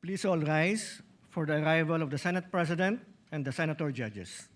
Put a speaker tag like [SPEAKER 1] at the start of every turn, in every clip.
[SPEAKER 1] Please all rise for the arrival of the Senate President and the Senator Judges.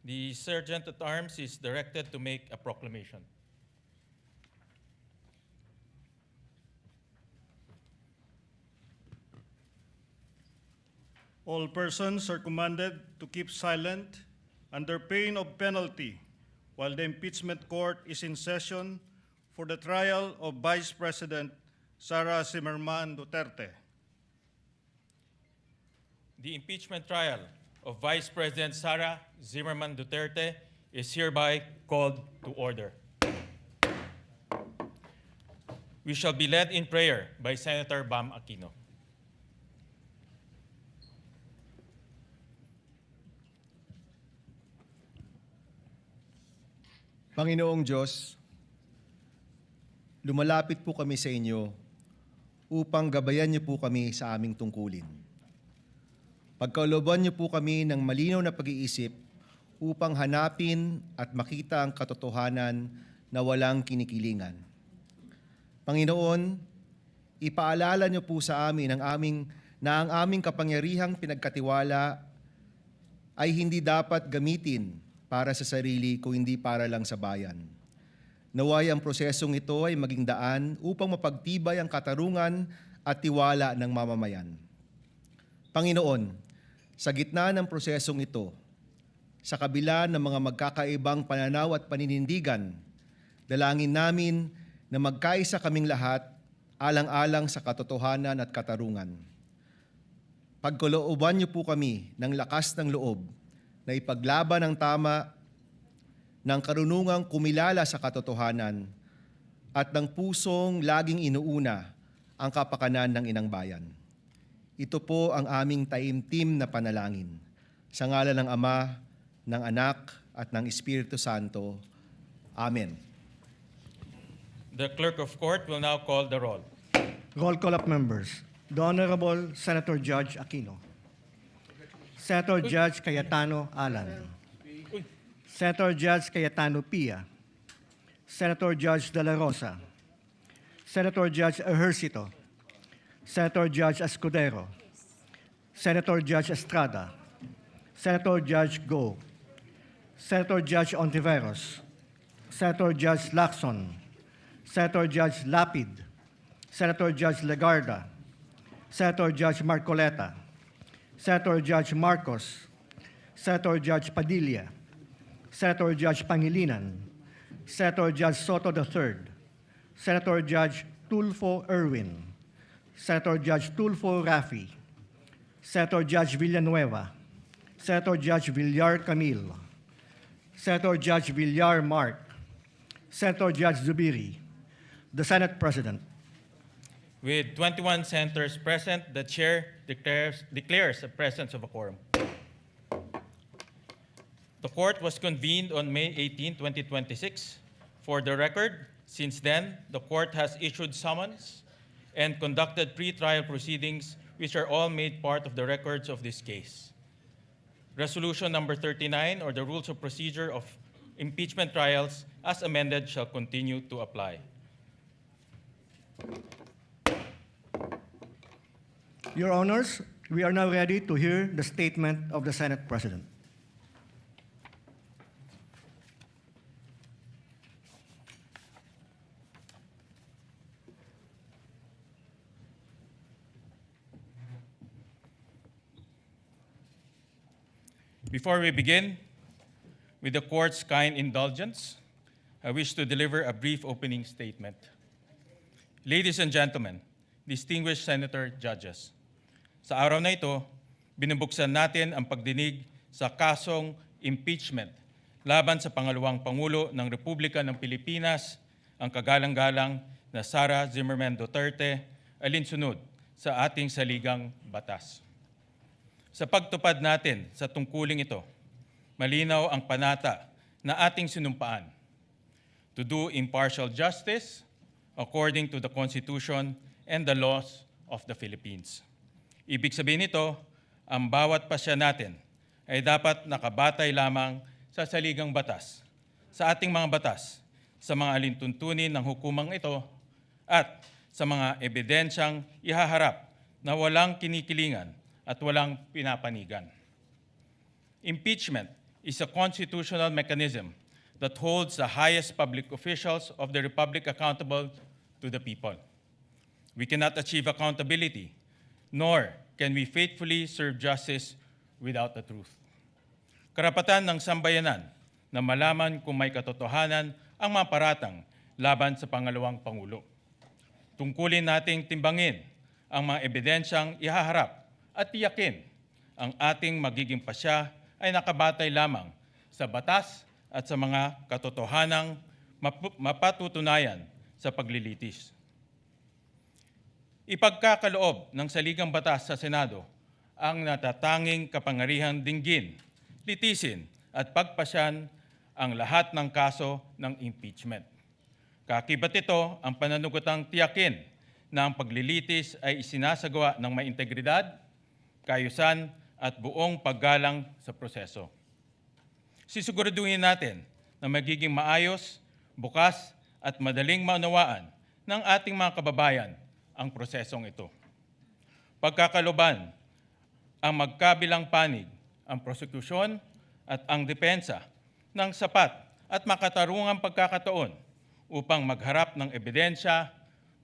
[SPEAKER 2] The Sergeant at Arms is directed to make a proclamation.
[SPEAKER 3] All persons are commanded to keep silent under pain of penalty while the impeachment court is in session for the trial of Vice President Sara Duterte.
[SPEAKER 2] The impeachment trial of Vice President Sara Duterte is hereby called to order. We shall be led in prayer by Senator Bam Aquino.
[SPEAKER 4] Panginoong Diyos, lumalapit po kami sa inyo upang gabayan niyo po kami sa aming tungkulin. Pagkalooban niyo po kami ng malinaw na pag-iisip upang hanapin at makita ang katotohanan na walang kinikilingan. Panginoon, ipaalala niyo po sa amin ang aming kapangyarihang pinagkatiwala ay hindi dapat gamitin para sa sarili kung hindi para lang sa bayan. Naway ang prosesong ito ay maging daan upang mapagtibay ang katarungan at tiwala ng mamamayan. Panginoon, sa gitna ng prosesong ito, sa kabila ng mga magkakaibang pananaw at paninindigan, dalangin namin na magkaisa kaming lahat alang-alang sa katotohanan at katarungan. Pagkalooban niyo po kami ng lakas ng loob na ipaglaban ang tama, ng karunungang kumilala sa katotohanan, at ng pusong laging inuuna ang kapakanan ng inang bayan. Ito po ang aming taimtim na panalangin. Sa ngalan ng Ama, ng Anak, at ng Espiritu Santo. Amen.
[SPEAKER 2] The Clerk of Court will now call the roll.
[SPEAKER 1] Roll call of members. The Honorable Senator Judge Aquino. Senator Judge Cayetano Alan. Senator Judge Cayetano Pia. Senator Judge De La Rosa. Senator Judge Ejercito. Senator Judge Escudero. Senator Judge Estrada. Senator Judge Go. Senator Judge Ontiveros. Senator Judge Lacson. Senator Judge Lapid. Senator Judge Legarda. Senator Judge Marcoleta. Senator Judge Marcos. Senator Judge Padilla. Senator Judge Pangilinan. Senator Judge Soto III. Senator Judge Tulfo Erwin. Senator Judge Tulfo Rafi, Senator Judge Villanueva, Senator Judge Villar Camille, Senator Judge Villar Mark, Senator Judge Zubiri, the Senate President.
[SPEAKER 2] With 21 senators present, the Chair declares the presence of a quorum. The court was convened on May 18, 2026. For the record, since then, the court has issued summons and conducted pre-trial proceedings which are all made part of the records of this case. Resolution number 39, or the Rules of Procedure of Impeachment Trials, as amended, shall continue to apply.
[SPEAKER 1] Your Honors, we are now ready to hear the statement of the Senate President.
[SPEAKER 2] Before we begin, with the court's kind indulgence, I wish to deliver a brief opening statement. Ladies and gentlemen, distinguished senator judges, sa araw na ito, binubuksan natin ang pagdinig sa kasong impeachment laban sa pangalawang Pangulo ng Republika ng Pilipinas, ang kagalang-galang na Sara Duterte, alinsunod sa ating saligang batas. Sa pagtupad natin sa tungkuling ito, malinaw ang panata na ating sinumpaan to do impartial justice according to the Constitution and the laws of the Philippines. Ibig sabihin nito, ang bawat pasya natin ay dapat nakabatay lamang sa saligang batas, sa ating mga batas, sa mga alintuntunin ng hukumang ito, at sa mga ebidensyang ihaharap na walang kinikilingan at walang pinapanigan. Impeachment is a constitutional mechanism that holds the highest public officials of the Republic accountable to the people. We cannot achieve accountability, nor can we faithfully serve justice without the truth. Karapatan ng sambayanan na malaman kung may katotohanan ang mga paratang laban sa pangalawang Pangulo. Tungkulin nating timbangin ang mga ebidensyang ihaharap at tiyakin ang ating magiging pasya ay nakabatay lamang sa batas at sa mga katotohanang mapatutunayan sa paglilitis. Ipagkakaloob ng saligang batas sa Senado ang natatanging kapangyarihang dinggin, litisin at pagpasyan ang lahat ng kaso ng impeachment. Kakibat ito ang pananagutan tiyakin na ang paglilitis ay isinasagawa ng may integridad, kaayusan at buong paggalang sa proseso. Sisiguraduhin natin na magiging maayos, bukas at madaling maunawaan ng ating mga kababayan ang prosesong ito. Pagkakaloban ang magkabilang panig, ang prosekusyon at ang depensa ng sapat at makatarungang pagkakataon upang magharap ng ebidensya,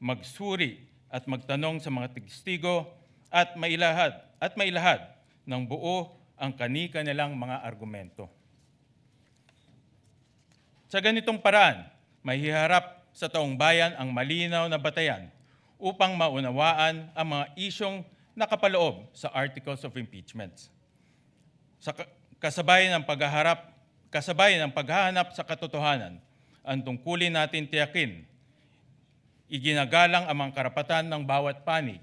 [SPEAKER 2] magsuri at magtanong sa mga testigo at mailahad ng buo ang kani-kanilang mga argumento. Sa ganitong paraan, mahiharap sa taong bayan ang malinaw na batayan upang maunawaan ang mga isyong nakapaloob sa Articles of Impeachment. Kasabay ng paghahanap sa katotohanan, ang tungkulin natin tiyakin, iginagalang ang mga karapatan ng bawat panig,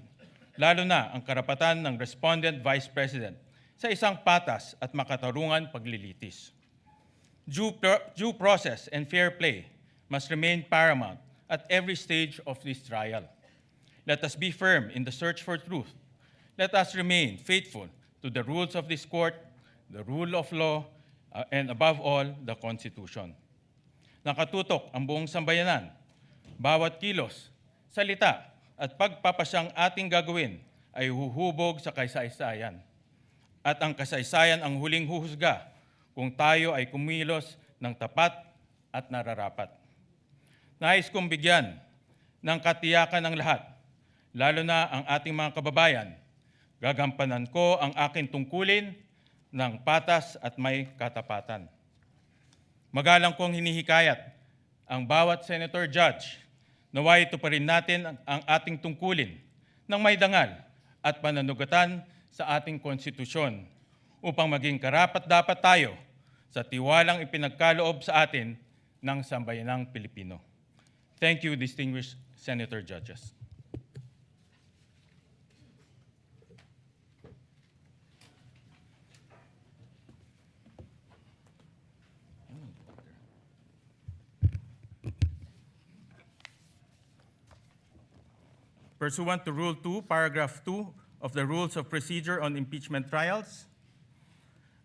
[SPEAKER 2] lalo na ang karapatan ng respondent vice president sa isang patas at makatarungan paglilitis. Due process and fair play must remain paramount at every stage of this trial. Let us be firm in the search for truth. Let us remain faithful to the rules of this court, the rule of law, and above all, the Constitution. Nakatutok ang buong sambayanan. Bawat kilos, salita, at pagpapasyang ating gagawin ay huhubog sa kasaysayan. At ang kasaysayan ang huling huhusga kung tayo ay kumilos ng tapat at nararapat. Nais kong bigyan ng katiyakan ng lahat, lalo na ang ating mga kababayan. Gagampanan ko ang aking tungkulin ng patas at may katapatan. Magalang kong hinihikayat ang bawat senator judge naway ito pa rin natin ang ating tungkulin ng may dangal at pananugatan sa ating konstitusyon upang maging karapat-dapat tayo sa tiwalang ipinagkaloob sa atin ng sambayanang Pilipino. Thank you, distinguished senator judges. Pursuant to Rule 2, Paragraph 2 of the Rules of Procedure on Impeachment Trials,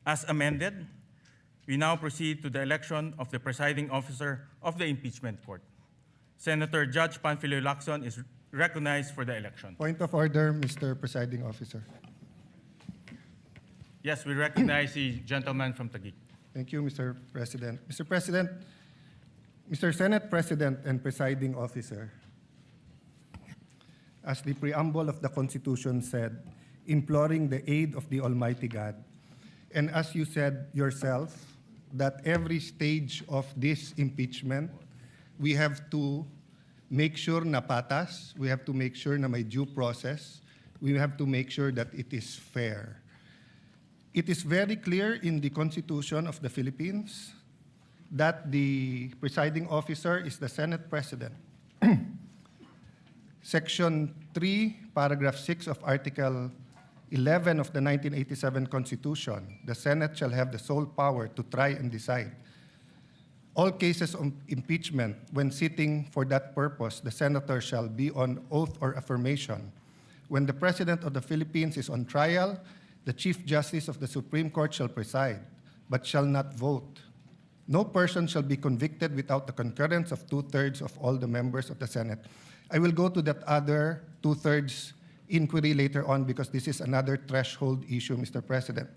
[SPEAKER 2] as amended, we now proceed to the election of the presiding officer of the Impeachment Court. Senator Judge Panfilo Lacson is recognized for the election.
[SPEAKER 5] Point of order, Mr. Presiding Officer.
[SPEAKER 2] Yes, we recognize the gentleman from Taguig.
[SPEAKER 5] Thank you, Mr. President. Mr. President, Mr. Senate President and Presiding Officer, as the preamble of the Constitution said, imploring the aid of the Almighty God, And as you said yourself, that every stage of this impeachment, we have to make sure na patas, we have to make sure na may due process, we have to make sure that it is fair. It is very clear in the Constitution of the Philippines that the presiding officer is the Senate President. Section 3, paragraph 6 of Article 11 of the 1987 Constitution, the Senate shall have the sole power to try and decide all cases of impeachment. When sitting for that purpose, the senator shall be on oath or affirmation. When the President of the Philippines is on trial, the Chief Justice of the Supreme Court shall preside, but shall not vote. No person shall be convicted without the concurrence of 2/3 of all the members of the Senate. I will go to that other 2/3 inquiry later on because this is another threshold issue, Mr. President.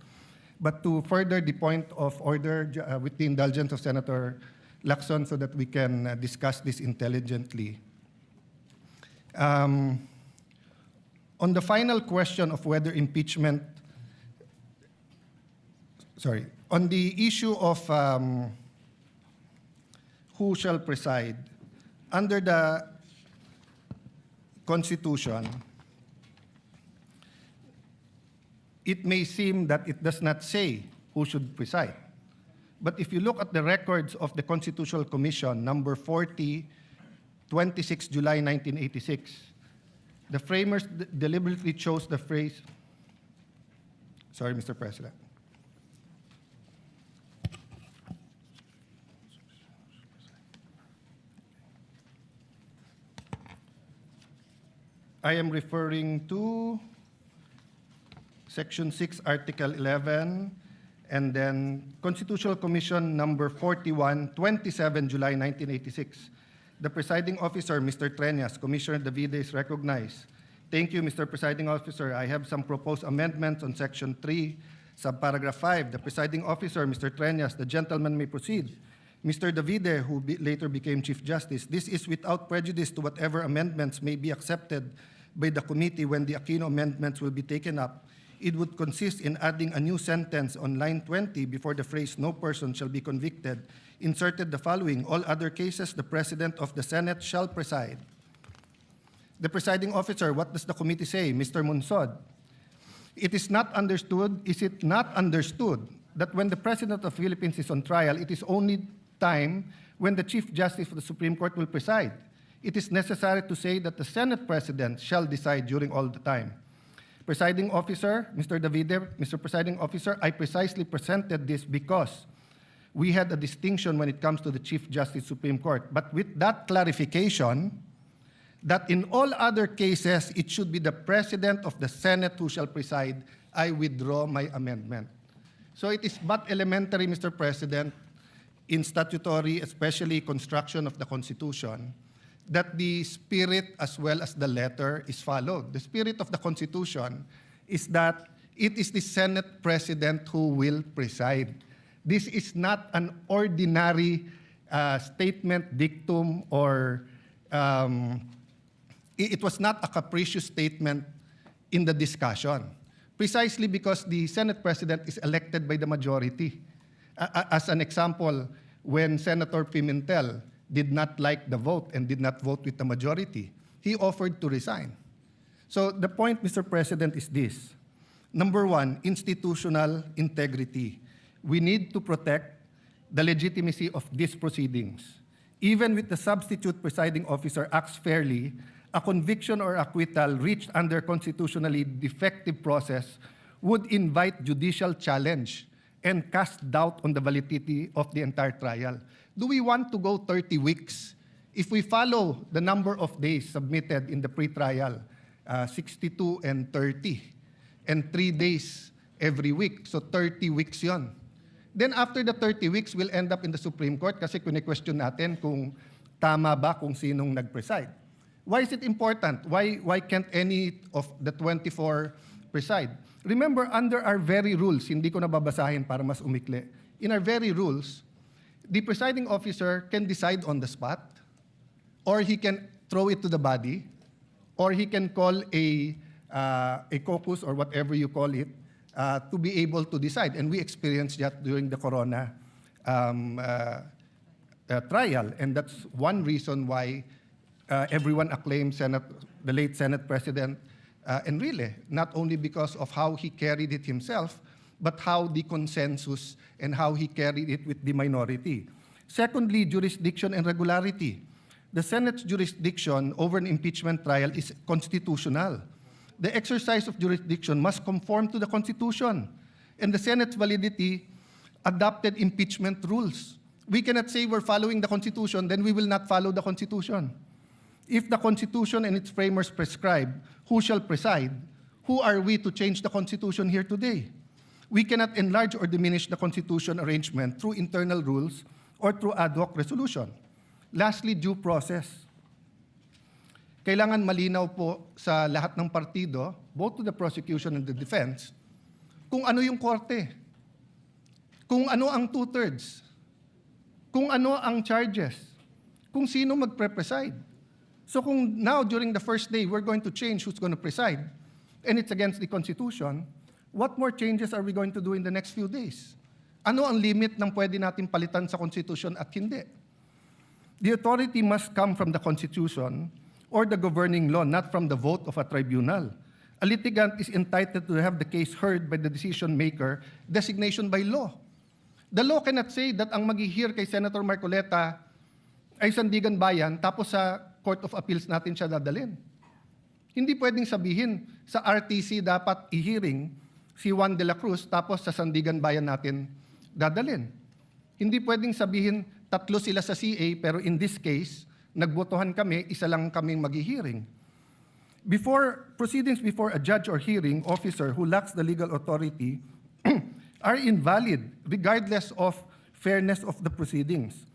[SPEAKER 5] But to further the point of order with the indulgence of Senator Lacson so that we can discuss this intelligently. On the final question of whether impeachment, on the issue of who shall preside, under the Constitution, it may seem that it does not say who should preside. But if you look at the records of the Constitutional Commission, number 40, 26 July 1986, the framers deliberately chose the phrase, sorry, Mr. President. I am referring to Section 6, Article 11, and then Constitutional Commission number 41, 27 July 1986. The presiding officer, Mr. Treñas, Commissioner Davide is recognized. Thank you, Mr. Presiding Officer. I have some proposed amendments on Section 3, subparagraph 5. The presiding officer, Mr. Treñas, the gentleman may proceed. Mr. Davide, who later became Chief Justice, this is without prejudice to whatever amendments may be accepted by the committee when the Aquino amendments will be taken up. It would consist in adding a new sentence on line 20 before the phrase "no person shall be convicted," inserted the following: all other cases, the President of the Senate shall preside. The presiding officer, what does the committee say? Mr. Munsod, is it not understood that when the President of the Philippines is on trial, it is only time when the Chief Justice of the Supreme Court will preside? It is necessary to say that the Senate President shall decide during all the time. Presiding Officer, Mr. Davide, Mr. Presiding Officer, I precisely presented this because we had a distinction when it comes to the Chief Justice Supreme Court. But with that clarification, that in all other cases, it should be the President of the Senate who shall preside, I withdraw my amendment. So it is but elementary, Mr. President, in statutory, especially construction of the Constitution, that the spirit as well as the letter is followed. The spirit of the Constitution is that it is the Senate President who will preside. This is not an ordinary statement, dictum, or it was not a capricious statement in the discussion, precisely because the Senate President is elected by the majority. As an example, when Senator Pimentel did not like the vote and did not vote with the majority, he offered to resign. So the point, Mr. President, is this. Number one, institutional integrity. We need to protect the legitimacy of these proceedings. Even with the substitute presiding officer acts fairly, a conviction or acquittal reached under constitutionally defective process would invite judicial challenge and cast doubt on the validity of the entire trial. Do we want to go 30 weeks? If we follow the number of days submitted in the pre-trial, 62 and 30, and 3 days every week, so 30 weeks yon. Then after the 30 weeks, we'll end up in the Supreme Court kasi kune-question natin kung tama ba kung sinong nag-preside. Why is it important? Why can't any of the 24 preside? Remember, under our very rules, hindi ko nababasahin para mas umikli, in our very rules, the presiding officer can decide on the spot, or he can throw it to the body, or he can call a caucus or whatever you call it to be able to decide. And we experienced that during the Corona trial. And that's one reason why everyone acclaimed the late Senate President Enrile, not only because of how he carried it himself, but how the consensus and how he carried it with the minority. Secondly, jurisdiction and regularity. The Senate's jurisdiction over an impeachment trial is constitutional. The exercise of jurisdiction must conform to the Constitution, and the Senate's validity adopted impeachment rules. We cannot say we're following the Constitution, then we will not follow the Constitution. If the Constitution and its framers prescribe who shall preside, who are we to change the Constitution here today? We cannot enlarge or diminish the Constitution arrangement through internal rules or through ad hoc resolution. Lastly, due process. Kailangan malinaw po sa lahat ng partido, both to the prosecution and the defense, kung ano yung korte, kung ano ang two-thirds, kung ano ang charges, kung sino magpre-preside. So kung now, during the first day, we're going to change who's going to preside, and it's against the Constitution, what more changes are we going to do in the next few days? Ano ang limit ng pwede natin palitan sa Constitution at hindi? The authority must come from the Constitution or the governing law, not from the vote of a tribunal. A litigant is entitled to have the case heard by the decision maker, designation by law. The law cannot say that ang mag-hear kay Senator Marcoleta ay Sandigan Bayan, tapos sa Court of Appeals natin siya dadalhin. Hindi pwedeng sabihin sa RTC dapat i-hearing si Juan de la Cruz, tapos sa Sandigan Bayan natin dadalhin. Hindi pwedeng sabihin tatlo sila sa CA, pero in this case, nagbotohan kami, isa lang kaming mag-hearing. Proceedings before a judge or hearing officer who lacks the legal authority are invalid regardless of fairness of the proceedings.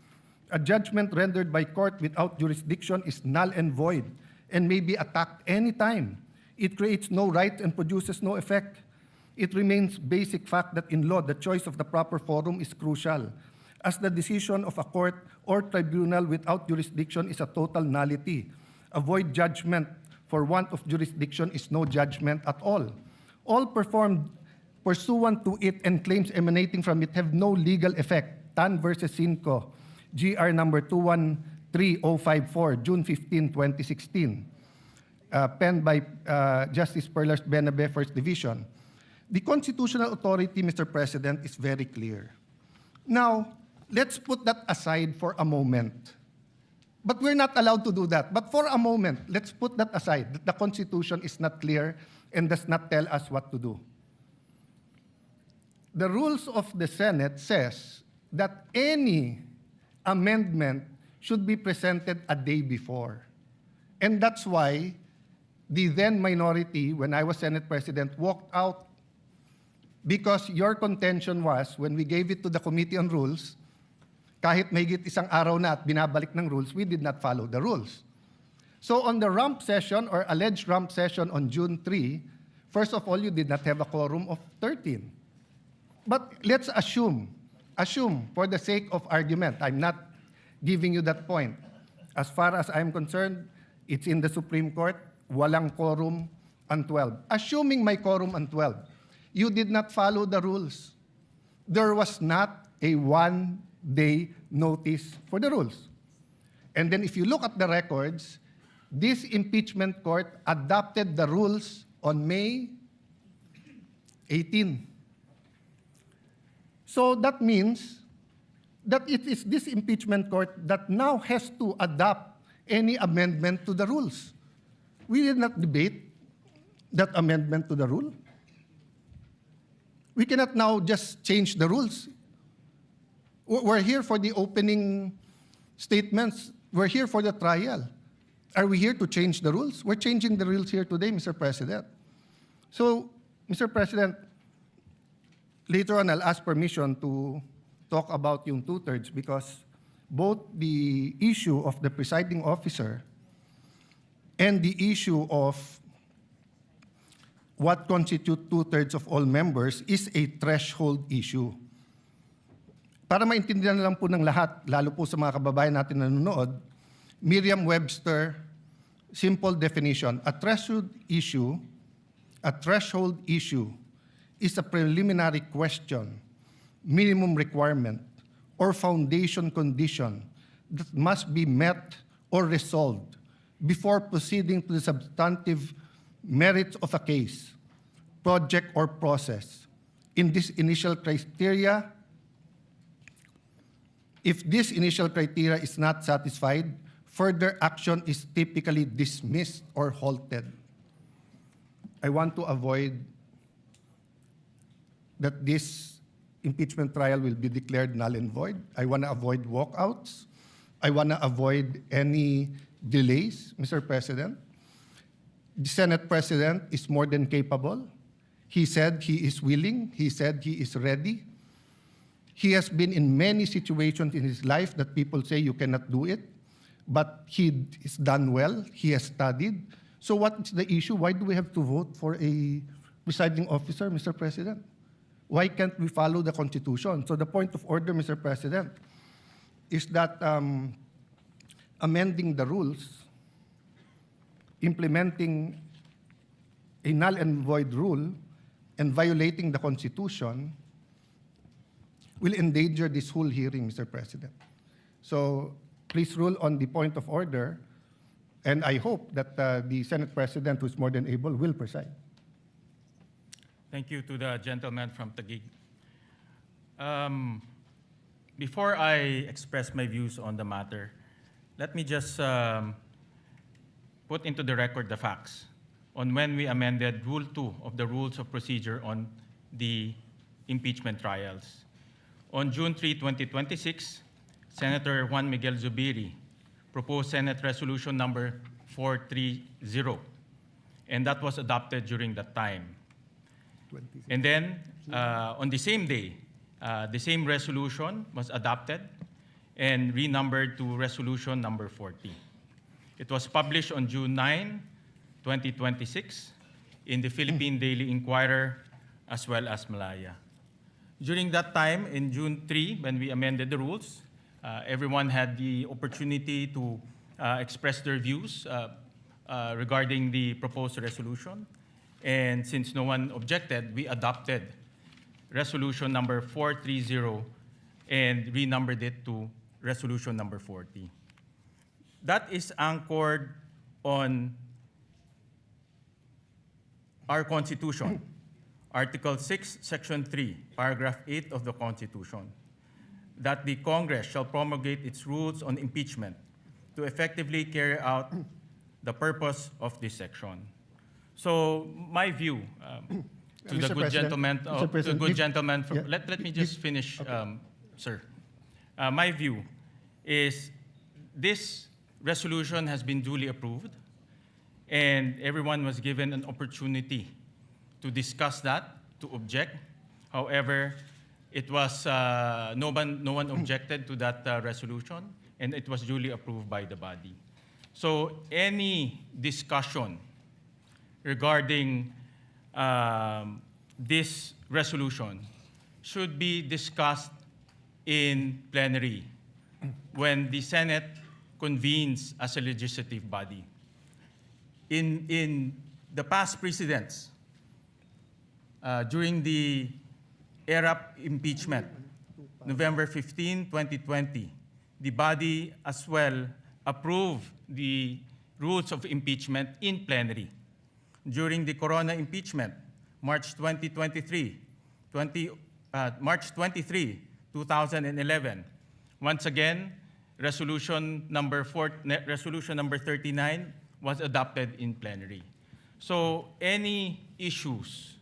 [SPEAKER 5] A judgment rendered by court without jurisdiction is null and void and may be attacked anytime. It creates no right and produces no effect. It remains basic fact that in law, the choice of the proper forum is crucial, as the decision of a court or tribunal without jurisdiction is a total nullity. A void judgment for want of jurisdiction is no judgment at all. All performed pursuant to it and claims emanating from it have no legal effect. Tan versus Cinco, GR number 213054, June 15, 2016. Penned by Justice Perlas Benabe, First Division. The constitutional authority, Mr. President, is very clear. Now, let's put that aside for a moment. But we're not allowed to do that. But for a moment, let's put that aside, that the Constitution is not clear and does not tell us what to do. The rules of the Senate says that any amendment should be presented a day before. And that's why the then minority, when I was Senate President, walked out, because your contention was, when we gave it to the Committee on Rules, kahit mahigit isang araw na at binabalik ng rules, we did not follow the rules. So on the rump session or alleged rump session on June 3, first of all, you did not have a quorum of 13. But let's assume for the sake of argument, I'm not giving you that point. As far as I'm concerned, it's in the Supreme Court, walang quorum on 12. Assuming may quorum on 12, you did not follow the rules. There was not a one-day notice for the rules. And then if you look at the records, this impeachment court adopted the rules on May 18. So that means that it is this impeachment court that now has to adopt any amendment to the rules. We did not debate that amendment to the rule. We cannot now just change the rules. We're here for the opening statements. We're here for the trial. Are we here to change the rules? We're changing the rules here today, Mr. President. So, Mr. President, later on I'll ask permission to talk about yung two-thirds, because both the issue of the presiding officer and the issue of what constitutes two-thirds of all members is a threshold issue. Para maintindihan lang po ng lahat, lalo po sa mga kababayan natin na nanonood, Merriam-Webster, simple definition, a threshold issue is a preliminary question, minimum requirement, or foundation condition that must be met or resolved before proceeding to the substantive merits of a case, project, or process. In this initial criteria, if this initial criteria is not satisfied, further action is typically dismissed or halted. I want to avoid that this impeachment trial will be declared null and void. I want to avoid walkouts. I want to avoid any delays, Mr. President. The Senate President is more than capable. He said he is willing. He said he is ready. He has been in many situations in his life that people say you cannot do it, but he has done well. He has studied. So what is the issue? Why do we have to vote for a presiding officer, Mr. President? Why can't we follow the Constitution? So the point of order, Mr. President, is that amending the rules, implementing a null and void rule, and violating the Constitution will endanger this whole hearing, Mr. President. So please rule on the point of order, and I hope that the Senate President, who is more than able, will preside.
[SPEAKER 2] Thank you to the gentleman from Taguig. Before I express my views on the matter, let me just put into the record the facts on when we amended Rule 2 of the Rules of Procedure on the impeachment trials. On June 3, 2026, Senator Juan Miguel Zubiri proposed Senate Resolution number 430, and that was adopted during that time. And then, on the same day, the same resolution was adopted and renumbered to Resolution number 40. It was published on June 9, 2026, in the Philippine Daily Inquirer, as well as Malaya. During that time, in June 3, when we amended the rules, everyone had the opportunity to express their views regarding the proposed resolution. And since no one objected, we adopted Resolution number 430 and renumbered it to Resolution number 40. That is anchored on our Constitution, Article 6, Section 3, Paragraph 8 of the Constitution, that the Congress shall promulgate its rules on impeachment to effectively carry out the purpose of this section. So my view to the
[SPEAKER 5] Mr.
[SPEAKER 2] good
[SPEAKER 5] President,
[SPEAKER 2] gentleman,
[SPEAKER 5] Mr.
[SPEAKER 2] to
[SPEAKER 5] President,
[SPEAKER 2] good
[SPEAKER 5] if-
[SPEAKER 2] gentleman, from,
[SPEAKER 5] yeah,
[SPEAKER 2] let me just finish,
[SPEAKER 5] okay.
[SPEAKER 2] Sir. My view is this resolution has been duly approved, and everyone was given an opportunity to discuss that, to object. However, it was no one objected to that resolution, and it was duly approved by the body. So any discussion regarding this resolution should be discussed in plenary when the Senate convenes as a legislative body. In the past precedents, during the ERAP impeachment, November 15, 2020, the body as well approved the rules of impeachment in plenary. During the Corona impeachment, March 23, 2011, once again, resolution number 39 was adopted in plenary. So any issues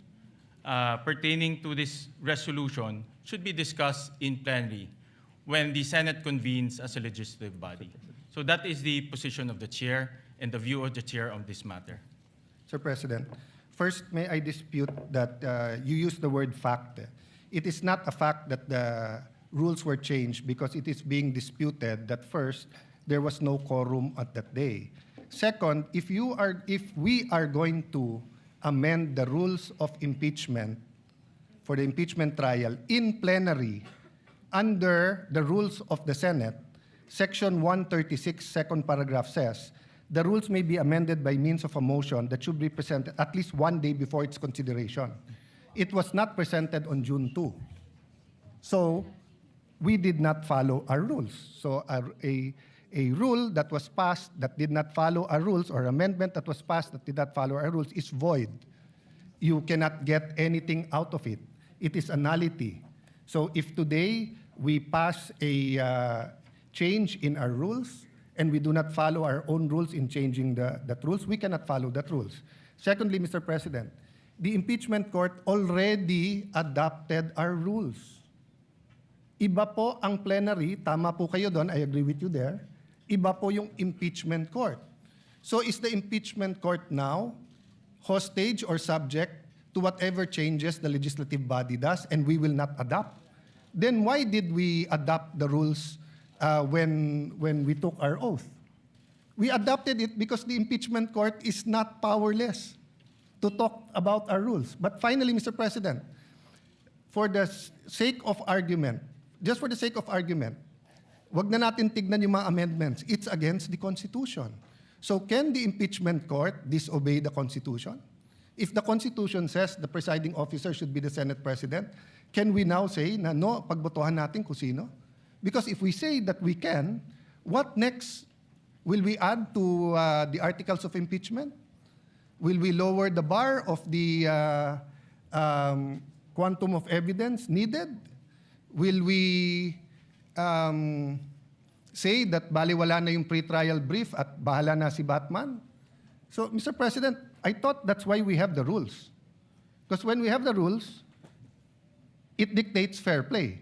[SPEAKER 2] pertaining to this resolution should be discussed in plenary when the Senate convenes as a legislative body. So that is the position of the chair and the view of the chair on this matter.
[SPEAKER 5] Sir President, first, may I dispute that you used the word fact. It is not a fact that the rules were changed because it is being disputed that first, there was no quorum at that day. Second, if we are going to amend the rules of impeachment for the impeachment trial in plenary under the rules of the Senate, Section 136, second paragraph says, the rules may be amended by means of a motion that should be presented at least one day before its consideration. it was not presented on June 2. So we did not follow our rules. So a rule that was passed that did not follow our rules, or amendment that was passed that did not follow our rules, is void. You cannot get anything out of it. It is a nullity. So if today we pass a change in our rules and we do not follow our own rules in changing that rules, we cannot follow that rules. Secondly, Mr. President, the impeachment court already adopted our rules. Iba po ang plenary, tama po kayo doon, I agree with you there. Iba po yung impeachment court. So is the impeachment court now hostage or subject to whatever changes the legislative body does, and we will not adopt? Then why did we adopt the rules when we took our oath? We adopted it because the impeachment court is not powerless to talk about our rules. But finally, Mr. President, for the sake of argument, just for the sake of argument, wag na natin tignan yung mga amendments. It's against the Constitution. So can the impeachment court disobey the Constitution? If the Constitution says the presiding officer should be the Senate President, can we now say na no, pagbotohan natin kung sino? Because if we say that we can, what next? Will we add to the articles of impeachment? Will we lower the bar of the quantum of evidence needed? Will we say that baliwala na yung pre-trial brief at bahala na si Batman? So, Mr. President, I thought that's why we have the rules. Because when we have the rules, it dictates fair play.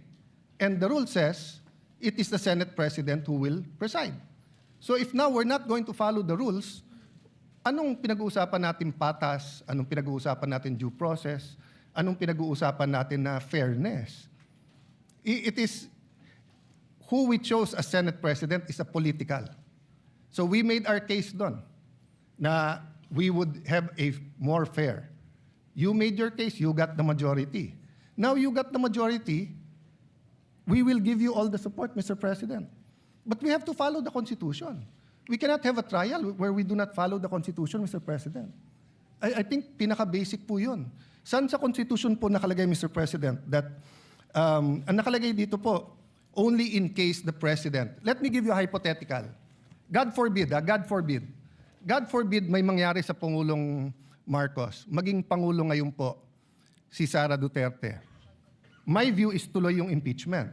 [SPEAKER 5] And the rule says it is the Senate President who will preside. So if now we're not going to follow the rules, anong pinag-uusapan natin patas? Anong pinag-uusapan natin due process? Anong pinag-uusapan natin na fairness? It is who we chose as Senate President is a political. So we made our case doon na we would have a more fair. You made your case, you got the majority. Now you got the majority, we will give you all the support, Mr. President. But we have to follow the Constitution. We cannot have a trial where we do not follow the Constitution, Mr. President. I think pinaka-basic po yun. Saan sa Constitution po nakalagay, Mr. President, that ang nakalagay dito po, only in case the President. Let me give you a hypothetical. God forbid, God forbid may mangyari sa Pangulong Marcos, maging Pangulo ngayon po, si Sara Duterte. My view is tuloy yung impeachment.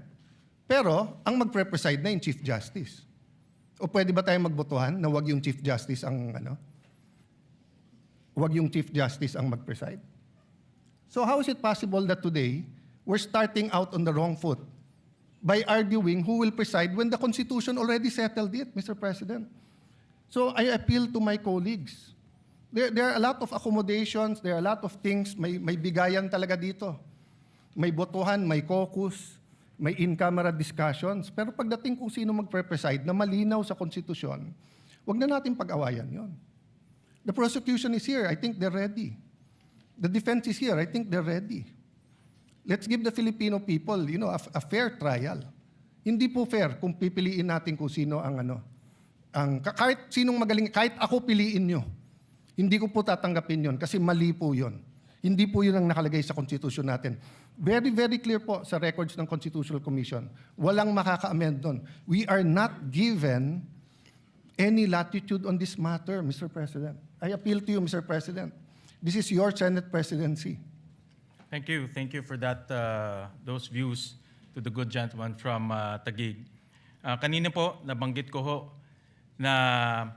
[SPEAKER 5] Pero, ang magpre-preside na yung Chief Justice. O pwede ba tayo magbotohan na wag yung Chief Justice ang, wag yung Chief Justice ang mag-preside? So how is it possible that today, we're starting out on the wrong foot by arguing who will preside when the Constitution already settled it, Mr. President? So I appeal to my colleagues. There are a lot of accommodations, there are a lot of things, may bigayan talaga dito. May botohan, may caucus, may in-camera discussions. Pero pagdating kung sino magpre-preside na malinaw sa konstitusyon, wag na natin pag-awayan yon. The prosecution is here. I think they're ready. The defense is here. I think they're ready. Let's give the Filipino people, a fair trial. Hindi po fair kung pipiliin natin kung sino ang kahit sinong magaling, kahit ako piliin nyo. Hindi ko po tatanggapin yon kasi mali po yon. Hindi po yun ang nakalagay sa Constitution natin. Very, very clear po sa records ng Constitutional Commission. Walang makaka-amend doon. We are not given any latitude on this matter, Mr. President. I appeal to you, Mr. President. This is your Senate presidency.
[SPEAKER 2] Thank you. Thank you for that, those views to the good gentleman from Taguig. Kanina po, nabanggit ko ho na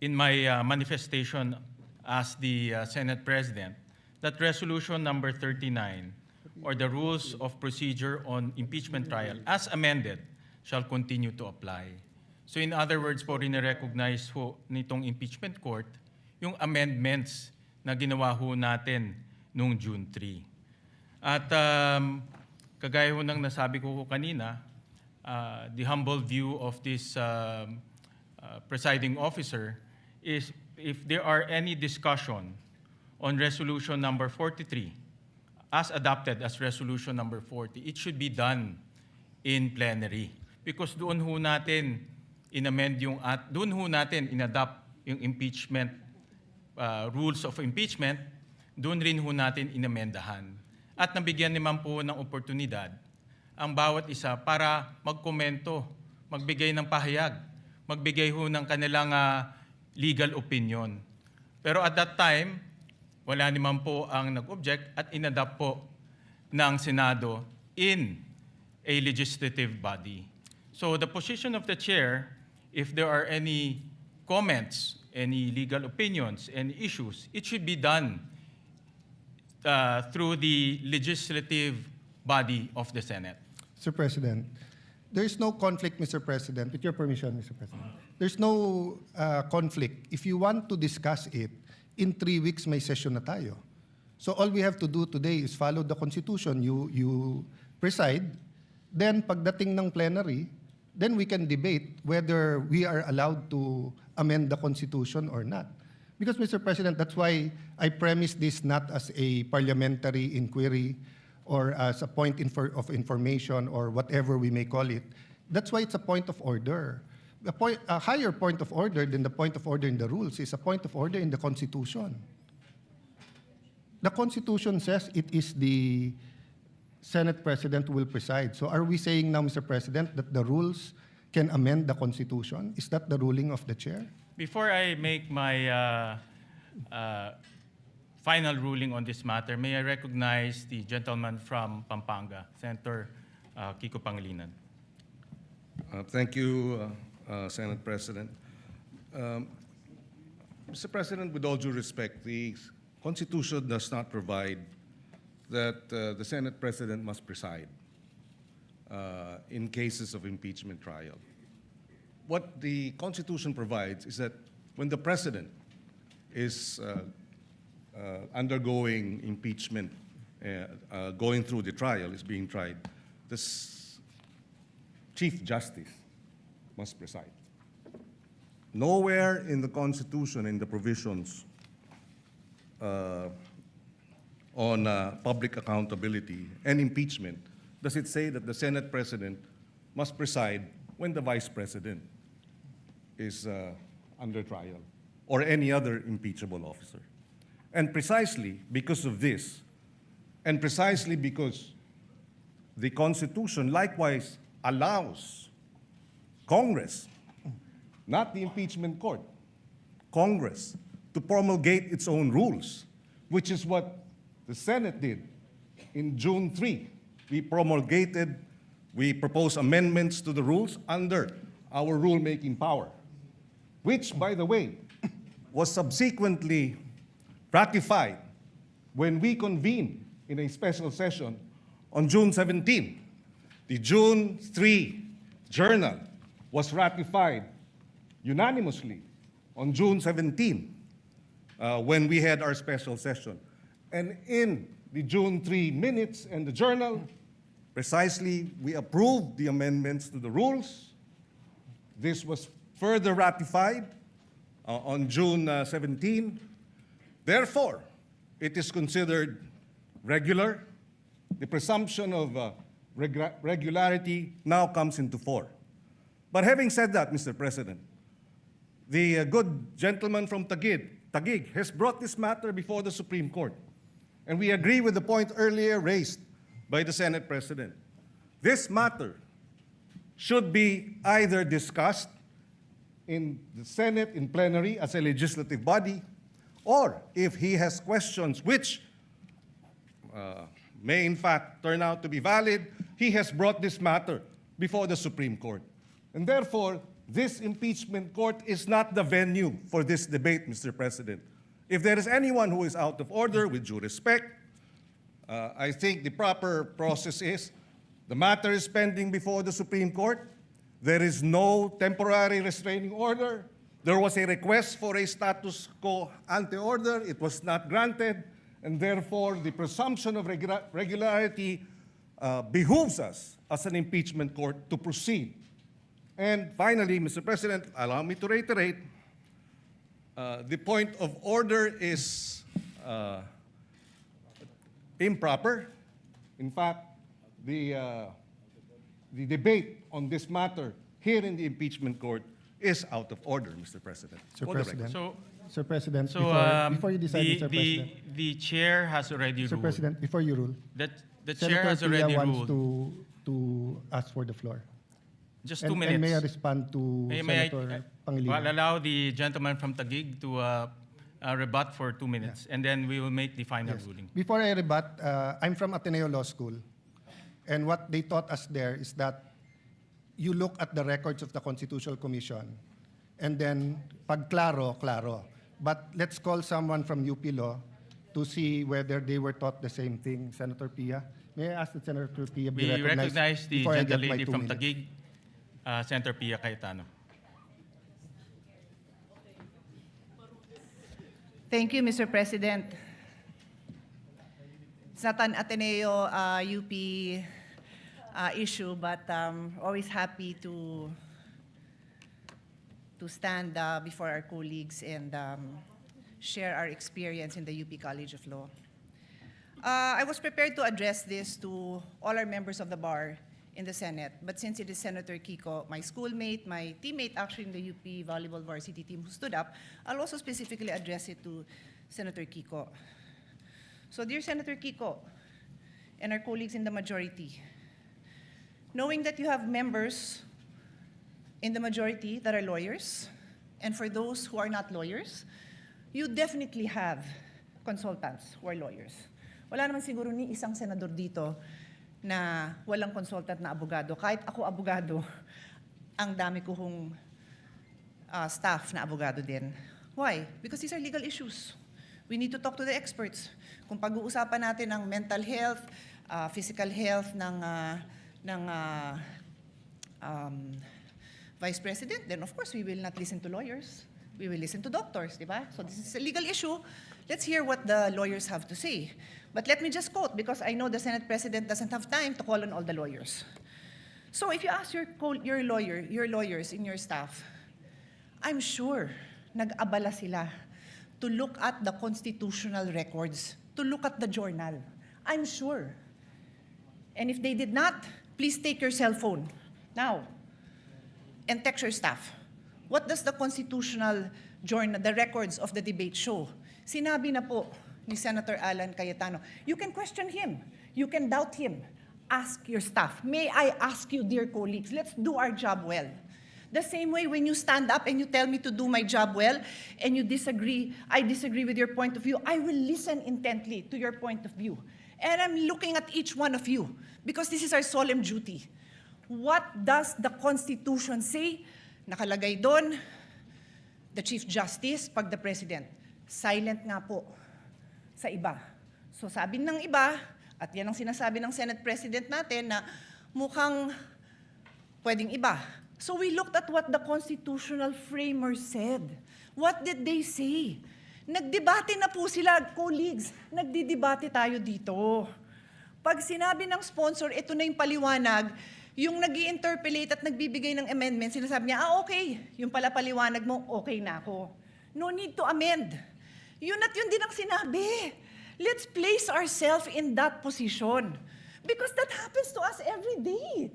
[SPEAKER 2] in my manifestation as the Senate President, that resolution number 39, or the rules of procedure on impeachment trial, as amended, shall continue to apply. So in other words po, rin-recognize ho nitong impeachment court yung amendments na ginawa ho natin noong June 3. At kagaya ho ng nasabi ko kanina, the humble view of this presiding officer is if there are any discussion on resolution number 43, as adopted as resolution number 40, it should be done in plenary. Because doon ho natin in-amend doon ho natin in-adopt yung impeachment, rules of impeachment doon rin ho natin inamendahan. At nabigyan naman po ng oportunidad ang bawat isa para magkomento, magbigay ng pahayag, magbigay ho ng kanilang legal opinion. Pero at that time, wala naman po ang nag-object at inadapt po ng Senado in a legislative body. So the position of the chair, if there are any comments, any legal opinions, any issues, it should be done through the legislative body of the Senate.
[SPEAKER 5] Mr. President, there is no conflict, Mr. President. With your permission, Mr. President. There's no conflict. If you want to discuss it, in 3 weeks may session na tayo. So all we have to do today is follow the Constitution. You preside, then pagdating ng plenary, then we can debate whether we are allowed to amend the Constitution or not. Because, Mr. President, that's why I premise this not as a parliamentary inquiry or as a point of information or whatever we may call it. That's why it's a point of order. A higher point of order than the point of order in the rules is a point of order in the Constitution. The Constitution says it is the Senate President who will preside. So are we saying now, Mr. President, that the rules can amend the Constitution? Is that the ruling of the chair?
[SPEAKER 2] Before I make my final ruling on this matter, may I recognize the gentleman from Pampanga, Senator Kiko Pangilinan.
[SPEAKER 6] Thank you, Senate President. Mr. President, with all due respect, the Constitution does not provide that the Senate President must preside in cases of impeachment trial. What the Constitution provides is that when the President is undergoing impeachment, going through the trial, is being tried, the Chief Justice must preside. Nowhere in the Constitution, in the provisions on public accountability and impeachment, does it say that the Senate President must preside when the Vice President is under trial or any other impeachable officer. And precisely because of this, and precisely because the Constitution likewise allows Congress, not the impeachment court, Congress, to promulgate its own rules, which is what the Senate did in June 3. We proposed amendments to the rules under our rulemaking power, which, by the way, was subsequently ratified when we convened in a special session on June 17. The June 3 journal was ratified unanimously on June 17 when we had our special session. And in the June 3 minutes and the journal, precisely we approved the amendments to the rules. This was further ratified on June 17. Therefore, it is considered regular. The presumption of regularity now comes into force. But having said that, Mr. President, the good gentleman from Taguig has brought this matter before the Supreme Court. And we agree with the point earlier raised by the Senate President. This matter should be either discussed in the Senate in plenary as a legislative body, or if he has questions which may in fact turn out to be valid, he has brought this matter before the Supreme Court. And therefore, this impeachment court is not the venue for this debate, Mr. President. If there is anyone who is out of order, with due respect, I think the proper process is the matter is pending before the Supreme Court. There is no temporary restraining order. There was a request for a status quo ante order. It was not granted. And therefore, the presumption of regularity behooves us as an impeachment court to proceed. And finally, Mr. President, allow me to reiterate, the point of order is improper. In fact, the debate on this matter here in the impeachment court is out of order, Mr. President.
[SPEAKER 5] Mr.
[SPEAKER 2] So,
[SPEAKER 5] President. Sir President,
[SPEAKER 2] So
[SPEAKER 5] before you decide, Mr. President.
[SPEAKER 2] the chair has already
[SPEAKER 5] Sir
[SPEAKER 2] ruled.
[SPEAKER 5] President, before you rule,
[SPEAKER 2] That the chair has
[SPEAKER 5] Senator Pia
[SPEAKER 2] already
[SPEAKER 5] wants
[SPEAKER 2] ruled.
[SPEAKER 5] to ask for the floor.
[SPEAKER 2] Just
[SPEAKER 5] And
[SPEAKER 2] 2 minutes.
[SPEAKER 5] may I respond to
[SPEAKER 2] May
[SPEAKER 5] Senator
[SPEAKER 2] well,
[SPEAKER 5] Pangilinan?
[SPEAKER 2] allow the gentleman from Taguig to rebut for 2 minutes, and then we will make the final
[SPEAKER 5] Yes.
[SPEAKER 2] ruling.
[SPEAKER 5] Before I rebut, I'm from Ateneo Law School, and what they taught us there is that you look at the records of the Constitutional Commission, and then pag klaro, klaro. But let's call someone from UP Law to see whether they were taught the same thing. Senator Pia, may I ask that Senator Pia be
[SPEAKER 2] We
[SPEAKER 5] recognized
[SPEAKER 2] recognize the
[SPEAKER 5] before I get my
[SPEAKER 2] gentlelady
[SPEAKER 5] 2
[SPEAKER 2] from
[SPEAKER 5] minutes?
[SPEAKER 2] Taguig, Senator Pia Cayetano.
[SPEAKER 7] Thank you, Mr. President. It's not an Ateneo UP issue, but always happy to stand before our colleagues and share our experience in the UP College of Law. I was prepared to address this to all our members of the bar in the Senate, but since it is Senator Kiko, my schoolmate, my teammate actually in the UP volleyball varsity team who stood up, I'll also specifically address it to Senator Kiko. So dear Senator Kiko and our colleagues in the majority, knowing that you have members in the majority that are lawyers, and for those who are not lawyers, you definitely have consultants who are lawyers. Wala naman siguro ni isang senador dito na walang consultant na abogado. Kahit ako abogado, ang dami ko hong staff na abogado din. Why? Because these are legal issues. We need to talk to the experts. Kung pag-uusapan natin ang mental health, physical health ng Vice President, then of course we will not listen to lawyers. We will listen to doctors, di ba? So this is a legal issue. Let's hear what the lawyers have to say. But let me just quote, because I know the Senate President doesn't have time to call on all the lawyers. So if you ask your lawyers in your staff, I'm sure nag-abala sila to look at the constitutional records, to look at the journal. I'm sure. And if they did not, please take your cell phone now and text your staff. What does the constitutional journal, the records of the debate show? Sinabi na po ni Senator Alan Cayetano, you can question him, you can doubt him, ask your staff. May I ask you, dear colleagues, let's do our job well. The same way when you stand up and you tell me to do my job well and you disagree, I disagree with your point of view, I will listen intently to your point of view. And I'm looking at each one of you because this is our solemn duty. What does the Constitution say? Nakalagay doon, the Chief Justice, pag the President. Silent nga po sa iba. So sabi ng iba, at yan ang sinasabi ng Senate President natin na mukhang pwedeng iba. So we looked at what the constitutional framers said. What did they say? Nagdebate na po sila, colleagues. Nagdidebate tayo dito. Pag sinabi ng sponsor, ito na yung paliwanag, yung nag-i-interpolate at nagbibigay ng amendment, sinasabi niya, okay, yung pala paliwanag mo, okay na ako. No need to amend. Yun at yun din ang sinabi. Let's place ourselves in that position. Because that happens to us every day.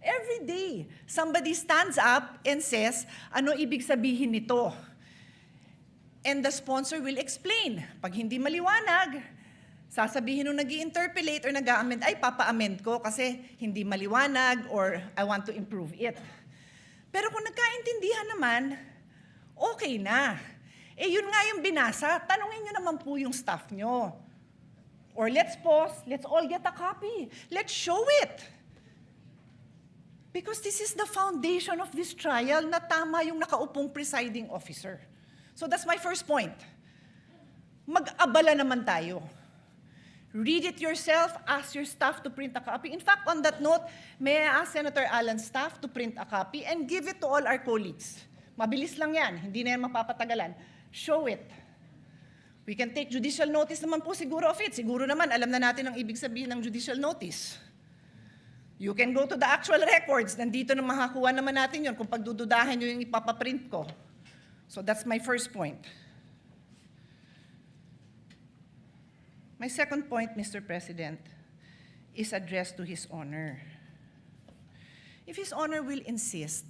[SPEAKER 7] Every day, somebody stands up and says, ano ibig sabihin nito? And the sponsor will explain. Pag hindi maliwanag, sasabihin nung nag-i-interpolate or nag-a-amend, ay, papa-amend ko kasi hindi maliwanag or I want to improve it. Pero kung nagkaintindihan naman, okay na. Eh, yun nga yung binasa, tanungin nyo naman po yung staff nyo. Or let's pause, let's all get a copy. Let's show it. Because this is the foundation of this trial na tama yung nakaupong presiding officer. So that's my first point. Mag-abala naman tayo. Read it yourself, ask your staff to print a copy. In fact, on that note, may I ask Senator Alan's staff to print a copy and give it to all our colleagues. Mabilis lang yan, hindi na yan mapapatagalan. Show it. We can take judicial notice naman po siguro of it. Siguro naman, alam na natin ang ibig sabihin ng judicial notice. You can go to the actual records. Nandito na makakuha naman natin yun kung pagdududahan nyo yung ipapaprint ko. So that's my first point. My second point, Mr. President, is addressed to His Honor. If His Honor will insist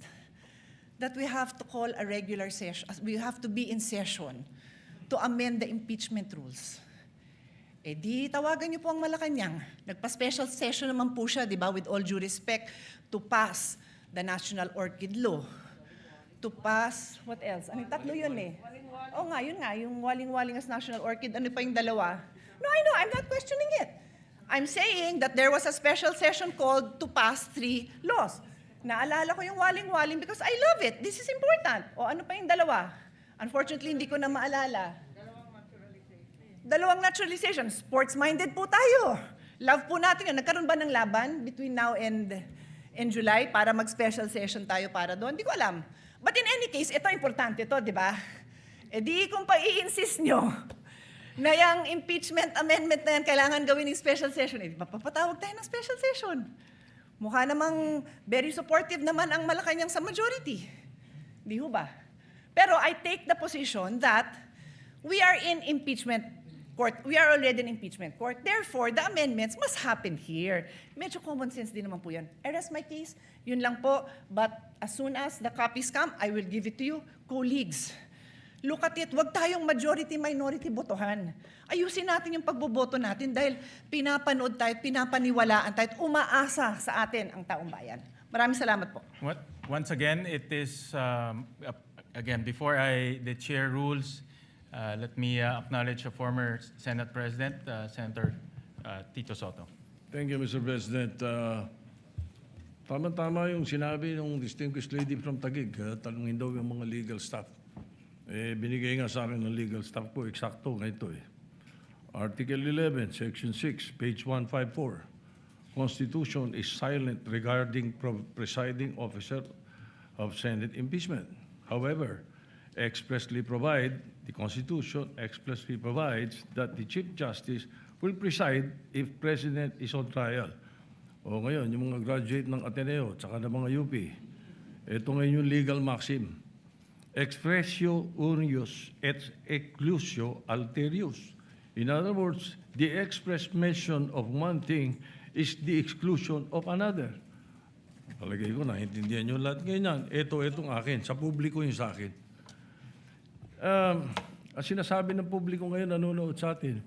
[SPEAKER 7] that we have to call a regular session, we have to be in session to amend the impeachment rules. Eh di tawagan niyo po ang Malacanang. Nagpa-special session naman po siya, di ba, with all due respect, to pass the National Orchid Law. To pass, what else? Anong tatlo yun eh? Oo nga, yun nga, yung waling-waling as National Orchid, ano pa yung dalawa? No, I know, I'm not questioning it. I'm saying that there was a special session called to pass 3 laws. Naalala ko yung waling-waling because I love it. This is important. O ano pa yung dalawa? Unfortunately, hindi ko na maalala. Dalawang naturalization. Sports-minded po tayo. Love po natin yun. Nagkaroon ba ng laban between now and July para mag-special session tayo para doon? Hindi ko alam. But in any case, ito importante ito, di ba? E di kung pa-i-insist nyo na yung impeachment amendment na yan kailangan gawin ng special session, eh, mapapatawag tayo ng special session. Mukha namang very supportive naman ang Malacanang sa majority. Di ho ba? Pero I take the position that we are in impeachment court. We are already in impeachment court. Therefore, the amendments must happen here. Medyo common sense din naman po yan. I rest my case. Yun lang po. But as soon as the copies come, I will give it to you. Colleagues, look at it. Huwag tayong majority-minority botohan. Ayusin natin yung pagboboto natin dahil pinapanood tayo, pinapaniwalaan tayo, umaasa sa atin ang taong bayan. Maraming salamat po.
[SPEAKER 2] Once again, it is, again, before the chair rules, let me acknowledge a former Senate President, Senator Tito Soto.
[SPEAKER 8] Thank you, Mr. President. Tama-tama yung sinabi ng distinguished lady from Taguig. Tanungin daw yung mga legal staff. Binigay nga sa akin ng legal staff ko, eksakto nga ito eh. Article 11, Section 6, page 154. Constitution is silent regarding presiding officer of Senate impeachment. However, the Constitution expressly provides that the Chief Justice will preside if President is on trial. O ngayon, yung mga graduate ng Ateneo at saka ng mga UP, ito ngayon yung legal maxim. Expressio unius et exclusio alterius. In other words, the express mention of one thing is the exclusion of another. Palagay ko, naintindihan nyo lahat ganyan. Itong akin, sa publiko yung sa akin. Ang sinasabi ng publiko ngayon, nanonood sa atin,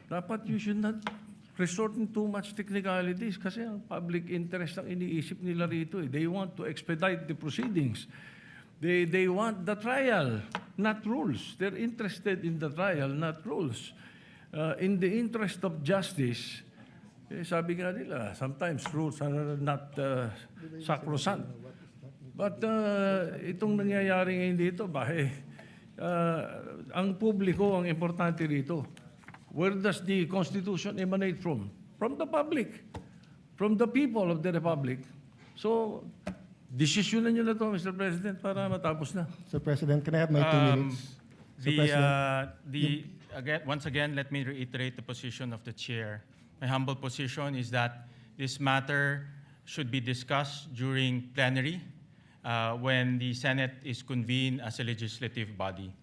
[SPEAKER 8] dapat you should not resort in too much technicalities kasi ang public interest ang iniisip nila rito. They want to expedite the proceedings. They want the trial, not rules. They're interested in the trial, not rules. In the interest of justice, sabi nga nila, sometimes rules are not sacrosanct. But itong nangyayari ngayon dito, ang publiko ang importante rito. Where does the Constitution emanate from? From the public, from the people of the Republic. So, desisyonan nyo na to, Mr. President, para matapos na.
[SPEAKER 5] Sir President, can I have my 2 minutes? Sir President.
[SPEAKER 2] Once again, let me reiterate the position of the chair. My humble position is that this matter should be discussed during plenary when the Senate is convened as a legislative body.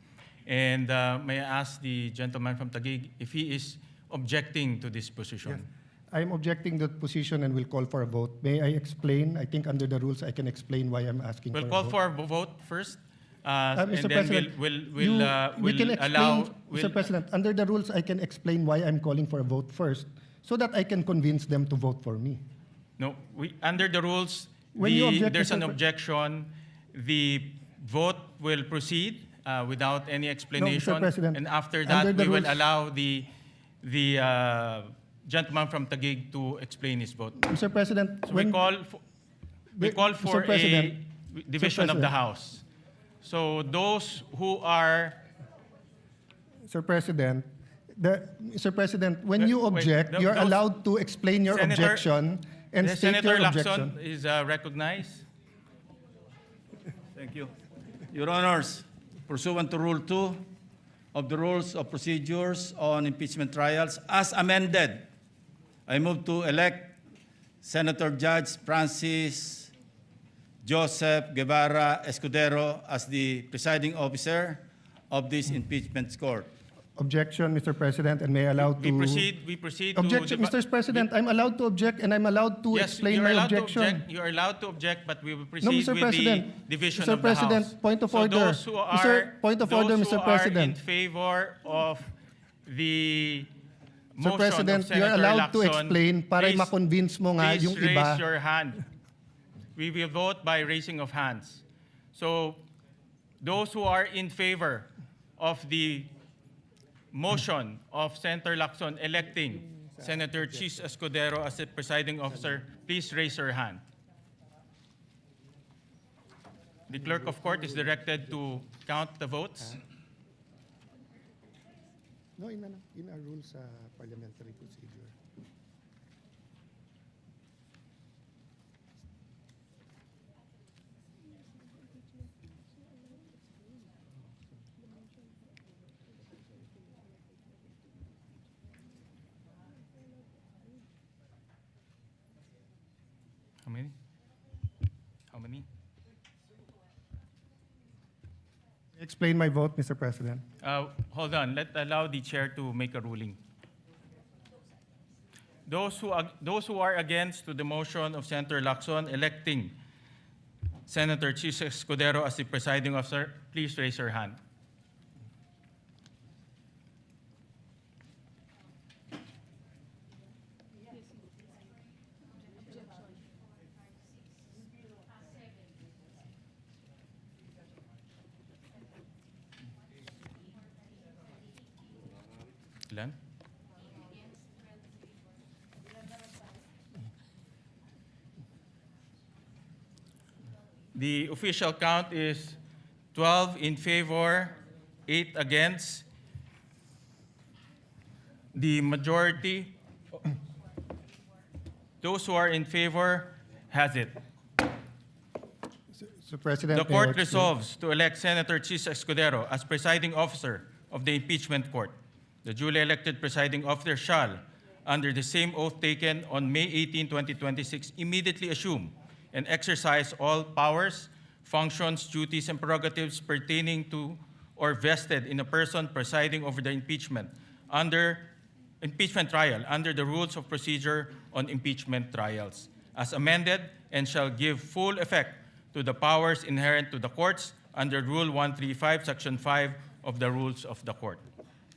[SPEAKER 2] And may I ask the gentleman from Taguig if he is objecting to this position?
[SPEAKER 5] Yes. I'm objecting that position and will call for a vote. May I explain? I think under the rules I can explain why I'm asking
[SPEAKER 2] We'll
[SPEAKER 5] for
[SPEAKER 2] call
[SPEAKER 5] a vote.
[SPEAKER 2] for a vote first,
[SPEAKER 5] Mr.
[SPEAKER 2] and then
[SPEAKER 5] President, we can explain, Mr. President, under the rules I can explain why I'm calling for a vote first so that I can convince them to vote for me.
[SPEAKER 2] No, under the rules,
[SPEAKER 5] When you object,
[SPEAKER 2] there's an
[SPEAKER 5] Mr.
[SPEAKER 2] objection. The vote will proceed without any explanation.
[SPEAKER 5] President,
[SPEAKER 2] and after
[SPEAKER 5] under
[SPEAKER 2] that,
[SPEAKER 5] the
[SPEAKER 2] we will
[SPEAKER 5] rules-
[SPEAKER 2] allow the gentleman from Taguig to explain his vote.
[SPEAKER 5] Mr. President,
[SPEAKER 2] So we call
[SPEAKER 5] Mr.
[SPEAKER 2] for a
[SPEAKER 5] President,
[SPEAKER 2] division of the
[SPEAKER 5] President.
[SPEAKER 2] House. So those who are
[SPEAKER 5] Sir President, Mr. President, when you
[SPEAKER 2] Wait,
[SPEAKER 5] object, you're
[SPEAKER 2] those-
[SPEAKER 5] allowed to explain your
[SPEAKER 2] Senator-
[SPEAKER 5] objection and state
[SPEAKER 2] Senator
[SPEAKER 5] your
[SPEAKER 2] Lacson
[SPEAKER 5] objection.
[SPEAKER 2] is recognized.
[SPEAKER 9] Thank you. Your Honors, pursuant to Rule 2 of the Rules of Procedures on Impeachment Trials, as amended, I move to elect Senator Judge Francis Joseph Guevara Escudero as the presiding officer of this impeachment court.
[SPEAKER 5] Objection, Mr. President, and may I allow to...
[SPEAKER 2] We proceed
[SPEAKER 5] Objection,
[SPEAKER 2] to...
[SPEAKER 5] Mr. President, I'm allowed to object and I'm allowed to
[SPEAKER 2] Yes,
[SPEAKER 5] explain
[SPEAKER 2] you're
[SPEAKER 5] my
[SPEAKER 2] allowed to
[SPEAKER 5] objection.
[SPEAKER 2] object. You are allowed to object, but we will proceed
[SPEAKER 5] No, Mr.
[SPEAKER 2] with
[SPEAKER 5] President.
[SPEAKER 2] the division
[SPEAKER 5] Mr.
[SPEAKER 2] of
[SPEAKER 5] President,
[SPEAKER 2] the House.
[SPEAKER 5] point of
[SPEAKER 2] So
[SPEAKER 5] order.
[SPEAKER 2] those who are,
[SPEAKER 5] Point of
[SPEAKER 2] those
[SPEAKER 5] order,
[SPEAKER 2] who
[SPEAKER 5] Mr.
[SPEAKER 2] are
[SPEAKER 5] President.
[SPEAKER 2] in favor of the
[SPEAKER 5] Mr.
[SPEAKER 2] motion
[SPEAKER 5] President,
[SPEAKER 2] of Senator
[SPEAKER 5] you're allowed to
[SPEAKER 2] Lacson,
[SPEAKER 5] explain para
[SPEAKER 2] please-
[SPEAKER 5] ma-convince mo nga
[SPEAKER 2] please
[SPEAKER 5] yung
[SPEAKER 2] raise
[SPEAKER 5] iba.
[SPEAKER 2] your hand. We will vote by raising of hands. So those who are in favor of the motion of Senator Lacson electing Senator Chis Escudero as the presiding officer, please raise your hand. The clerk of court is directed to count the votes.
[SPEAKER 5] No, in our rules parliamentary procedure.
[SPEAKER 2] How many? How many?
[SPEAKER 5] Explain my vote, Mr. President.
[SPEAKER 2] Hold on. Allow the chair to make a ruling. Those who are against to the motion of Senator Lacson electing Senator Chis Escudero as the presiding officer, please raise your hand. Ilan? The official count is 12 in favor, 8 against. The majority, those who are in favor, has it.
[SPEAKER 5] Mr. President,
[SPEAKER 2] The
[SPEAKER 5] may I
[SPEAKER 2] court
[SPEAKER 5] explain?
[SPEAKER 2] resolves to elect Senator Chis Escudero as presiding officer of the impeachment court. The duly elected presiding officer shall, under the same oath taken on May 18, 2026, immediately assume and exercise all powers, functions, duties, and prerogatives pertaining to or vested in a person presiding over the impeachment trial under the rules of procedure on impeachment trials, as amended, and shall give full effect to the powers inherent to the courts under Rule 135, Section 5 of the Rules of the Court.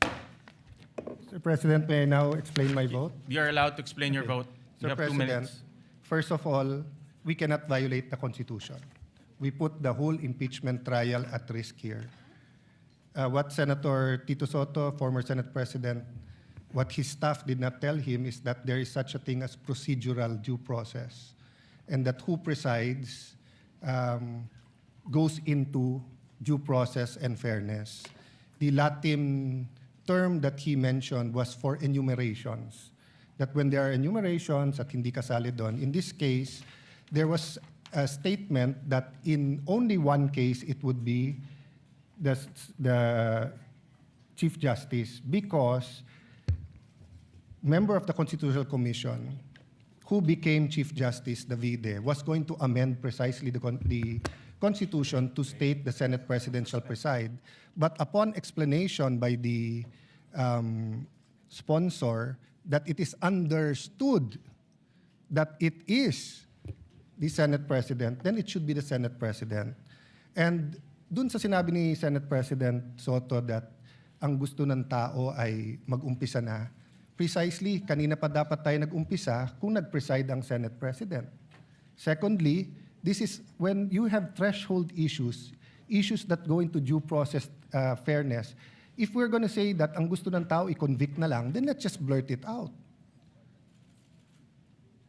[SPEAKER 5] Mr. President, may I now explain my vote?
[SPEAKER 2] You are allowed to explain your vote. You
[SPEAKER 5] Mr.
[SPEAKER 2] have 2
[SPEAKER 5] President,
[SPEAKER 2] minutes.
[SPEAKER 5] first of all, we cannot violate the Constitution. We put the whole impeachment trial at risk here. What Senator Tito Soto, former Senate President, what his staff did not tell him is that there is such a thing as procedural due process, and that who presides goes into due process and fairness. The Latin term that he mentioned was for enumerations. That when there are enumerations at hindi kasali doon, in this case, there was a statement that in only one case it would be the Chief Justice, because member of the Constitutional Commission who became Chief Justice, Davide, was going to amend precisely the Constitution to state the Senate President shall preside. But upon explanation by the sponsor that it is understood that it is the Senate President, then it should be the Senate President. And dun sa sinabi ni Senate President Soto that ang gusto ng tao ay mag-umpisa na, precisely, kanina pa dapat tayo nag-umpisa kung nag-preside ang Senate President. Secondly, this is when you have threshold issues, issues that go into due process fairness. If we're going to say that ang gusto ng tao i-convict na lang, then let's just blurt it out.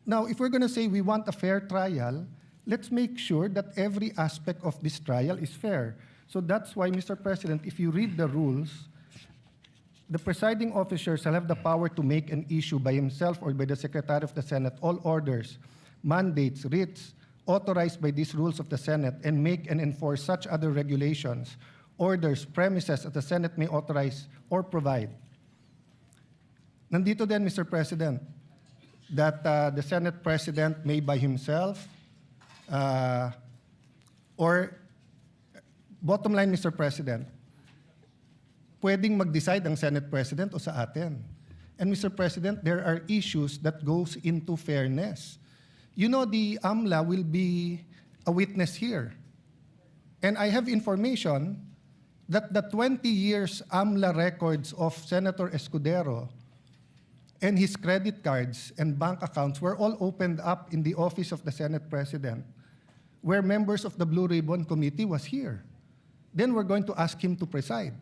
[SPEAKER 5] Now, if we're going to say we want a fair trial, let's make sure that every aspect of this trial is fair. So that's why, Mr. President, if you read the rules, the presiding officer shall have the power to make an issue by himself or by the Secretary of the Senate all orders, mandates, writs, authorized by these rules of the Senate, and make and enforce such other regulations, orders, premises that the Senate may authorize or provide. Nandito din, Mr. President, that the Senate President may by himself, or bottom line, Mr. President, pwedeng mag-decide ang Senate President o sa atin. And Mr. President, there are issues that goes into fairness. You know, the AMLA will be a witness here. And I have information that the 20 years AMLA records of Senator Escudero and his credit cards and bank accounts were all opened up in the office of the Senate President, where members of the Blue Ribbon Committee was here. Then we're going to ask him to preside.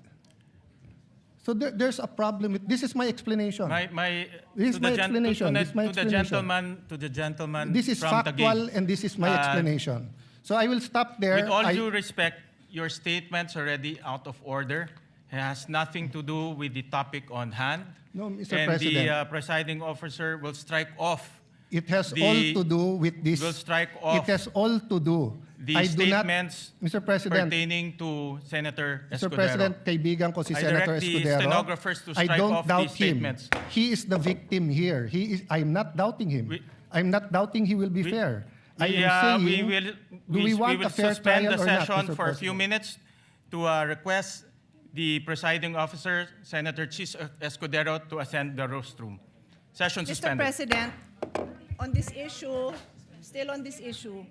[SPEAKER 5] So there's a problem with, this is my explanation. This is my explanation. This is my explanation.
[SPEAKER 2] To the gentleman
[SPEAKER 5] This is
[SPEAKER 2] from
[SPEAKER 5] factual
[SPEAKER 2] Taguig.
[SPEAKER 5] and this is my explanation. So I will stop there.
[SPEAKER 2] With all due respect, your statement's already out of order. It has nothing to do with the topic on hand.
[SPEAKER 5] No, Mr.
[SPEAKER 2] And
[SPEAKER 5] President.
[SPEAKER 2] the presiding officer will strike off.
[SPEAKER 5] It has all to do with this.
[SPEAKER 2] Will strike off
[SPEAKER 5] It has all to do.
[SPEAKER 2] the
[SPEAKER 5] I do not,
[SPEAKER 2] statements
[SPEAKER 5] Mr. President,
[SPEAKER 2] pertaining to Senator
[SPEAKER 5] Mr.
[SPEAKER 2] Escudero.
[SPEAKER 5] President, kaibigan ko si
[SPEAKER 2] I
[SPEAKER 5] Senator
[SPEAKER 2] direct the
[SPEAKER 5] Escudero.
[SPEAKER 2] stenographers to
[SPEAKER 5] I
[SPEAKER 2] strike
[SPEAKER 5] don't
[SPEAKER 2] off
[SPEAKER 5] doubt
[SPEAKER 2] these
[SPEAKER 5] him.
[SPEAKER 2] statements.
[SPEAKER 5] He is the victim here. I'm not doubting him. I'm not doubting he will be fair. I am saying, do we want a fair
[SPEAKER 2] suspend
[SPEAKER 5] trial
[SPEAKER 2] the
[SPEAKER 5] or not,
[SPEAKER 2] session
[SPEAKER 5] Mr.
[SPEAKER 2] for a few
[SPEAKER 5] President?
[SPEAKER 2] minutes to request the presiding officer, Senator Chis Escudero, to ascend the rostrum. Session
[SPEAKER 7] Mr.
[SPEAKER 2] suspended.
[SPEAKER 7] President, on this issue, still on this issue,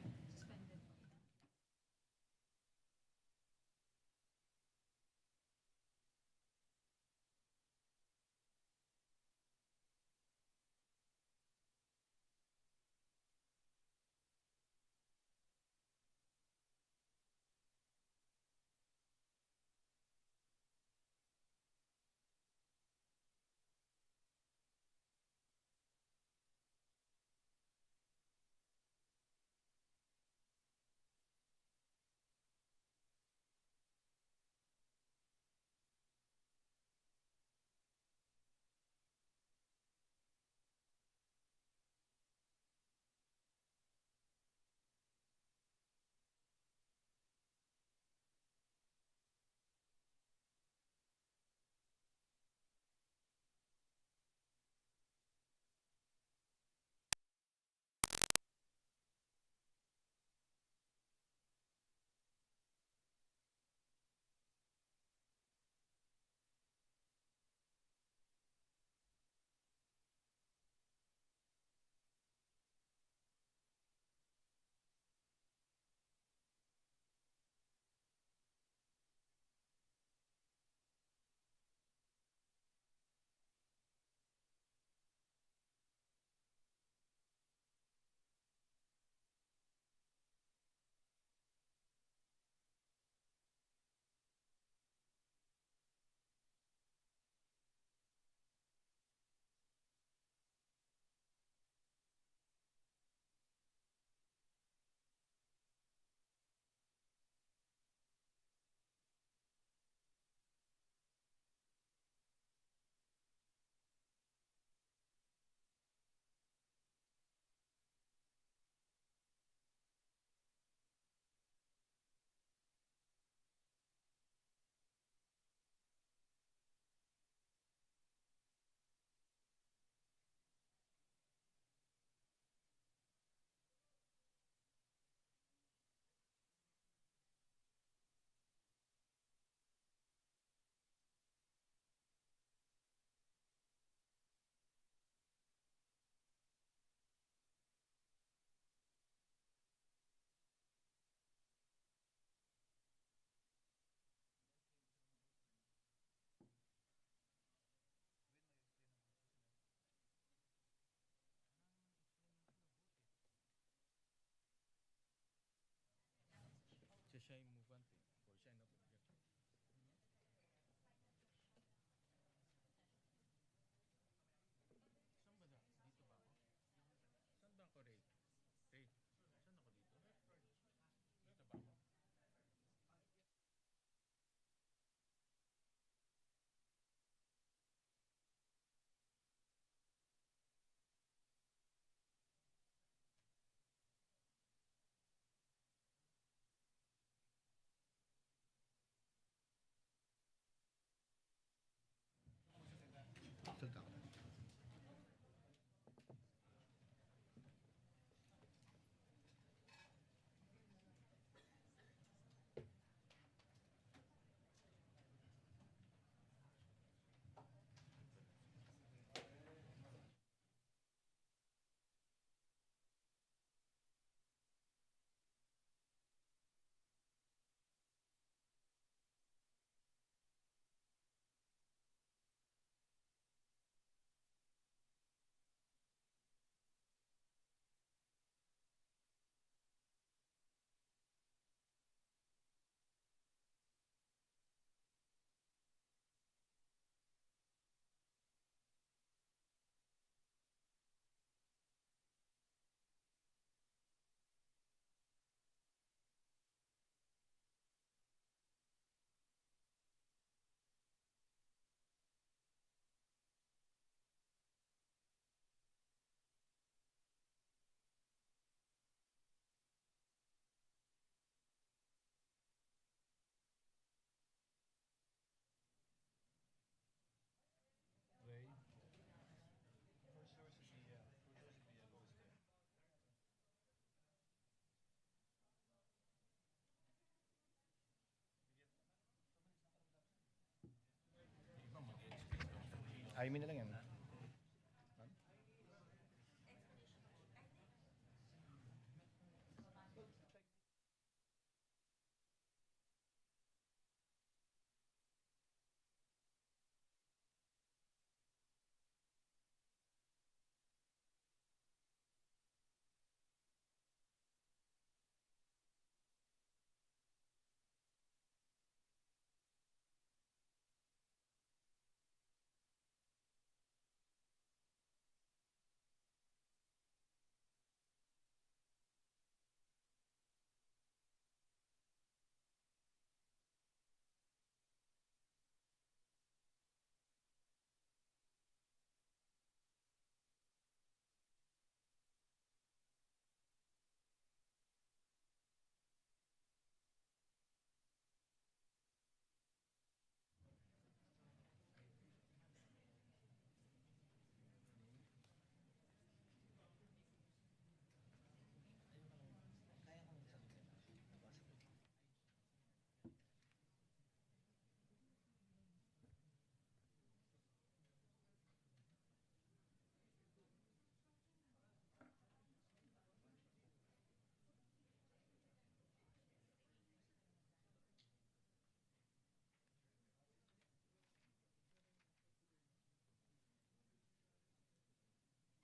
[SPEAKER 4] Jaime na lang yan.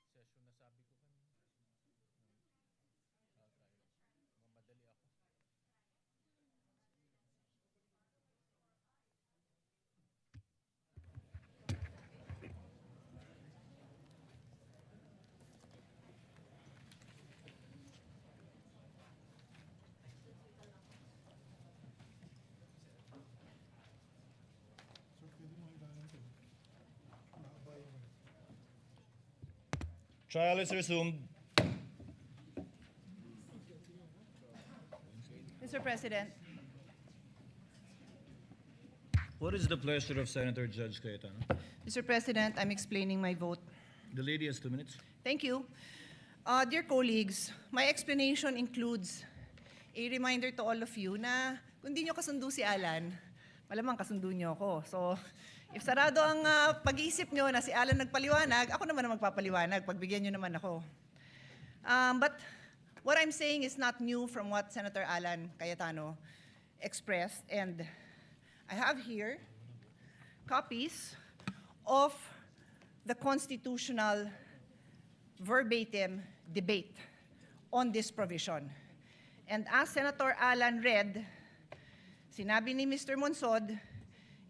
[SPEAKER 2] Session na sabi ko kanina. Mamadali ako.
[SPEAKER 10] Trial is resumed.
[SPEAKER 7] Mr. President,
[SPEAKER 10] What is the pleasure of Senator Judge Cayetano?
[SPEAKER 7] Mr. President, I'm explaining my vote.
[SPEAKER 10] The lady has 2 minutes.
[SPEAKER 7] Thank you. Dear colleagues, my explanation includes a reminder to all of you na kung di nyo kasundo si Alan, malamang kasundo nyo ako. So, if sarado ang pag-iisip nyo na si Alan nagpaliwanag, ako naman ang magpapaliwanag. Pagbigyan nyo naman ako. But what I'm saying is not new from what Senator Alan Cayetano expressed. And I have here copies of the constitutional verbatim debate on this provision. And as Senator Alan read, sinabi ni Mr. Monsod,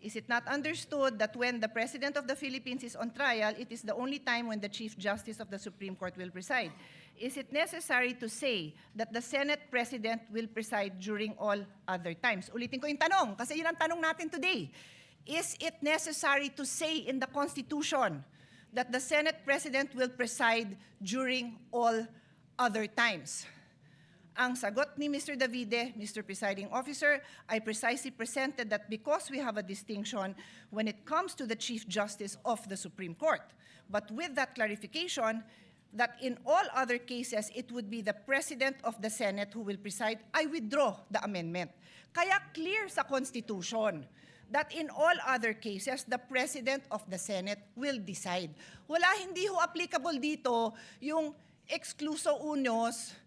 [SPEAKER 7] is it not understood that when the President of the Philippines is on trial, it is the only time when the Chief Justice of the Supreme Court will preside? Is it necessary to say that the Senate President will preside during all other times? Ulitin ko yung tanong, kasi yun ang tanong natin today. Is it necessary to say in the Constitution that the Senate President will preside during all other times? Ang sagot ni Mr. Davide, Mr. Presiding Officer, I precisely presented that because we have a distinction when it comes to the Chief Justice of the Supreme Court. But with that clarification, that in all other cases, it would be the President of the Senate who will preside, I withdraw the amendment. Kaya clear sa Constitution that in all other cases, the President of the Senate will decide. Wala, hindi ho applicable dito yung excluso unos.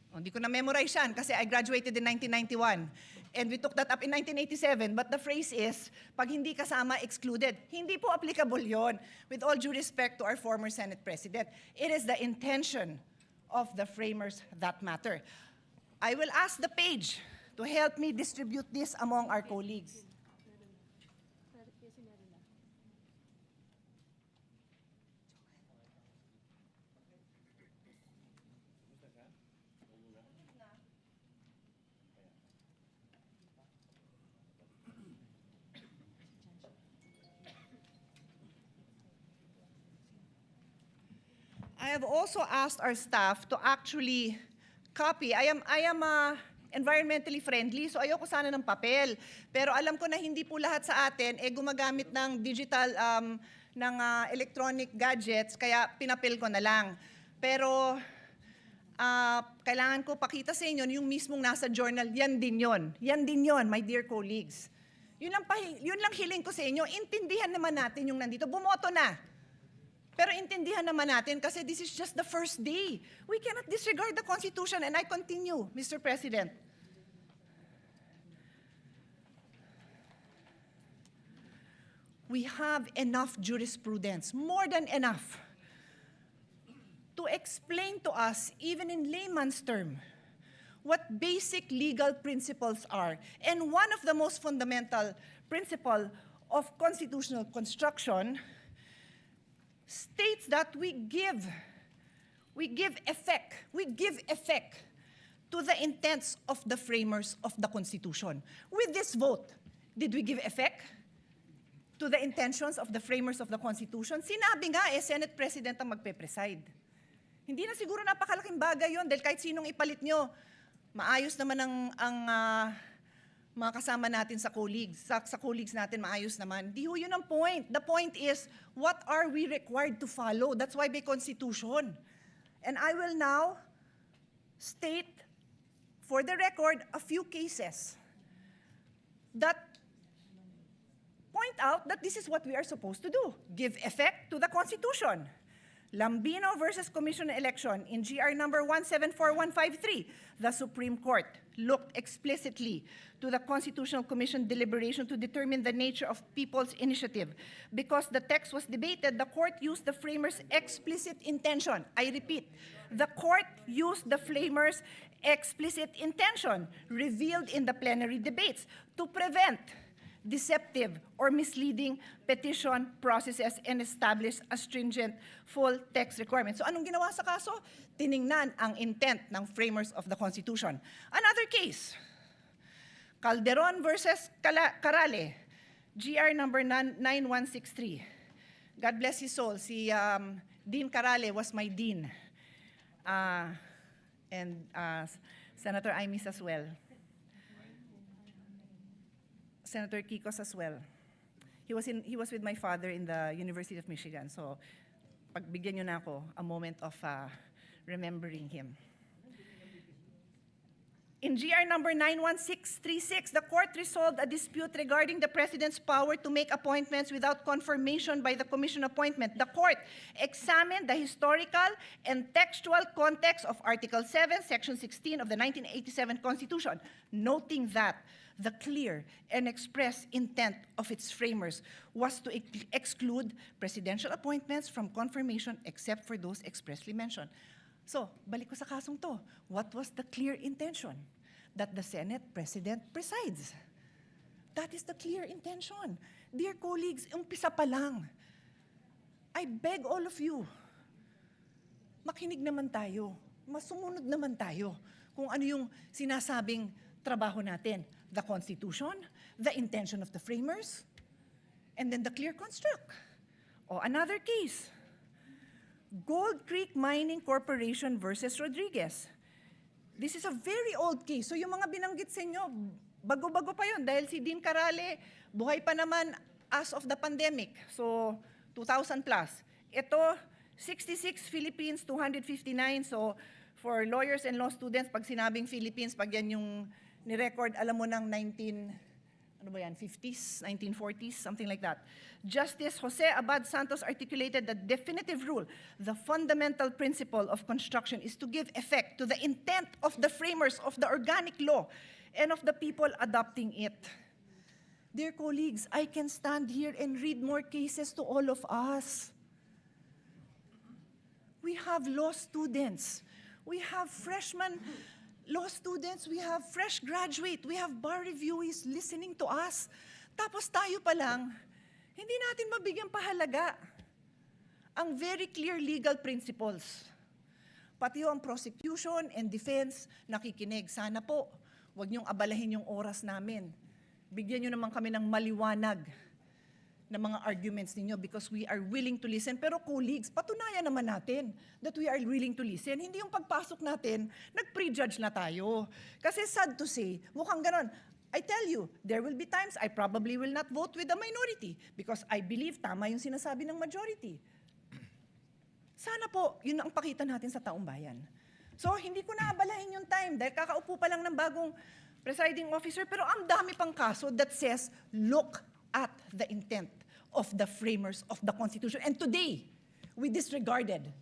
[SPEAKER 7] Hindi ko na-memorize yan kasi I graduated in 1991. And we took that up in 1987. But the phrase is, pag hindi kasama, excluded. Hindi po applicable yon. With all due respect to our former Senate President, it is the intention of the framers that matter. I will ask the page to help me distribute this among our colleagues. I have also asked our staff to actually copy. I am environmentally friendly, so ayoko sana ng papel. Pero alam ko na hindi po lahat sa atin gumagamit ng digital, ng electronic gadgets, kaya pinapil ko na lang. Pero kailangan ko pakita sa inyo yung mismong nasa journal, yan din yon. Yan din yon, my dear colleagues. Yun lang hiling ko sa inyo. Intindihan naman natin yung nandito. Bumoto na. Pero intindihan naman natin kasi this is just the first day. We cannot disregard the Constitution. And I continue, Mr. President. We have enough jurisprudence, more than enough, to explain to us, even in layman's term, what basic legal principles are. And one of the most fundamental principle of constitutional construction states that we give effect to the intents of the framers of the Constitution. With this vote, did we give effect to the intentions of the framers of the Constitution? Sinabi nga Senate President ang magpe-preside. Hindi na siguro napakalaking bagay yon dahil kahit sinong ipalit nyo, maayos naman ang mga kasama natin sa colleagues. Sa colleagues natin, maayos naman. Di ho yun ang point. The point is, what are we required to follow? That's why may Constitution. And I will now state, for the record, a few cases that point out that this is what we are supposed to do. Give effect to the Constitution. Lambino versus Commission Election in GR number 174153, the Supreme Court looked explicitly to the Constitutional Commission deliberation to determine the nature of people's initiative. Because the text was debated, the court used the framers' explicit intention. I repeat, the court used the framers' explicit intention revealed in the plenary debates to prevent deceptive or misleading petition processes and establish a stringent full text requirement. So anong ginawa sa kaso? Tiningnan ang intent ng framers of the Constitution. Another case, Calderon versus Carale, GR number 9163. God bless his soul. Si Dean Carale was my dean. And Senator Imis as well. Senator Kikos as well. He was with my father in the University of Michigan. So, pagbigyan nyo na ako a moment of remembering him. In GR number 91636, the court resolved a dispute regarding the President's power to make appointments without confirmation by the Commission appointment. The court examined the historical and textual context of Article 7, Section 16 of the 1987 Constitution, noting that the clear and express intent of its framers was to exclude presidential appointments from confirmation except for those expressly mentioned. So, balik ko sa kasong to. What was the clear intention? That the Senate President presides. That is the clear intention. Dear colleagues, umpisa pa lang. I beg all of you, makinig naman tayo, masumunod naman tayo kung ano yung sinasabing trabaho natin. The Constitution, the intention of the framers, and then the clear construct. O another case, Gold Creek Mining Corporation versus Rodriguez. This is a very old case. So yung mga binanggit sa inyo, bago-bago pa yun dahil si Dean Carale, buhay pa naman as of the pandemic. So 2,000 plus. Ito, 66 Philippines, 259. So for lawyers and law students, pag sinabing Philippines, pag yan yung ni-record, alam mo ng 50s, 1940s, something like that. Justice Jose Abad Santos articulated the definitive rule. The fundamental principle of construction is to give effect to the intent of the framers of the organic law and of the people adopting it. Dear colleagues, I can stand here and read more cases to all of us. We have law students. We have freshmen law students, we have fresh graduate, we have bar reviewees listening to us. Tapos tayo pa lang, hindi natin mabigyan pahalaga ang very clear legal principles. Pati ang prosecution and defense nakikinig. Sana po, huwag niyong abalahin yung oras namin. Bigyan niyo naman kami ng maliwanag na mga arguments ninyo because we are willing to listen. Pero colleagues, patunayan naman natin that we are willing to listen. Hindi yung pagpasok natin, nag-prejudge na tayo. Kasi sad to say, mukhang ganon. I tell you, there will be times I probably will not vote with the minority because I believe tama yung sinasabi ng majority. Sana po, yun ang pakita natin sa taong bayan. So, hindi ko na abalahin yung time dahil kakaupo pa lang ng bagong presiding officer, pero ang dami pang kaso that says, look at the intent of the framers of the Constitution. And today, we disregarded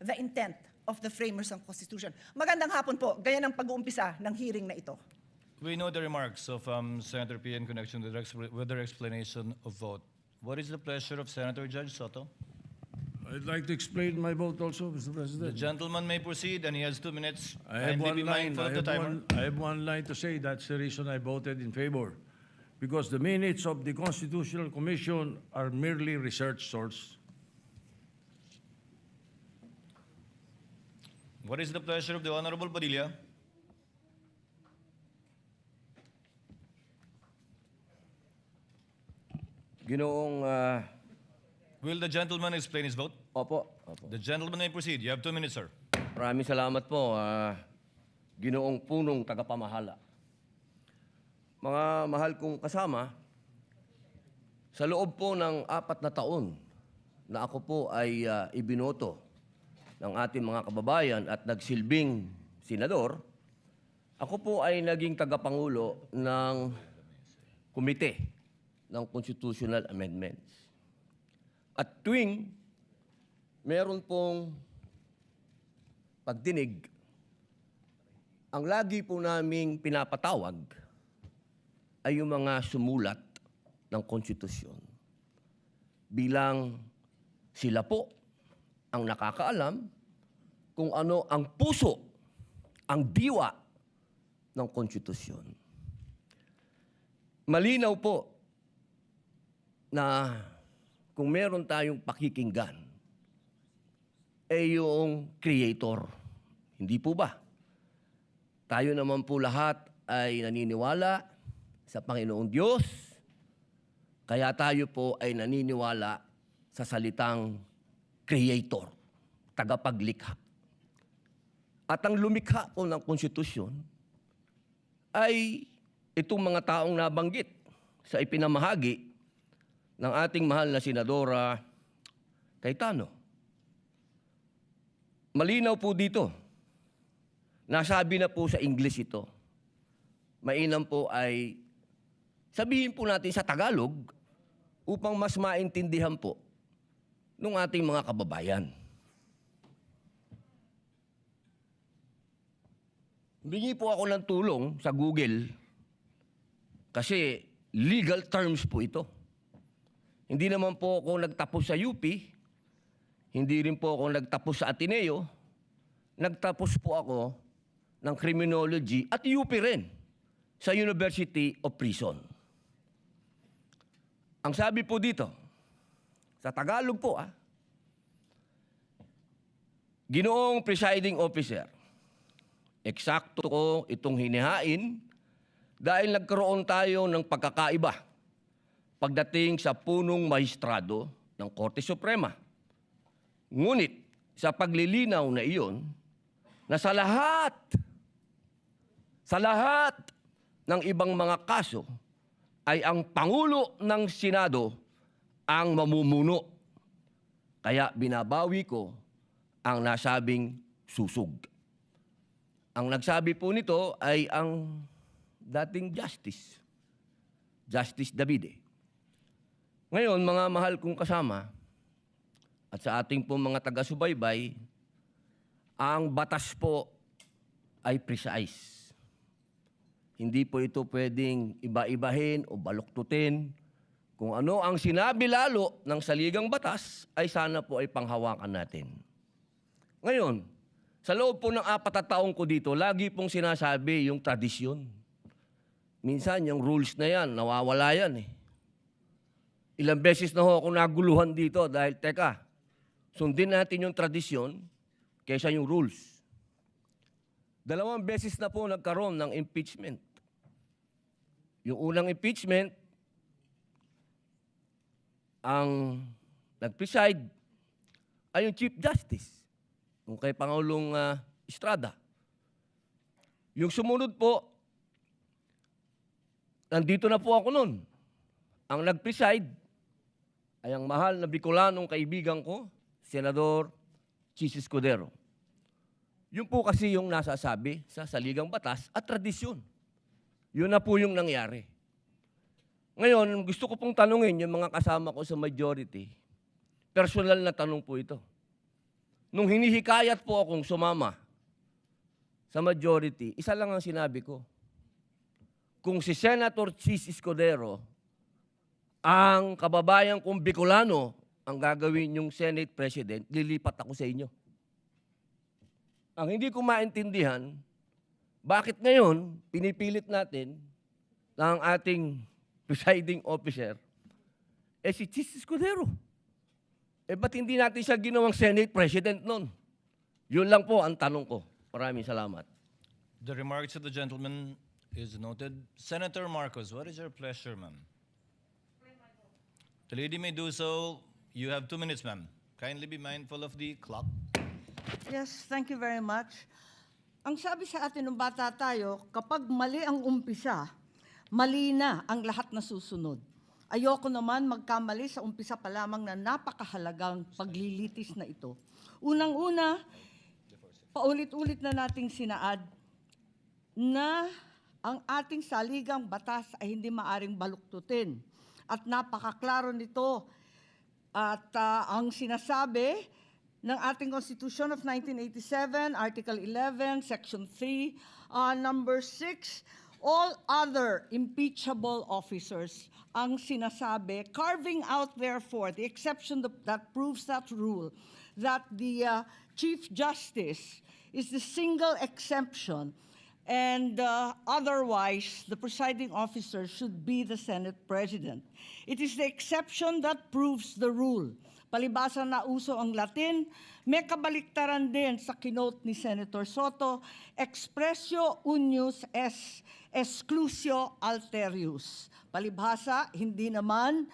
[SPEAKER 7] the intent of the framers ng Constitution. Magandang hapon po. Ganyan ang pag-uumpisa ng hearing na ito.
[SPEAKER 10] We know the remarks of Senator P in connection with their explanation of vote. What is the pleasure of Senator Judge Soto?
[SPEAKER 8] I'd like to explain my vote also, Mr.
[SPEAKER 10] The
[SPEAKER 8] President.
[SPEAKER 10] gentleman may proceed, and he has 2 minutes.
[SPEAKER 8] I have
[SPEAKER 10] Kindly be
[SPEAKER 8] one line.
[SPEAKER 10] mindful of the timer.
[SPEAKER 8] I have one line to say. That's the reason I voted in favor. Because the minutes of the Constitutional Commission are merely research source.
[SPEAKER 10] What is the pleasure of the Honorable Padilla?
[SPEAKER 11] Ginoong,
[SPEAKER 10] Will the gentleman explain his vote?
[SPEAKER 11] opo.
[SPEAKER 10] The gentleman may proceed. You have 2 minutes, sir.
[SPEAKER 11] Maraming salamat po, Ginoong punong tagapamahala. Mga mahal kong kasama, sa loob po ng 4 na taon na ako po ay ibinoto ng ating mga kababayan at nagsilbing senador, ako po ay naging tagapangulo ng komite ng Constitutional Amendments. At tuwing meron pong pagdinig, ang lagi po naming pinapatawag ay yung mga sumulat ng konstitusyon. Bilang sila po ang nakakaalam kung ano ang puso, ang diwa ng konstitusyon. Malinaw po na kung meron tayong pakikinggan, eh yung creator. Hindi po ba? Tayo naman po lahat ay naniniwala sa Panginoong Diyos, kaya tayo po ay naniniwala sa salitang creator, tagapaglikha. At ang lumikha po ng konstitusyon ay itong mga taong nabanggit sa ipinamahagi ng ating mahal na Senadora Cayetano. Malinaw po dito. Nasabi na po sa English ito. Mainam po ay sabihin po natin sa Tagalog upang mas maintindihan po ng ating mga kababayan. Humingi po ako ng tulong sa Google kasi legal terms po ito. Hindi naman po ako nagtapos sa UP, hindi rin po ako nagtapos sa Ateneo, nagtapos po ako ng criminology at UP rin sa University of Prison. Ang sabi po dito, sa Tagalog po Ginoong Presiding Officer, eksakto ko itong hinihain dahil nagkaroon tayo ng pagkakaiba pagdating sa punong mahistrado ng Korte Suprema. Ngunit sa paglilinaw na iyon, na sa lahat ng ibang mga kaso ay ang Pangulo ng Senado ang mamumuno. Kaya binabawi ko ang nasabing susug. Ang nagsabi po nito ay ang dating Justice Davide. Ngayon, mga mahal kong kasama, at sa ating po mga taga-subaybay, ang batas po ay precise. Hindi po ito pwedeng iba-ibahin o baluktutin. Kung ano ang sinabi lalo ng saligang batas, ay sana po ay panghawakan natin. Ngayon, sa loob po ng 4 na taong ko dito, lagi pong sinasabi yung tradisyon. Minsan, yung rules na yan, nawawala yan Ilang beses na ho ako naguluhan dito dahil, teka, sundin natin yung tradisyon kaysa yung rules. 2 beses na po nagkaroon ng impeachment. Yung unang impeachment, ang nag-preside ay yung Chief Justice, yung kay Pangulong Estrada. Yung sumunod po, nandito na po ako nun. Ang nag-preside ay ang mahal na Bicolanong kaibigan ko, Senador Chis Escudero. Yun po kasi yung nasasabi sa saligang batas at tradisyon. Yun na po yung nangyari. Ngayon, gusto ko pong tanungin yung mga kasama ko sa majority. Personal na tanong po ito. Nung hinihikayat po akong sumama sa majority, isa lang ang sinabi ko. Kung si Senator Chis Escudero, ang kababayan kong Bicolano, ang gagawin yung Senate President, lilipat ako sa inyo. Ang hindi ko maintindihan, bakit ngayon pinipilit natin ng ating presiding officer, si Chis Escudero. Ba't hindi natin siya ginawang Senate President noon? Yun lang po ang tanong ko. Maraming salamat.
[SPEAKER 10] The remarks of the gentleman is noted. Senator Marcos, what is your pleasure, ma'am? The lady may do so. You have 2 minutes, ma'am. Kindly be mindful of the clock.
[SPEAKER 12] Yes, thank you very much. Ang sabi sa atin ng bata tayo, kapag mali ang umpisa, mali na ang lahat na susunod. Ayoko naman magkamali sa umpisa pa lamang na napakahalagang paglilitis na ito. Unang-una, paulit-ulit na nating sinaad na ang ating saligang batas ay hindi maaring baluktutin. At napakaklaro nito. At ang sinasabi ng ating Constitution of 1987, Article 11, Section 3, Number 6, all other impeachable officers ang sinasabi, carving out therefore the exception that proves that rule, that the Chief Justice is the single exemption, and otherwise the presiding officer should be the Senate President. It is the exception that proves the rule. Palibasa na uso ang Latin, may kabaliktaran din sa kinote ni Senator Soto, expressio unius est exclusio alterius. Palibhasa, hindi naman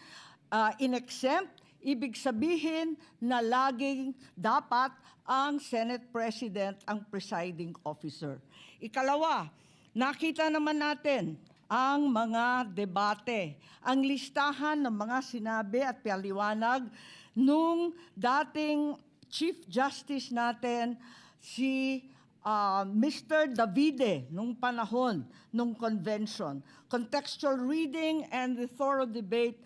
[SPEAKER 12] in-exempt, ibig sabihin na laging dapat ang Senate President ang presiding officer. Ikalawa, nakita naman natin ang mga debate, ang listahan ng mga sinabi at paliwanag nung dating Chief Justice natin, si Mr. Davide, nung panahon, nung convention. Contextual reading and the thorough debate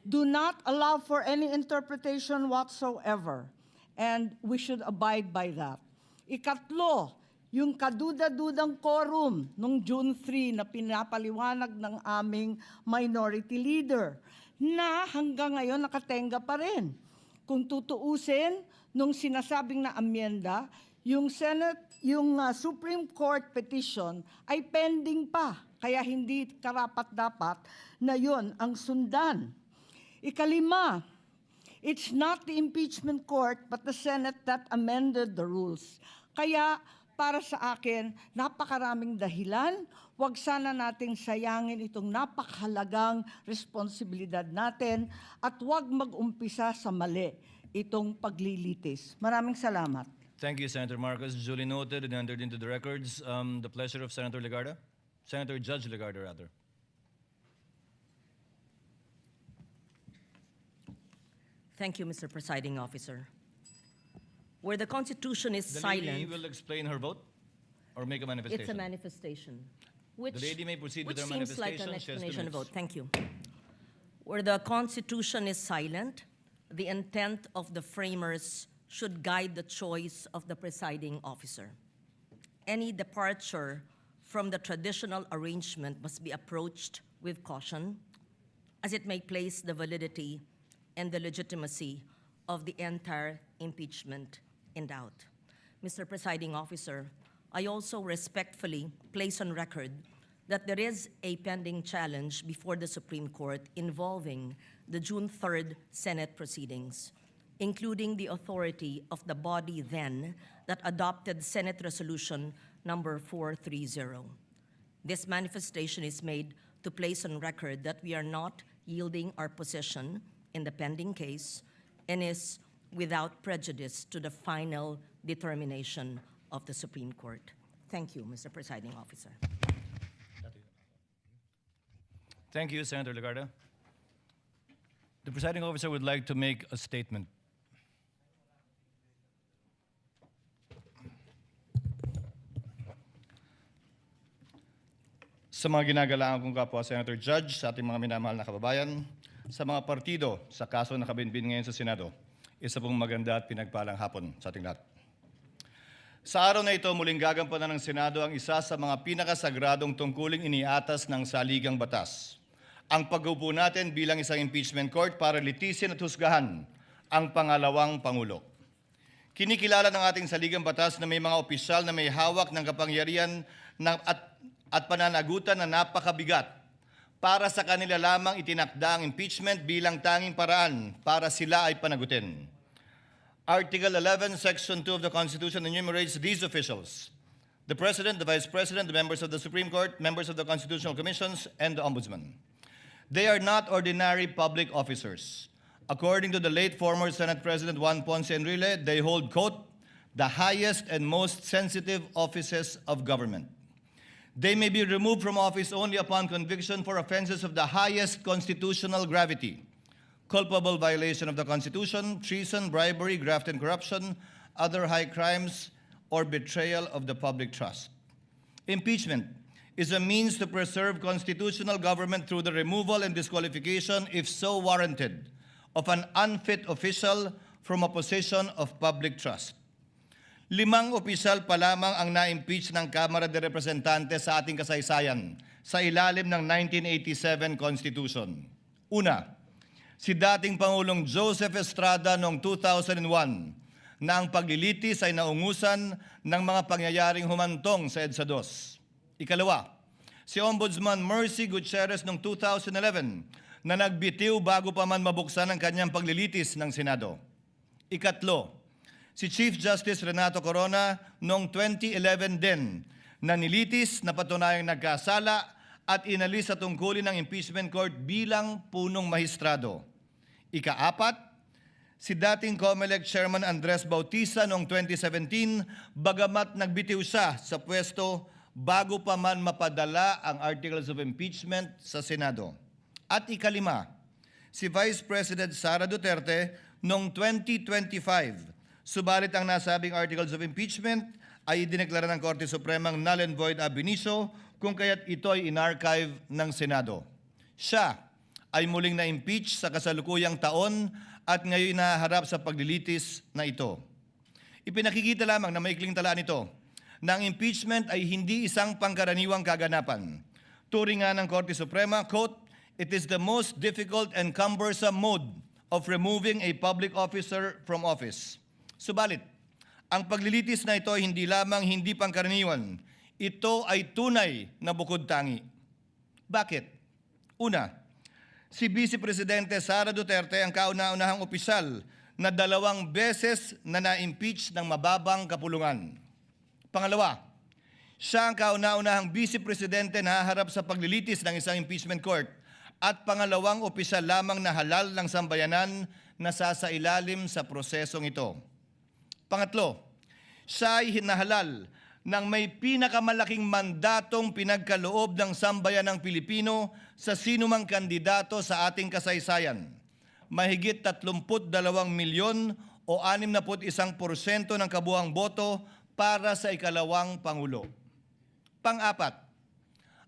[SPEAKER 12] do not allow for any interpretation whatsoever. And we should abide by that. Ikatlo, yung kaduda-dudang quorum nung June 3 na pinapaliwanag ng aming minority leader na hanggang ngayon nakatenga pa rin. Kung tutuusin, nung sinasabing na amyenda, yung Supreme Court petition ay pending pa, kaya hindi karapat-dapat na yon ang sundan. Ikalima, it's not the impeachment court but the Senate that amended the rules. Kaya para sa akin, napakaraming dahilan, huwag sana nating sayangin itong napakahalagang responsibilidad natin at huwag mag-umpisa sa mali itong paglilitis. Maraming salamat.
[SPEAKER 10] Thank you, Senator Marcos. Duly noted and entered into the records. The pleasure of Senator Legarda. Senator Judge Legarda, rather.
[SPEAKER 13] Thank you, Mr. Presiding Officer. Where the Constitution is
[SPEAKER 10] The
[SPEAKER 13] silent,
[SPEAKER 10] lady will explain her vote or make a manifestation.
[SPEAKER 13] it's a manifestation. Which,
[SPEAKER 10] The lady may proceed with
[SPEAKER 13] which
[SPEAKER 10] her
[SPEAKER 13] seems like
[SPEAKER 10] manifestation.
[SPEAKER 13] an
[SPEAKER 10] She has 2
[SPEAKER 13] explanation of
[SPEAKER 10] minutes.
[SPEAKER 13] vote. Thank you. Where the Constitution is silent, the intent of the framers should guide the choice of the presiding officer. Any departure from the traditional arrangement must be approached with caution, as it may place the validity and the legitimacy of the entire impeachment in doubt. Mr. Presiding Officer, I also respectfully place on record that there is a pending challenge before the Supreme Court involving the June 3rd Senate proceedings, including the authority of the body then that adopted Senate Resolution number 430. This manifestation is made to place on record that we are not yielding our position in the pending case and is without prejudice to the final determination of the Supreme Court. Thank you, Mr. Presiding Officer.
[SPEAKER 10] Thank you, Senator Legarda. The presiding officer would like to make a statement.
[SPEAKER 14] sa mga ginagalangan kong kapwa Senator Judge, sa ating mga minamahal na kababayan, sa mga partido sa kaso na nakabinbin ngayon sa Senado, isa pong maganda at pinagpalang hapon sa ating lahat. Sa araw na ito, muling gagampanan ng Senado ang isa sa mga pinakasagradong tungkuling iniatas ng saligang batas. Ang pag-upo natin bilang isang impeachment court para litisin at husgahan ang pangalawang Pangulo. Kinikilala ng ating saligang batas na may mga opisyal na may hawak ng kapangyarihan at pananagutan na napakabigat para sa kanila lamang itinakda ang impeachment bilang tanging paraan para sila ay panagutin. Article 11, Section 2 of the Constitution enumerates these officials: the President, the Vice President, the members of the Supreme Court, members of the Constitutional Commissions, and the Ombudsman. They are not ordinary public officers. According to the late former Senate President Juan Ponce Enrile, they hold, quote, the highest and most sensitive offices of government. They may be removed from office only upon conviction for offenses of the highest constitutional gravity: culpable violation of the Constitution, treason, bribery, graft and corruption, other high crimes, or betrayal of the public trust. Impeachment is a means to preserve constitutional government through the removal and disqualification, if so warranted, of an unfit official from a position of public trust. 5 opisyal pa lamang ang na-impeach ng Kamara de Representantes sa ating kasaysayan sa ilalim ng 1987 Constitution. Una, si dating Pangulong Joseph Estrada noong 2001 na ang paglilitis ay naungusan ng mga pangyayaring humantong sa EDSA 2. Ikalawa, si Ombudsman Mercy Gutierrez noong 2011 na nagbitiw bago pa man mabuksan ang kanyang paglilitis ng Senado. Ikatlo, si Chief Justice Renato Corona noong 2011 din na nilitis na patunayang nagkasala at inalis sa tungkulin ng impeachment court bilang punong mahistrado. Ikaapat, si dating COMELEC Chairman Andres Bautista noong 2017 bagamat nagbitiw siya sa pwesto bago pa man mapadala ang articles of impeachment sa Senado. At ikalima, si Vice President Sara Duterte noong 2025. Subalit ang nasabing articles of impeachment ay idineklara ng Korte Supremang null and void ab initio kung kaya't ito ay inarchive ng Senado. Siya ay muling na-impeach sa kasalukuyang taon at ngayon naharap sa paglilitis na ito. Ipinakikita lamang na maikling talaan ito na ang impeachment ay hindi isang pangkaraniwang kaganapan. Turing nga ng Korte Suprema, quote, it is the most difficult and cumbersome mode of removing a public officer from office. Subalit, ang paglilitis na ito ay hindi lamang hindi pangkaraniwan, ito ay tunay na bukod tangi. Bakit? Una, si Vice Presidente Sara Duterte ang kauna-unahang opisyal na 2 beses na na-impeach ng mababang kapulungan. Pangalawa, siya ang kauna-unahang Vice Presidente na haharap sa paglilitis ng isang impeachment court at pangalawang opisyal lamang na halal ng sambayanan na sasailalim sa prosesong ito. Pangatlo, siya ay hinahalal ng may pinakamalaking mandatong pinagkaloob ng sambayanang Pilipino sa sinumang kandidato sa ating kasaysayan. Mahigit 32 milyon o 61% ng kabuuang boto para sa ikalawang Pangulo. Pang-apat,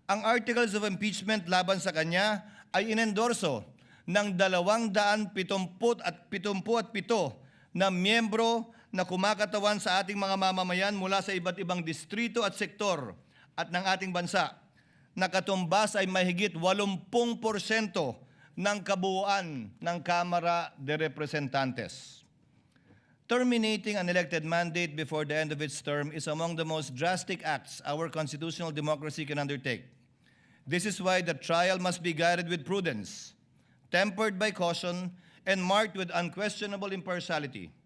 [SPEAKER 14] ang articles of impeachment laban sa kanya ay inendorso ng 277 na miyembro na kumakatawan sa ating mga mamamayan mula sa iba't ibang distrito at sektor at ng ating bansa, na katumbas ay mahigit 80% ng kabuuan ng Kamara de Representantes. Terminating an elected mandate before the end of its term is among the most drastic acts our constitutional democracy can undertake. This is why the trial must be guided with prudence, tempered by caution, and marked with unquestionable impartiality.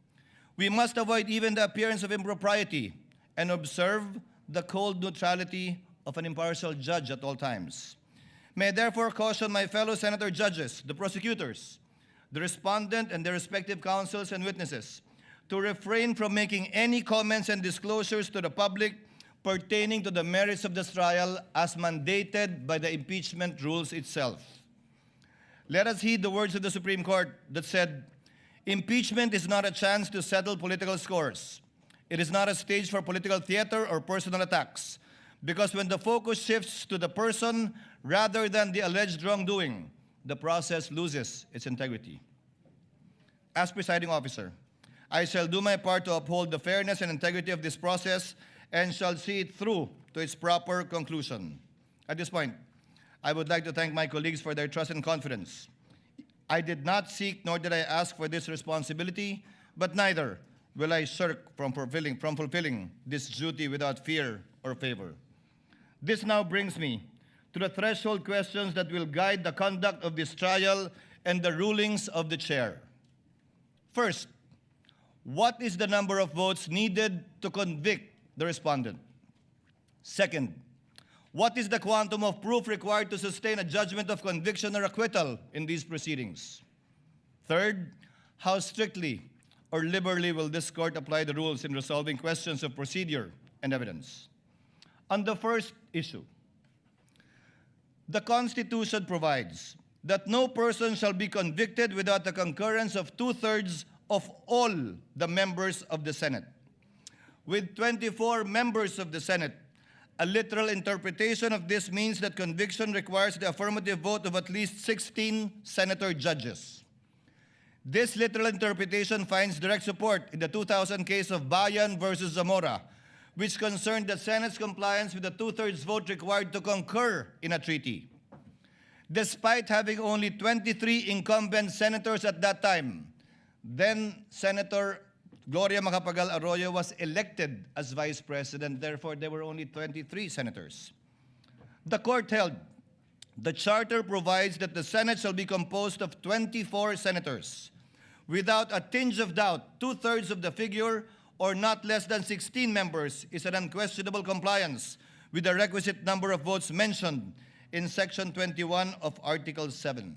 [SPEAKER 14] We must avoid even the appearance of impropriety and observe the cold neutrality of an impartial judge at all times. May I therefore caution my fellow senator judges, the prosecutors, the respondent, and their respective counsels and witnesses to refrain from making any comments and disclosures to the public pertaining to the merits of this trial as mandated by the impeachment rules itself. Let us heed the words of the Supreme Court that said, impeachment is not a chance to settle political scores. It is not a stage for political theater or personal attacks, Because when the focus shifts to the person rather than the alleged wrongdoing, the process loses its integrity. As presiding officer, I shall do my part to uphold the fairness and integrity of this process and shall see it through to its proper conclusion. At this point, I would like to thank my colleagues for their trust and confidence. I did not seek nor did I ask for this responsibility, but neither will I shirk from fulfilling this duty without fear or favor. This now brings me to the threshold questions that will guide the conduct of this trial and the rulings of the chair. First, what is the number of votes needed to convict the respondent? Second, what is the quantum of proof required to sustain a judgment of conviction or acquittal in these proceedings? Third, how strictly or liberally will this court apply the rules in resolving questions of procedure and evidence? On the first issue, the Constitution provides that no person shall be convicted without the concurrence of 2/3 of all the members of the Senate. With 24 members of the Senate, a literal interpretation of this means that conviction requires the affirmative vote of at least 16 senator judges. This literal interpretation finds direct support in the 2000 case of Bayan versus Zamora, which concerned the Senate's compliance with the 2/3 vote required to concur in a treaty. Despite having only 23 incumbent senators at that time, then Senator Gloria Macapagal Arroyo was elected as vice president. Therefore, there were only 23 senators. The court held the charter provides that the Senate shall be composed of 24 senators. Without a tinge of doubt, 2/3 of the figure, or not less than 16 members, is an unquestionable compliance with the requisite number of votes mentioned in Section 21 of Article 7.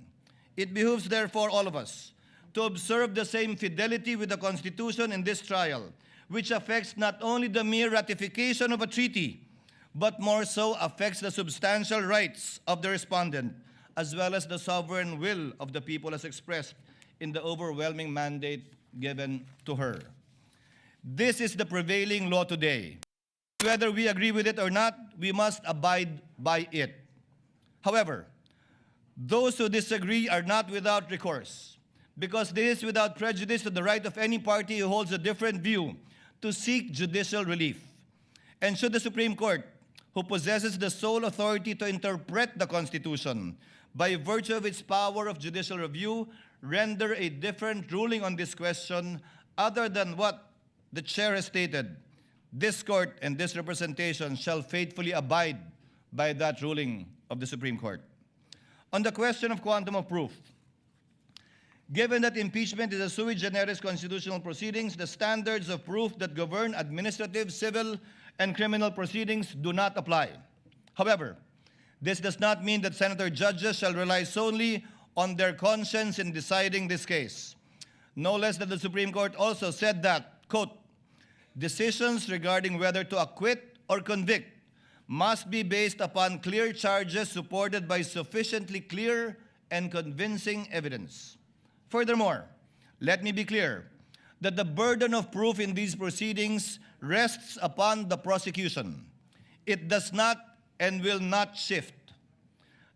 [SPEAKER 14] It behooves, therefore, all of us to observe the same fidelity with the Constitution in this trial, which affects not only the mere ratification of a treaty, but more so affects the substantial rights of the respondent, as well as the sovereign will of the people as expressed in the overwhelming mandate given to her. This is the prevailing law today. Whether we agree with it or not, we must abide by it. However, those who disagree are not without recourse, because this is without prejudice to the right of any party who holds a different view to seek judicial relief. And should the Supreme Court, who possesses the sole authority to interpret the Constitution, by virtue of its power of judicial review, render a different ruling on this question other than what the chair has stated, this court and this representation shall faithfully abide by that ruling of the Supreme Court. On the question of quantum of proof, given that impeachment is a sui generis constitutional proceedings, the standards of proof that govern administrative, civil, and criminal proceedings do not apply. However, this does not mean that senator judges shall rely solely on their conscience in deciding this case. No less than the Supreme Court also said that, quote, decisions regarding whether to acquit or convict must be based upon clear charges supported by sufficiently clear and convincing evidence. Furthermore, let me be clear that the burden of proof in these proceedings rests upon the prosecution. It does not and will not shift.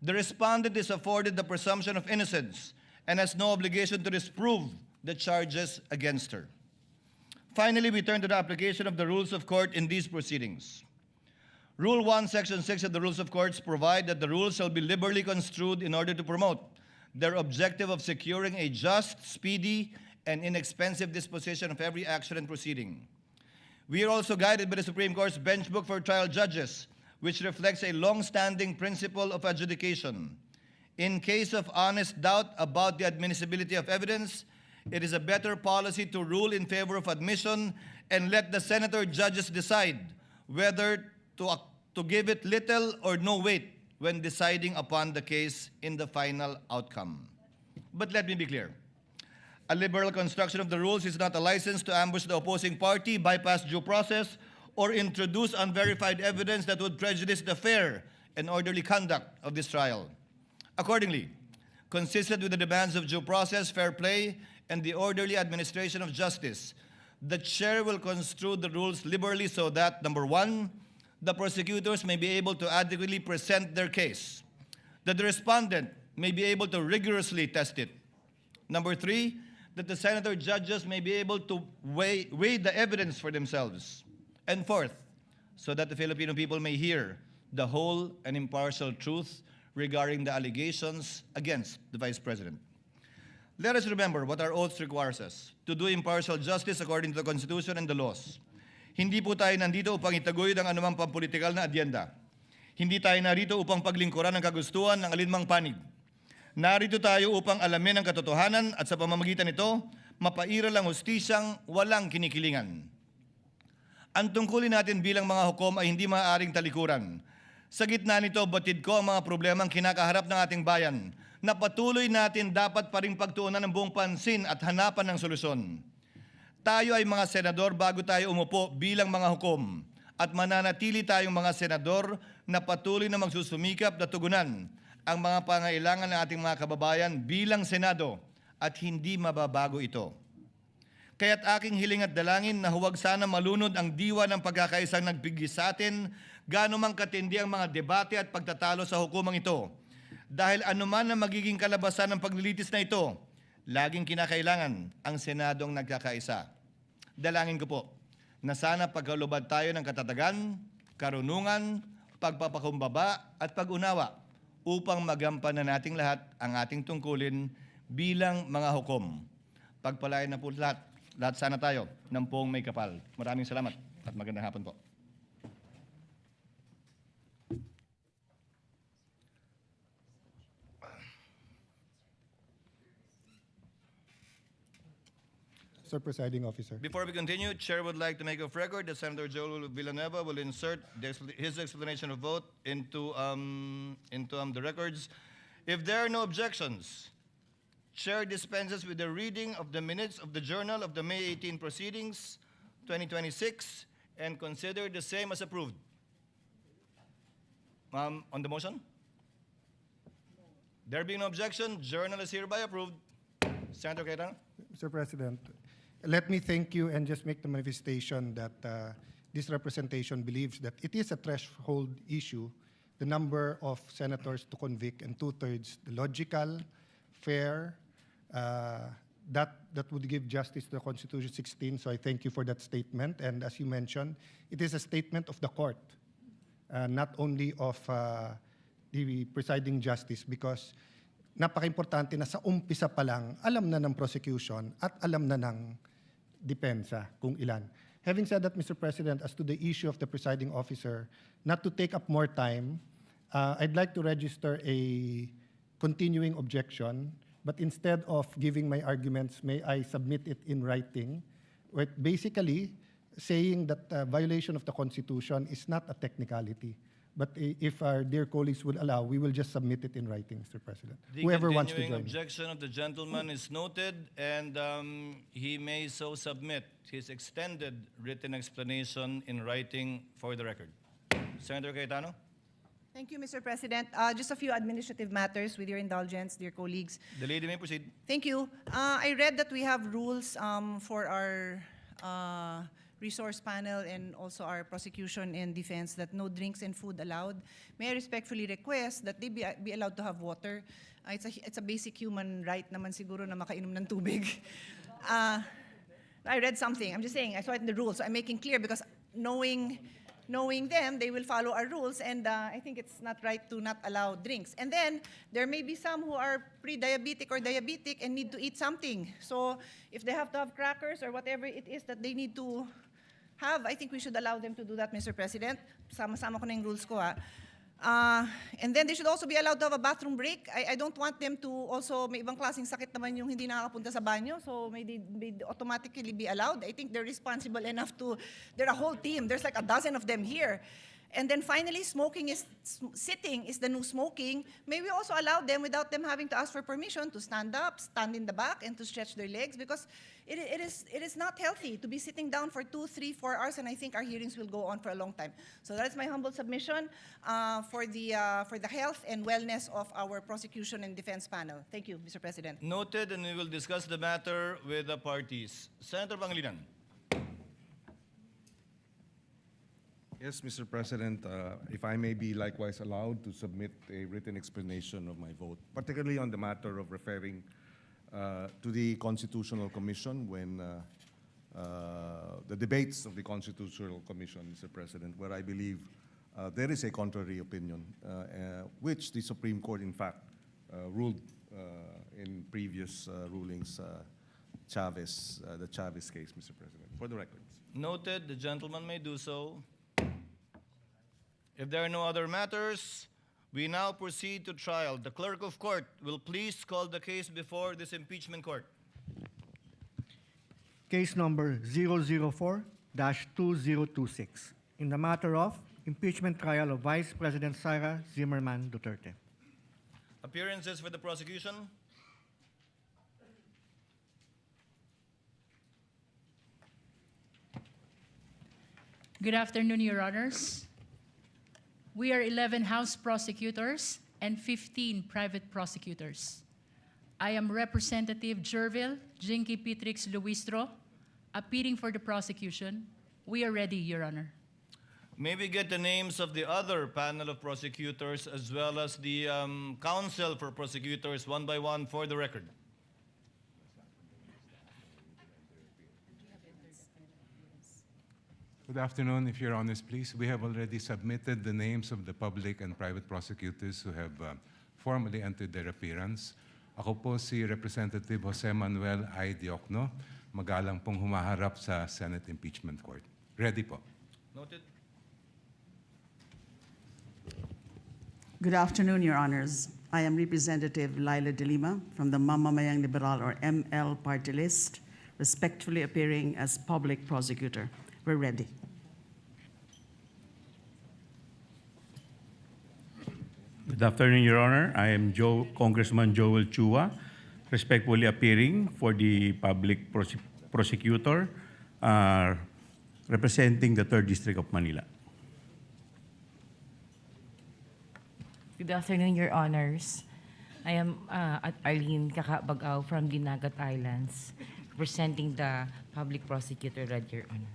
[SPEAKER 14] The respondent is afforded the presumption of innocence and has no obligation to disprove the charges against her. Finally, we turn to the application of the rules of court in these proceedings. Rule 1, Section 6 of the Rules of Courts provide that the rules shall be liberally construed in order to promote their objective of securing a just, speedy, and inexpensive disposition of every action and proceeding. We are also guided by the Supreme Court's Bench Book for Trial Judges, which reflects a long-standing principle of adjudication. In case of honest doubt about the admissibility of evidence, it is a better policy to rule in favor of admission and let the senator judges decide whether to give it little or no weight when deciding upon the case in the final outcome. But let me be clear. A liberal construction of the rules is not a license to ambush the opposing party, bypass due process, or introduce unverified evidence that would prejudice the fair and orderly conduct of this trial. Accordingly, consistent with the demands of due process, fair play, and the orderly administration of justice, the chair will construe the rules liberally so that, number one, the prosecutors may be able to adequately present their case, that the respondent may be able to rigorously test it. Number 3, that the senator judges may be able to weigh the evidence for themselves. And 4th, so that the Filipino people may hear the whole and impartial truth regarding the allegations against the Vice President. Let us remember what our oath requires us, to do impartial justice according to the Constitution and the laws. Hindi po tayo nandito upang itaguyod ang anumang pampolitikal na adyenda. Hindi tayo narito upang paglingkuran ang kagustuhan ng alinmang panig. Narito tayo upang alamin ang katotohanan at sa pamamagitan nito, mapairal ang hustisyang walang kinikilingan. Ang tungkulin natin bilang mga hukom ay hindi maaaring talikuran. Sa gitna nito, batid ko ang mga problemang kinakaharap ng ating bayan na patuloy natin dapat pa ring pagtuunan ng buong pansin at hanapan ng solusyon. Tayo ay mga senador bago tayo umupo bilang mga hukom at mananatili tayong mga senador na patuloy na magsusumikap na tugunan ang mga pangailangan ng ating mga kababayan bilang Senado at hindi mababago ito. Kaya't aking hiling at dalangin na huwag sana malunod ang diwa ng pagkakaisang nagbigay sa atin gaano mang katindi ang mga debate at pagtatalo sa hukumang ito. Dahil anuman ang magiging kalabasan ng paglilitis na ito, laging kinakailangan ang Senadong nagkakaisa. Dalangin ko po na sana pagkalubad tayo ng katatagan, karunungan, pagpapakumbaba at pag-unawa upang magampanan nating lahat ang ating tungkulin bilang mga hukom. Pagpalain na po lahat sana tayo ng poong may kapal. Maraming salamat at magandang hapon po.
[SPEAKER 5] Sir Presiding Officer.
[SPEAKER 14] Before we continue, Chair would like to make of record that Senator Joel Villanueva will insert his explanation of vote into the records. If there are no objections, Chair dispenses with the reading of the minutes of the Journal of the May 18 Proceedings, 2026, and consider the same as approved. On the motion? There being no objection, Journal is hereby approved. Senator Cayetano?
[SPEAKER 5] Mr. President, let me thank you and just make the manifestation that this representation believes that it is a threshold issue, the number of senators to convict, and 2/3, the logical, fair, that would give justice to the Constitution 16. So I thank you for that statement. And as you mentioned, it is a statement of the court, not only of the presiding justice, because napaka-importante na sa umpisa pa lang, alam na ng prosecution at alam na ng depensa kung ilan. Having said that, Mr. President, as to the issue of the presiding officer, not to take up more time, I'd like to register a continuing objection, but instead of giving my arguments, may I submit it in writing, with basically saying that violation of the Constitution is not a technicality. But if our dear colleagues would allow, we will just submit it in writing, Mr. President.
[SPEAKER 14] The
[SPEAKER 5] Whoever wants to
[SPEAKER 14] continuing
[SPEAKER 5] join.
[SPEAKER 14] objection of the gentleman is noted, and he may so submit his extended written explanation in writing for the record. Senator Cayetano?
[SPEAKER 7] Thank you, Mr. President. Just a few administrative matters with your indulgence, dear colleagues.
[SPEAKER 14] The lady may proceed.
[SPEAKER 7] Thank you. I read that we have rules for our resource panel and also our prosecution and defense that no drinks and food allowed. May I respectfully request that they be allowed to have water. It's a basic human right naman siguro na makainom ng tubig. I read something. I'm just saying, I saw it in the rules. So I'm making clear because knowing them, they will follow our rules, and I think it's not right to not allow drinks. And then, there may be some who are pre-diabetic or diabetic and need to eat something. So, if they have to have crackers or whatever it is that they need to have, I think we should allow them to do that, Mr. President. Sama-sama ko na yung rules ko, ha. And then they should also be allowed to have a bathroom break. I don't want them to also, may ibang klaseng sakit naman yung hindi nakakapunta sa banyo, so may automatically be allowed. I think they're responsible enough to, they're a whole team. There's like a dozen of them here. And then finally, sitting is the new smoking. May we also allow them without them having to ask for permission to stand up, stand in the back, and to stretch their legs, because it is not healthy to be sitting down for 2, 3, 4 hours, and I think our hearings will go on for a long time. So that's my humble submission for the health and wellness of our prosecution and defense panel. Thank you, Mr. President.
[SPEAKER 14] Noted, and we will discuss the matter with the parties. Senator Pangilinan.
[SPEAKER 6] Yes, Mr. President, if I may be likewise allowed to submit a written explanation of my vote, particularly on the matter of referring to the Constitutional Commission when the debates of the Constitutional Commission, Mr. President, where I believe there is a contrary opinion, which the Supreme Court, in fact, ruled in previous rulings, the Chavez case, Mr. President, for the record.
[SPEAKER 10] Noted, the gentleman may do so. If there are no other matters, we now proceed to trial. The clerk of court will please call the case before this impeachment court.
[SPEAKER 1] Case number 004-2026 in the matter of impeachment trial of Vice President Sara Zimmerman Duterte.
[SPEAKER 10] Appearances for the prosecution.
[SPEAKER 15] Good afternoon, Your Honors. We are 11 House prosecutors and 15 private prosecutors. I am Representative Jervil Jinky Pitrix Luistro, appealing for the prosecution. We are ready, Your Honor.
[SPEAKER 10] May we get the names of the other panel of prosecutors as well as the counsel for prosecutors one by one for the record.
[SPEAKER 16] Good afternoon, if Your Honors, please. We have already submitted the names of the public and private prosecutors who have formally entered their appearance. Ako po si Representative Jose Manuel I. Diokno, magalang pong humaharap sa Senate Impeachment Court. Ready po.
[SPEAKER 10] Noted.
[SPEAKER 17] Good afternoon, Your Honors. I am Representative Laila De Lima from the Mamamayang Liberal or ML party list, respectfully appearing as public prosecutor. We're ready.
[SPEAKER 18] Good afternoon, Your Honor. I am Congressman Joel Chua, respectfully appearing for the public prosecutor representing the 3rd District of Manila.
[SPEAKER 19] Good afternoon, Your Honors. I am Arlene Kakabagaw from the Nagat Islands, representing the public prosecutor, Your Honor.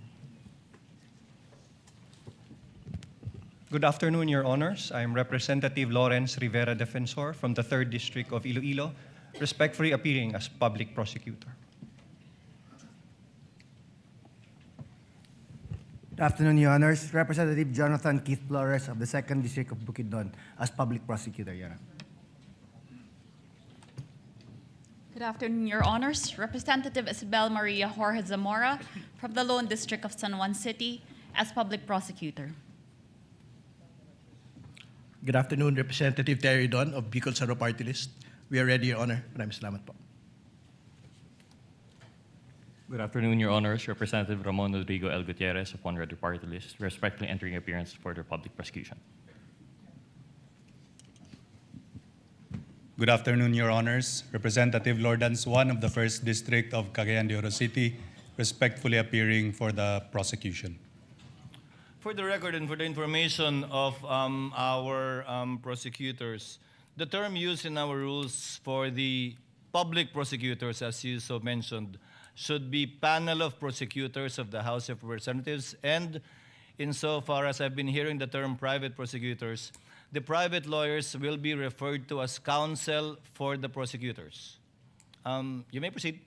[SPEAKER 20] Good afternoon, Your Honors. I am Representative Lawrence Rivera Defensor from the 3rd District of Iloilo, respectfully appearing as public prosecutor.
[SPEAKER 21] Good afternoon, Your Honors. Representative Jonathan Keith Flores of the 2nd District of Bukidnon as public prosecutor, Your Honor.
[SPEAKER 22] Good afternoon, Your Honors. Representative Isabel Maria Jorge Zamora from the Lone District of San Juan City as public prosecutor.
[SPEAKER 23] Good afternoon, Representative Terry Don of Bicol Saro Party List. We are ready, Your Honor. Maraming salamat po.
[SPEAKER 24] Good afternoon, Your Honors. Representative Ramon Rodrigo L. Gutierrez of One Red Party List, respectfully entering appearance for the public prosecution.
[SPEAKER 25] Good afternoon, Your Honors. Representative Lordan Swan of the 1st District of Cagayan de Oro City, respectfully appearing for the prosecution.
[SPEAKER 10] For the record and for the information of our prosecutors, the term used in our rules for the public prosecutors, as you so mentioned, should be panel of prosecutors of the House of Representatives, and insofar as I've been hearing the term private prosecutors, the private lawyers will be referred to as counsel for the prosecutors. You may proceed.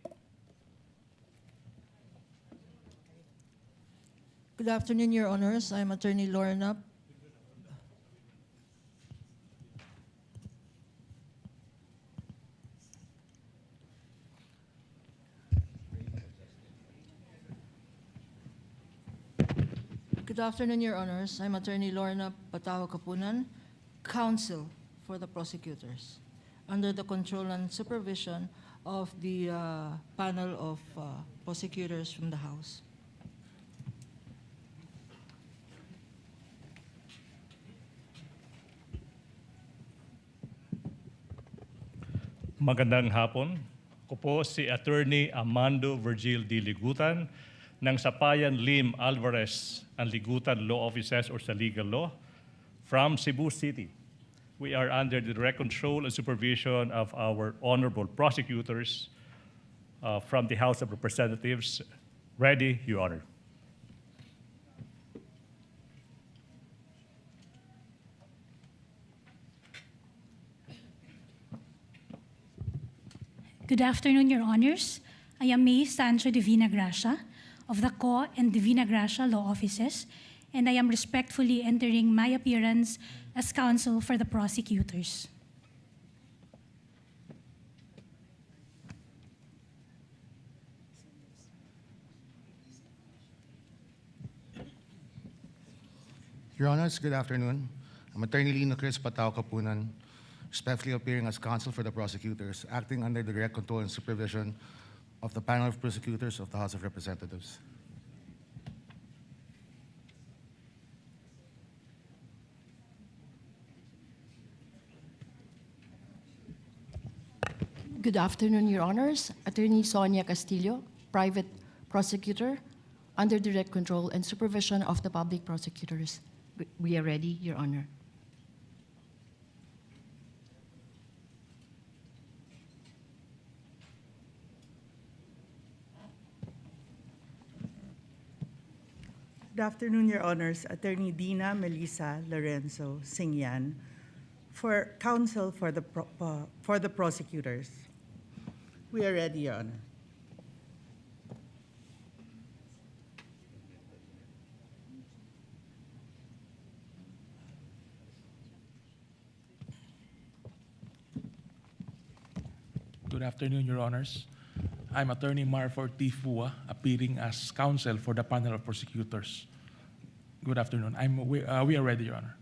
[SPEAKER 26] Good afternoon, Your Honors. I'm Attorney Lorna. Good afternoon, Your Honors. I'm Attorney Lorna Patawa Kapunan, counsel for the prosecutors, under the control and supervision of the panel of prosecutors from the House.
[SPEAKER 27] Magandang hapon. Ako po si Attorney Amando Virgil D. Ligutan ng Sapayan Lim Alvarez and Ligutan Law Offices or sa Legal Law from Cebu City. We are under the direct control and supervision of our honorable prosecutors from the House of Representatives. Ready, Your Honor.
[SPEAKER 2] Good afternoon, Your Honors. I am May Sancho Divina Gracia of the Co and Divina Gracia Law Offices, and I am respectfully entering my appearance as counsel for the prosecutors.
[SPEAKER 3] Your Honors, good afternoon. I'm Attorney Lino Chris Patao Kapunan, respectfully appearing as counsel for the prosecutors, acting under the direct control and supervision of the panel of prosecutors of the House of Representatives.
[SPEAKER 4] Good afternoon, Your Honors. Attorney Sonia Castillo, private prosecutor, under direct control and supervision of the public prosecutors. We are ready, Your Honor.
[SPEAKER 8] Good afternoon, Your Honors. Attorney Dina Melissa Lorenzo Singyan, for counsel for the prosecutors. We are ready, Your Honor.
[SPEAKER 9] Good afternoon, Your Honors. I'm Attorney Marfor T. Fua, appearing as counsel for the panel of prosecutors. Good afternoon. We are ready, Your Honor.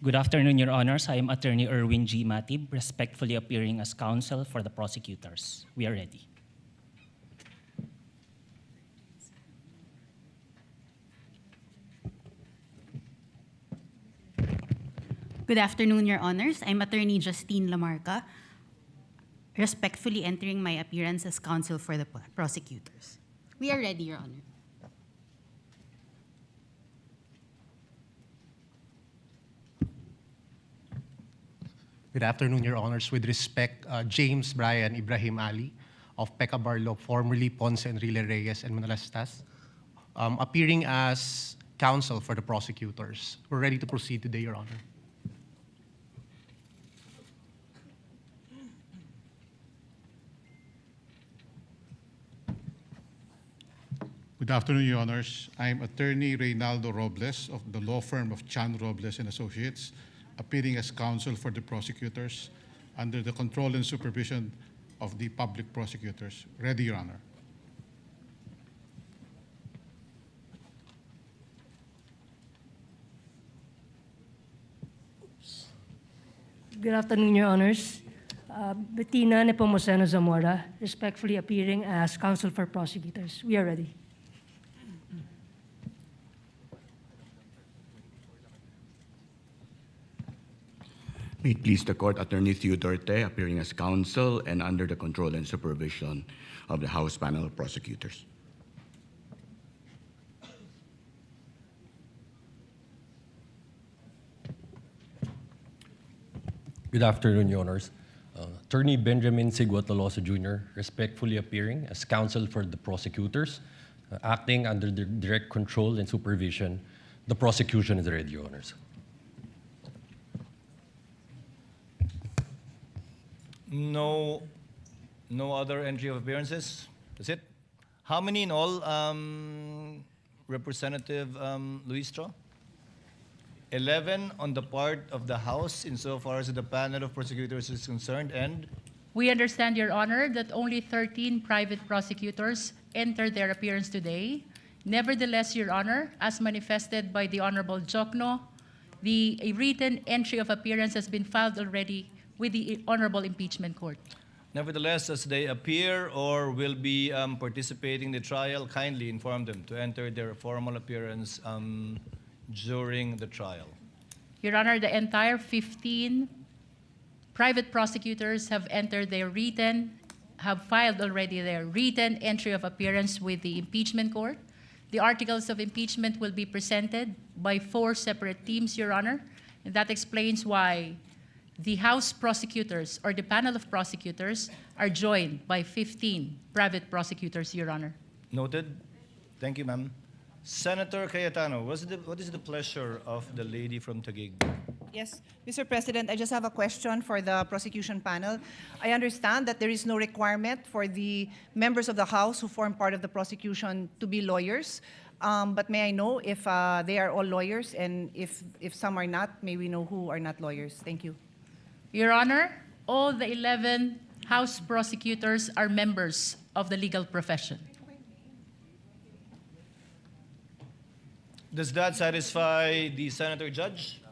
[SPEAKER 11] Good afternoon, Your Honors. I am Attorney Erwin G. Matib, respectfully appearing as counsel for the prosecutors. We are ready.
[SPEAKER 12] Good afternoon, Your Honors. I'm Attorney Justine Lamarca, respectfully entering my appearance as counsel for the prosecutors. We are ready, Your Honor.
[SPEAKER 28] Good afternoon, Your Honors. With respect, James Brian Ibrahim Ali of Pecca Barlow, formerly Ponce Enrile Reyes and Manalastas, appearing as counsel for the prosecutors. We're ready to proceed today, Your Honor.
[SPEAKER 29] Good afternoon, Your Honors. I'm Attorney Reynaldo Robles of the law firm of Chan Robles and Associates, appearing as counsel for the prosecutors under the control and supervision of the public prosecutors. Ready, Your Honor.
[SPEAKER 30] Good afternoon, Your Honors. Bettina Nepomuceno Zamora, respectfully appearing as counsel for prosecutors. We are ready.
[SPEAKER 31] May it please the Court, Attorney Theo Duterte, appearing as counsel and under the control and supervision of the House panel of prosecutors.
[SPEAKER 32] Good afternoon, Your Honors. Attorney Benjamin Siguatolosa Jr., respectfully appearing as counsel for the prosecutors, acting under the direct control and supervision. The prosecution is ready, Your Honors.
[SPEAKER 10] No other entry of appearances? That's it? How many in all, Representative Luistro? 11 on the part of the House insofar as the panel of prosecutors is concerned, and?
[SPEAKER 15] We understand, Your Honor, that only 13 private prosecutors entered their appearance today. Nevertheless, Your Honor, as manifested by the Honorable Jokno, a written entry of appearance has been filed already with the Honorable Impeachment Court.
[SPEAKER 10] Nevertheless, as they appear or will be participating in the trial, kindly inform them to enter their formal appearance during the trial.
[SPEAKER 15] Your Honor, the entire 15 private prosecutors have filed already their written entry of appearance with the Impeachment Court. The articles of impeachment will be presented by 4 separate teams, Your Honor, and that explains why the House prosecutors or the panel of prosecutors are joined by 15 private prosecutors, Your Honor.
[SPEAKER 10] Noted. Thank you, ma'am. Senator Cayetano, what is the pleasure of the lady from Taguig?
[SPEAKER 1] Yes, Mr. President, I just have a question for the prosecution panel. I understand that there is no requirement for the members of the House who form part of the prosecution to be lawyers. But may I know if they are all lawyers, and if some are not, may we know who are not lawyers? Thank you.
[SPEAKER 15] Your Honor, all the 11 House prosecutors are members of the legal profession.
[SPEAKER 10] Does that satisfy the senator judge?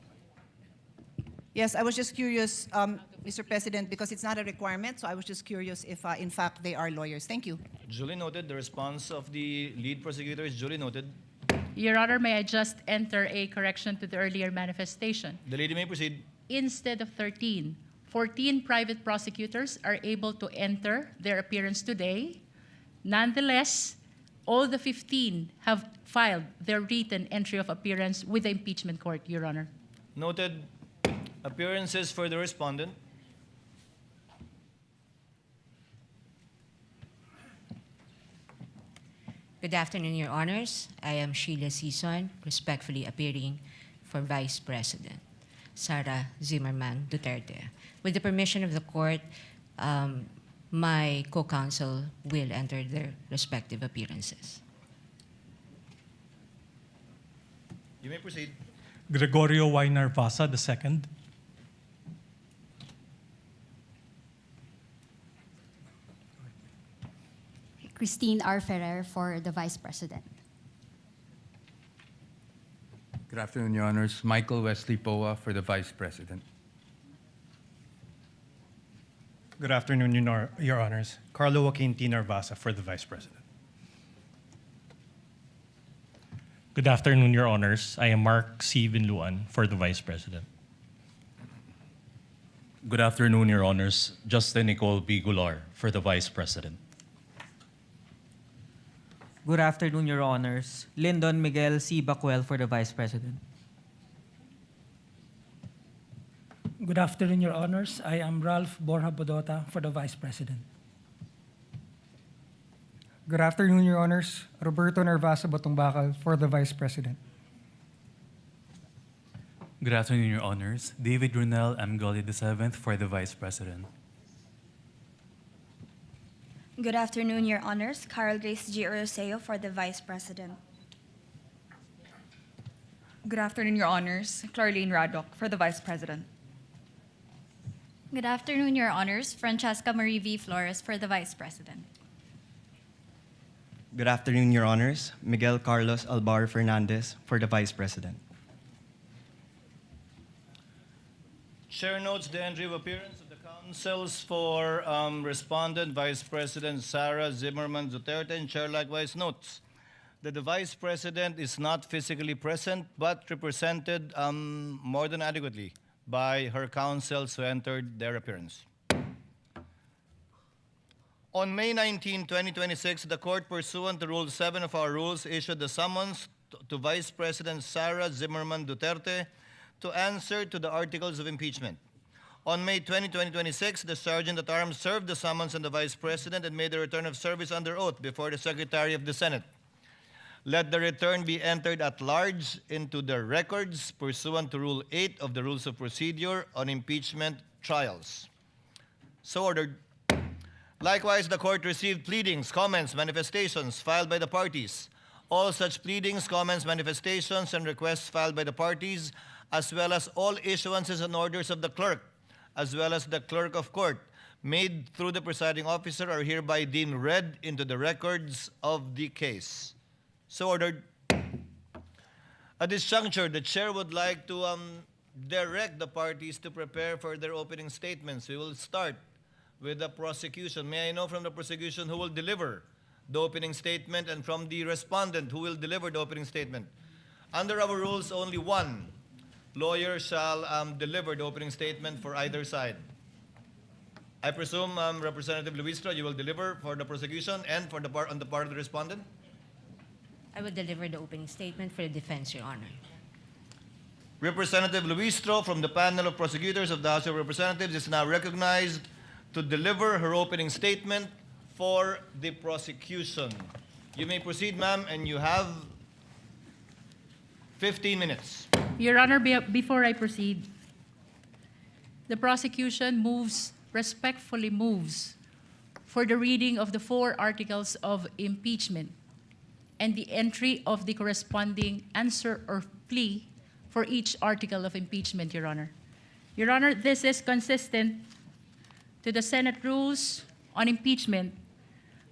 [SPEAKER 1] Yes, I was just curious, Mr. President, because it's not a requirement, so I was just curious if, in fact, they are lawyers. Thank you.
[SPEAKER 10] Duly noted. The response of the lead prosecutor is duly noted.
[SPEAKER 15] Your Honor, may I just enter a correction to the earlier manifestation?
[SPEAKER 10] The lady may proceed.
[SPEAKER 15] Instead of 13, 14 private prosecutors are able to enter their appearance today. Nonetheless, all the 15 have filed their written entry of appearance with the impeachment court, Your Honor.
[SPEAKER 10] Noted. Appearances for the respondent.
[SPEAKER 5] Good afternoon, Your Honors. I am Sheila Sison, respectfully appearing for Vice President Sara Zimmerman Duterte. With the permission of the court, my co-counsel will enter their respective appearances.
[SPEAKER 10] You may proceed.
[SPEAKER 6] Gregorio Y. Narvasa II.
[SPEAKER 7] Christine R. Ferrer for the Vice President.
[SPEAKER 13] Good afternoon, Your Honors. Michael Wesley Poa for the Vice President.
[SPEAKER 14] Good afternoon, Your Honors. Carlo Joaquin T. Narvasa for the Vice President.
[SPEAKER 27] Good afternoon, Your Honors. I am Mark C. Vinluan for the Vice President.
[SPEAKER 16] Good afternoon, Your Honors. Justin Nicole B. Goulart for the Vice President.
[SPEAKER 17] Good afternoon, Your Honors. Lyndon Miguel C. Bacuel for the Vice President.
[SPEAKER 18] Good afternoon, Your Honors. I am Ralph Borja Bodota for the Vice President.
[SPEAKER 19] Good afternoon, Your Honors. Roberto Narvasa Batungbakal for the Vice President.
[SPEAKER 20] Good afternoon, Your Honors. David Runel M. Gully VII for the Vice President.
[SPEAKER 21] Good afternoon, Your Honors. Carol Grace G. Oroseo for the Vice President.
[SPEAKER 33] Good afternoon, Your Honors. Clarlene Radok for the Vice President.
[SPEAKER 21] Good afternoon, Your Honors. Francesca Marie V. Flores for the Vice President.
[SPEAKER 34] Good afternoon, Your Honors. Miguel Carlos Albar Fernandez for the Vice President.
[SPEAKER 10] Chair notes the entry of appearance of the counsels for respondent Vice President Sara Zimmerman Duterte, and Chair likewise notes that the Vice President is not physically present but represented more than adequately by her counsels who entered their appearance. On May 19, 2026, the court, pursuant to Rule 7 of our rules, issued the summons to Vice President Sara Zimmerman Duterte to answer to the articles of impeachment. On May 20, 2026, the Sergeant at Arms served the summons on the Vice President and made a return of service under oath before the Secretary of the Senate. Let the return be entered at large into the records pursuant to Rule 8 of the Rules of Procedure on Impeachment Trials. So ordered. Likewise, the court received pleadings, comments, manifestations filed by the parties. All such pleadings, comments, manifestations, and requests filed by the parties, as well as all issuances and orders of the clerk, as well as the clerk of court, made through the presiding officer, are hereby deemed read into the records of the case. So ordered. At this juncture, the chair would like to direct the parties to prepare for their opening statements. We will start with the prosecution. May I know from the prosecution who will deliver the opening statement, and from the respondent who will deliver the opening statement? Under our rules, only one lawyer shall deliver the opening statement for either side. I presume, Representative Luistro, you will deliver for the prosecution and for on the part of the respondent?
[SPEAKER 5] I will deliver the opening statement for the defense, Your Honor.
[SPEAKER 10] Representative Luistro from the panel of prosecutors of the House of Representatives is now recognized to deliver her opening statement for the prosecution. You may proceed, ma'am, and you have 15 minutes.
[SPEAKER 15] Your Honor, before I proceed, the prosecution respectfully moves for the reading of the 4 articles of impeachment and the entry of the corresponding answer or plea for each article of impeachment, Your Honor. Your Honor, this is consistent to the Senate rules on impeachment,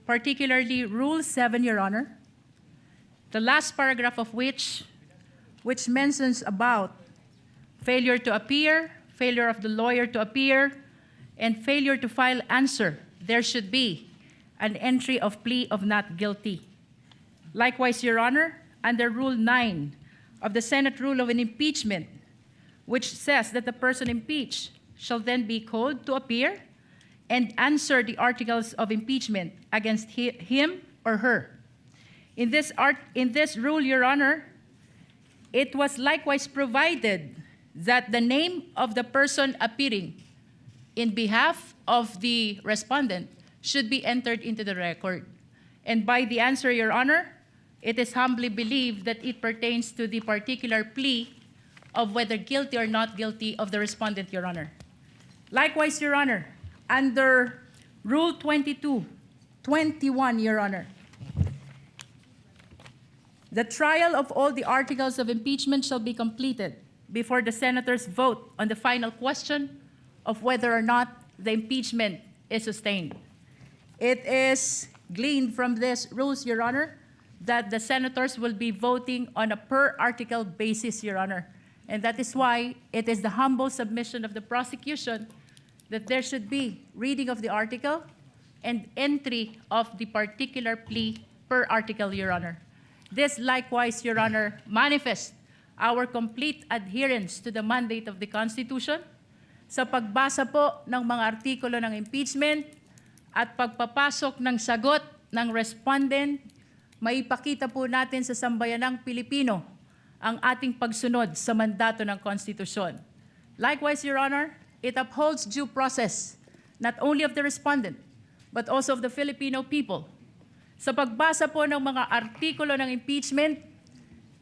[SPEAKER 15] particularly Rule 7, Your Honor, the last paragraph of which mentions about failure to appear, failure of the lawyer to appear, and failure to file answer. There should be an entry of plea of not guilty. Likewise, Your Honor, under Rule 9 of the Senate Rule of an Impeachment, which says that the person impeached shall then be called to appear and answer the articles of impeachment against him or her. In this rule, Your Honor, it was likewise provided that the name of the person appearing in behalf of the respondent should be entered into the record. And by the answer, Your Honor, it is humbly believed that it pertains to the particular plea of whether guilty or not guilty of the respondent, Your Honor. Likewise, Your Honor, under Rule 21, Your Honor, the trial of all the articles of impeachment shall be completed before the senators vote on the final question of whether or not the impeachment is sustained. It is gleaned from these rules, Your Honor, that the senators will be voting on a per article basis, Your Honor. And that is why it is the humble submission of the prosecution that there should be reading of the article and entry of the particular plea per article, Your Honor. This likewise, Your Honor, manifests our complete adherence to the mandate of the Constitution sa pagbasa po ng mga artikulo ng impeachment at pagpapasok ng sagot ng respondent, maipakita po natin sa sambayanang Pilipino ang ating pagsunod sa mandato ng Konstitusyon. Likewise, Your Honor, it upholds due process not only of the respondent but also of the Filipino people. Sa pagbasa po ng mga artikulo ng impeachment,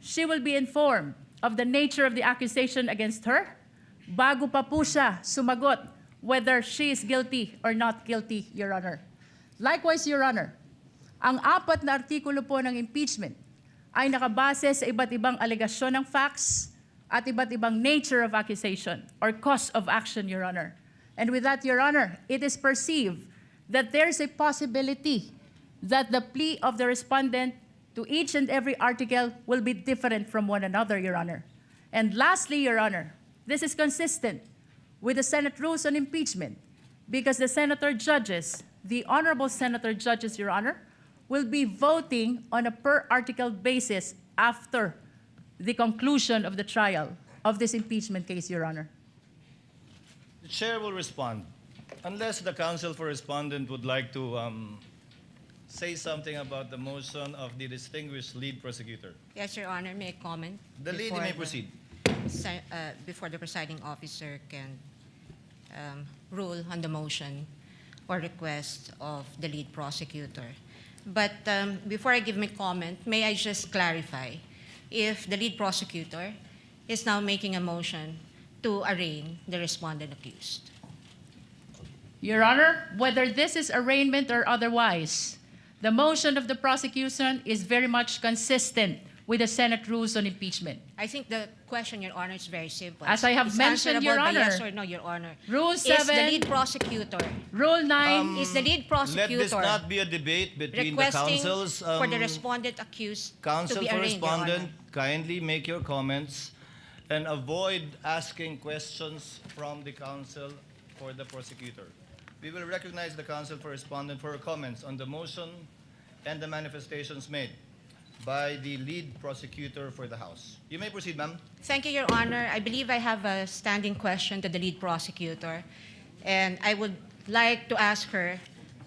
[SPEAKER 15] she will be informed of the nature of the accusation against her bago pa po siya sumagot whether she is guilty or not guilty, Your Honor. Likewise, Your Honor, ang 4 na artikulo po ng impeachment ay nakabase sa iba't ibang alegasyon ng facts at iba't ibang nature of accusation or cause of action, Your Honor. And with that, Your Honor, it is perceived that there's a possibility that the plea of the respondent to each and every article will be different from one another, Your Honor. And lastly, Your Honor, this is consistent with the Senate rules on impeachment because the senator judges, the honorable senator judges, Your Honor, will be voting on a per article basis after the conclusion of the trial of this impeachment case, Your Honor.
[SPEAKER 10] The chair will respond. Unless the counsel for respondent would like to say something about the motion of the distinguished lead prosecutor.
[SPEAKER 5] Yes, Your Honor, may I comment?
[SPEAKER 10] The lead may proceed.
[SPEAKER 5] Before the presiding officer can rule on the motion or request of the lead prosecutor. But before I give my comment, may I just clarify if the lead prosecutor is now making a motion to arraign the respondent accused?
[SPEAKER 15] Your Honor, whether this is arraignment or otherwise, the motion of the prosecution is very much consistent with the Senate rules on impeachment.
[SPEAKER 5] I think the question, Your Honor, is very simple.
[SPEAKER 15] As I have
[SPEAKER 5] It's
[SPEAKER 15] mentioned, Your
[SPEAKER 5] answerable by
[SPEAKER 15] Honor,
[SPEAKER 5] yes or no, Your Honor.
[SPEAKER 15] Rule
[SPEAKER 5] Is the
[SPEAKER 15] 7,
[SPEAKER 5] lead prosecutor,
[SPEAKER 15] Rule 9,
[SPEAKER 5] is the lead prosecutor
[SPEAKER 10] Let this not be a debate between the
[SPEAKER 5] requesting
[SPEAKER 10] counsels.
[SPEAKER 5] for the respondent accused to
[SPEAKER 10] Counsel
[SPEAKER 5] be
[SPEAKER 10] for
[SPEAKER 5] arraigned, Your Honor?
[SPEAKER 10] respondent, kindly make your comments and avoid asking questions from the counsel for the prosecutor. We will recognize the counsel for respondent for her comments on the motion and the manifestations made by the lead prosecutor for the House. You may proceed, ma'am.
[SPEAKER 5] Thank you, Your Honor. I believe I have a standing question to the lead prosecutor, and I would like to ask her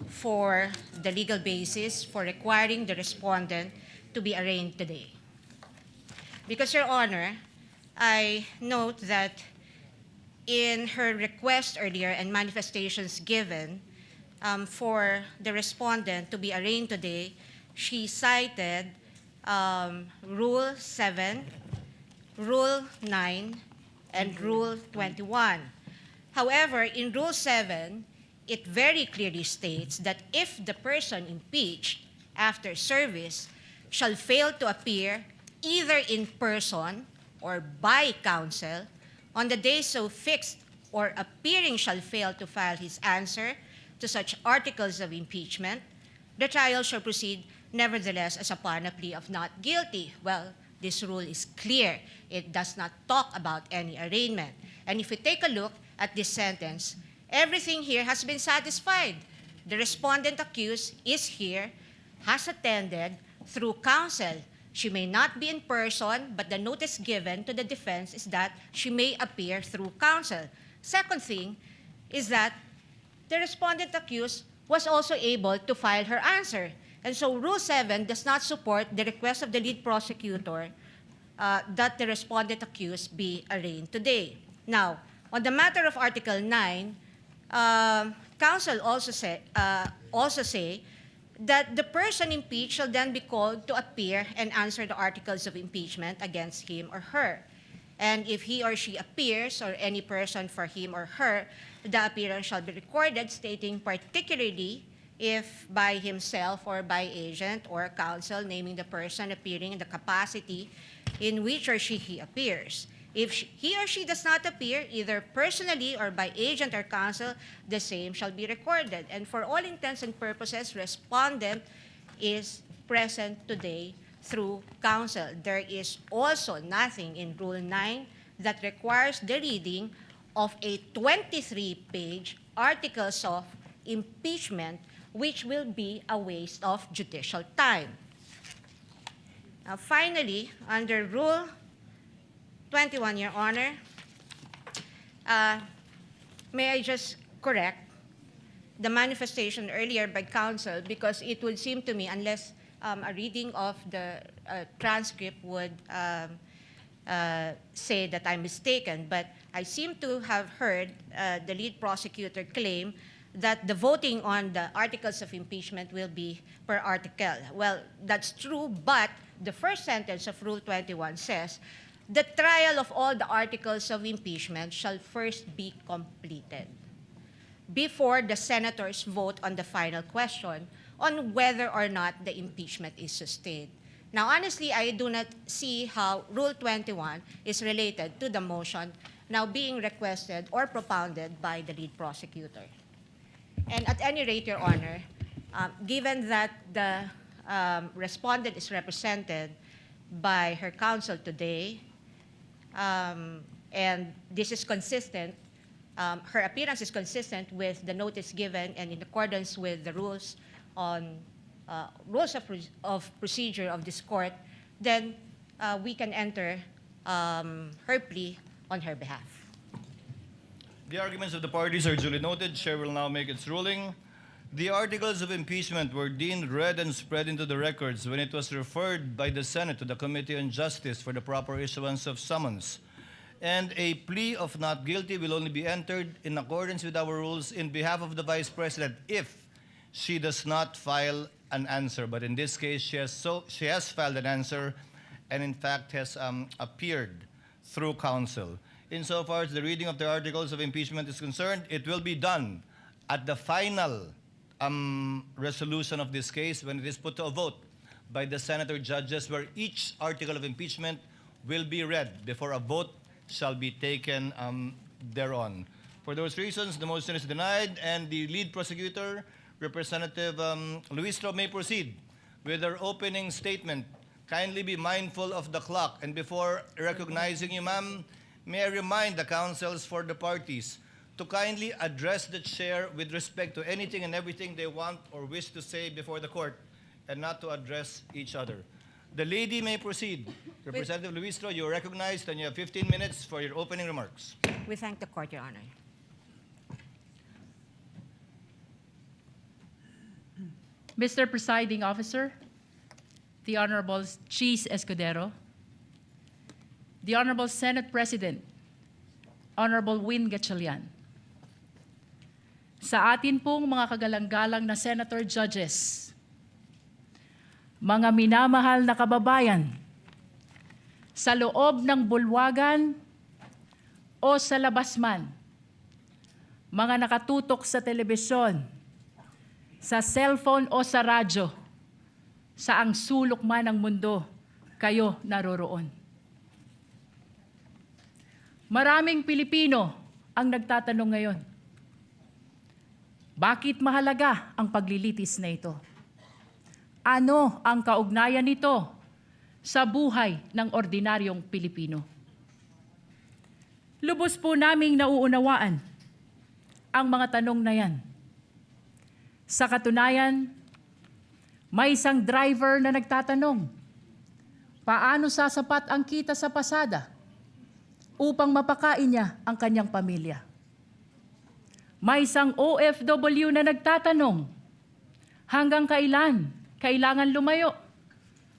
[SPEAKER 5] for the legal basis for requiring the respondent to be arraigned today. Because, Your Honor, I note that in her request earlier and manifestations given for the respondent to be arraigned today, she cited Rule 7, Rule 9, and Rule 21. However, in Rule 7, it very clearly states that if the person impeached after service shall fail to appear either in person or by counsel on the day so fixed, or appearing shall fail to file his answer to such articles of impeachment, the trial shall proceed nevertheless as upon a plea of not guilty. Well, this rule is clear. It does not talk about any arraignment. And if we take a look at this sentence, everything here has been satisfied. The respondent accused is here, has attended through counsel. She may not be in person, but the notice given to the defense is that she may appear through counsel. Second thing is that the respondent accused was also able to file her answer. And so Rule 7 does not support the request of the lead prosecutor that the respondent accused be arraigned today. Now, on the matter of Article 9, counsel also say that the person impeached shall then be called to appear and answer the articles of impeachment against him or her. And if he or she appears, or any person for him or her, the appearance shall be recorded, stating particularly if by himself or by agent or counsel, naming the person appearing in the capacity in which or he appears. If he or she does not appear, either personally or by agent or counsel, the same shall be recorded. And for all intents and purposes, respondent is present today through counsel. There is also nothing in Rule 9 that requires the reading of a 23-page articles of impeachment, which will be a waste of judicial time. Now, finally, under Rule 21, Your Honor, may I just correct the manifestation earlier by counsel, because it would seem to me, unless a reading of the transcript would say that I'm mistaken, but I seem to have heard the lead prosecutor claim that the voting on the articles of impeachment will be per article. Well, that's true, but the first sentence of Rule 21 says, the trial of all the articles of impeachment shall first be completed before the senators vote on the final question on whether or not the impeachment is sustained. Now, honestly, I do not see how Rule 21 is related to the motion now being requested or propounded by the lead prosecutor. And at any rate, Your Honor, given that the respondent is represented by her counsel today, and this is consistent, her appearance is consistent with the notice given and in accordance with the rules on rules of procedure of this court, then we can enter her plea on her behalf.
[SPEAKER 10] The arguments of the parties are duly noted. Chair will now make its ruling. The articles of impeachment were deemed read and spread into the records when it was referred by the Senate to the Committee on Justice for the proper issuance of summons. And a plea of not guilty will only be entered in accordance with our rules in behalf of the Vice President if she does not file an answer. But in this case, she has filed an answer and in fact has appeared through counsel. Insofar as the reading of the articles of impeachment is concerned, it will be done at the final resolution of this case when it is put to a vote by the senator judges, where each article of impeachment will be read before a vote shall be taken thereon. For those reasons, the motion is denied, and the lead prosecutor, Representative Luistro, may proceed with her opening statement. Kindly be mindful of the clock, and before recognizing you, ma'am, may I remind the counsels for the parties to kindly address the chair with respect to anything and everything they want or wish to say before the court, and not to address each other. The lady may proceed. Representative Luistro, you are recognized, and you have 15 minutes for your opening remarks.
[SPEAKER 5] We thank the court, Your Honor.
[SPEAKER 15] Mr. Presiding Officer, the Honorable Cheese Escudero, the Honorable Senate President, Honorable Win Gatchalian, sa atin pong mga kagalang-galang na Senator Judges, mga minamahal na kababayan, sa loob ng bulwagan o sa labas man, mga nakatutok sa telebisyon, sa cellphone o sa radyo, saang sulok man ng mundo kayo naroroon. Maraming Pilipino ang nagtatanong ngayon, bakit mahalaga ang paglilitis na ito? Ano ang kaugnayan nito sa buhay ng ordinaryong Pilipino? Lubos po naming nauunawaan ang mga tanong na yan. Sa katunayan, may isang driver na nagtatanong, paano sasapat ang kita sa pasada upang mapakain niya ang kanyang pamilya? May isang OFW na nagtatanong, hanggang kailan kailangan lumayo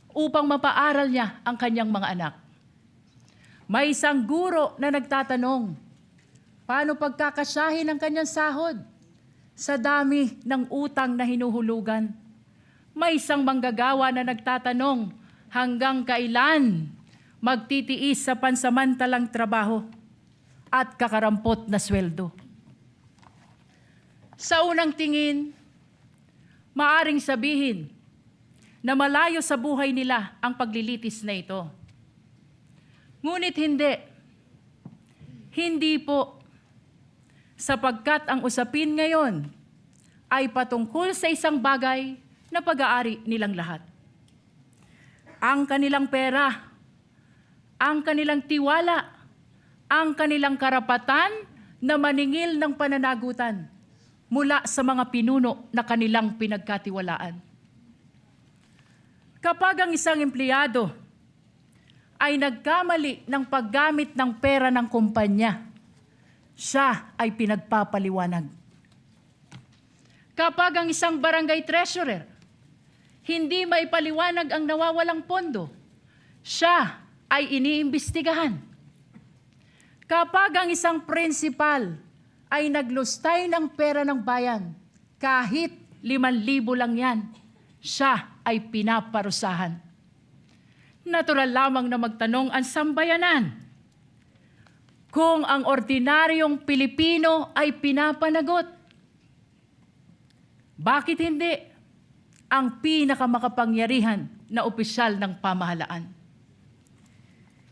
[SPEAKER 15] upang mapaaral niya ang kanyang mga anak? May isang guro na nagtatanong, paano pagkakasyahin ang kanyang sahod sa dami ng utang na hinuhulugan? May isang manggagawa na nagtatanong, hanggang kailan magtitiis sa pansamantalang trabaho at kakarampot na sweldo? Sa unang tingin, maaring sabihin na malayo sa buhay nila ang paglilitis na ito. Ngunit hindi. Hindi po. Sapagkat ang usapin ngayon ay patungkol sa isang bagay na pag-aari nilang lahat. Ang kanilang pera, ang kanilang tiwala, ang kanilang karapatan na maningil ng pananagutan mula sa mga pinuno na kanilang pinagkatiwalaan. Kapag ang isang empleyado ay nagkamali ng paggamit ng pera ng kumpanya, siya ay pinagpapaliwanag. Kapag ang isang barangay treasurer hindi maipaliwanag ang nawawalang pondo, siya ay iniimbestigahan. Kapag ang isang principal ay naglustay ng pera ng bayan, kahit 5,000 lang yan, siya ay pinaparusahan. Natural lamang na magtanong ang sambayanan, kung ang ordinaryong Pilipino ay pinapanagot, bakit hindi ang pinakamakapangyarihan na opisyal ng pamahalaan?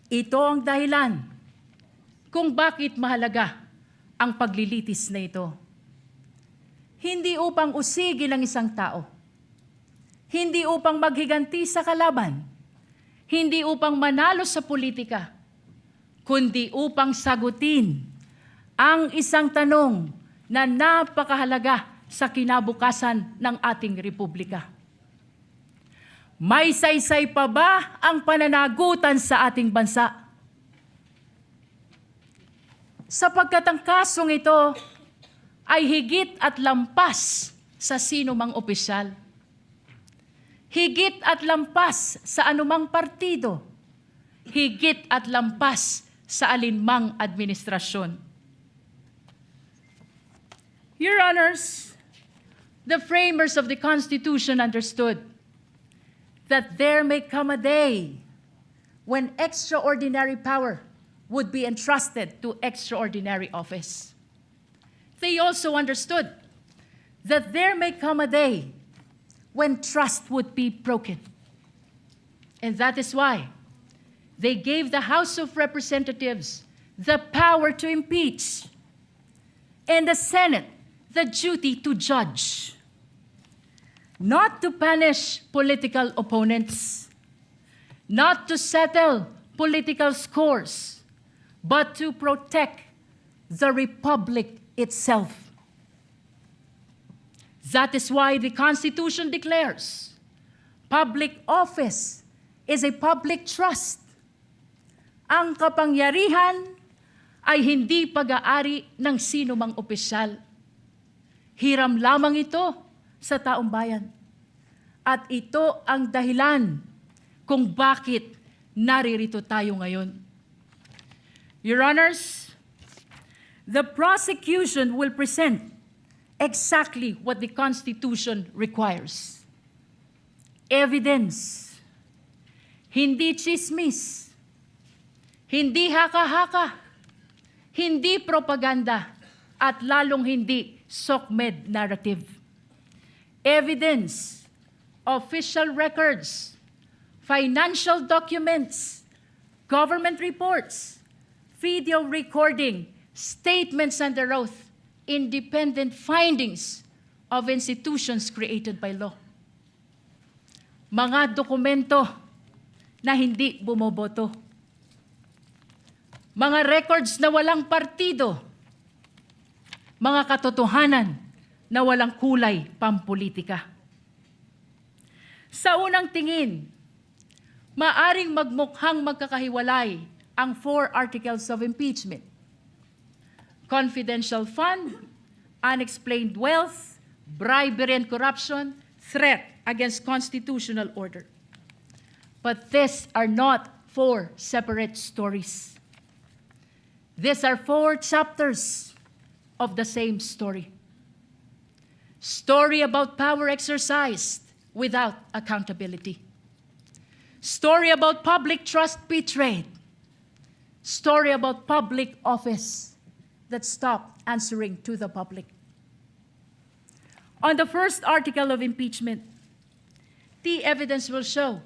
[SPEAKER 15] Ito ang dahilan kung bakit mahalaga ang paglilitis na ito. Hindi upang usigin ang isang tao, hindi upang maghiganti sa kalaban, hindi upang manalo sa politika, kundi upang sagutin ang isang tanong na napakahalaga sa kinabukasan ng ating republika. May saysay pa ba ang pananagutan sa ating bansa? Sapagkat ang kasong ito ay higit at lampas sa sino mang opisyal. Higit at lampas sa anumang partido. Higit at lampas sa alinmang administrasyon. Your Honors, the framers of the Constitution understood that there may come a day when extraordinary power would be entrusted to extraordinary office. They also understood that there may come a day when trust would be broken. And that is why they gave the House of Representatives the power to impeach and the Senate the duty to judge, not to punish political opponents, not to settle political scores, but to protect the republic itself. That is why the Constitution declares public office is a public trust. Ang kapangyarihan ay hindi pag-aari ng sino mang opisyal. Hiram lamang ito sa taong bayan. At ito ang dahilan kung bakit naririto tayo ngayon. Your Honors, the prosecution will present exactly what the Constitution requires. evidence, hindi chismis, hindi haka-haka, hindi propaganda, at lalong hindi SOCMED narrative. Evidence, official records, financial documents, government reports, video recording, statements under oath, independent findings of institutions created by law. Mga dokumento na hindi bumoboto. Mga records na walang partido. Mga katotohanan na walang kulay pampolitika. Sa unang tingin, maaring magmukhang magkakahiwalay ang 4 articles of impeachment. Confidential fund, unexplained wealth, bribery and corruption, threat against constitutional order. But these are not 4 separate stories. These are 4 chapters of the same story. Story about power exercised without accountability. Story about public trust betrayed. Story about public office that stopped answering to the public. On the first article of impeachment, the evidence will show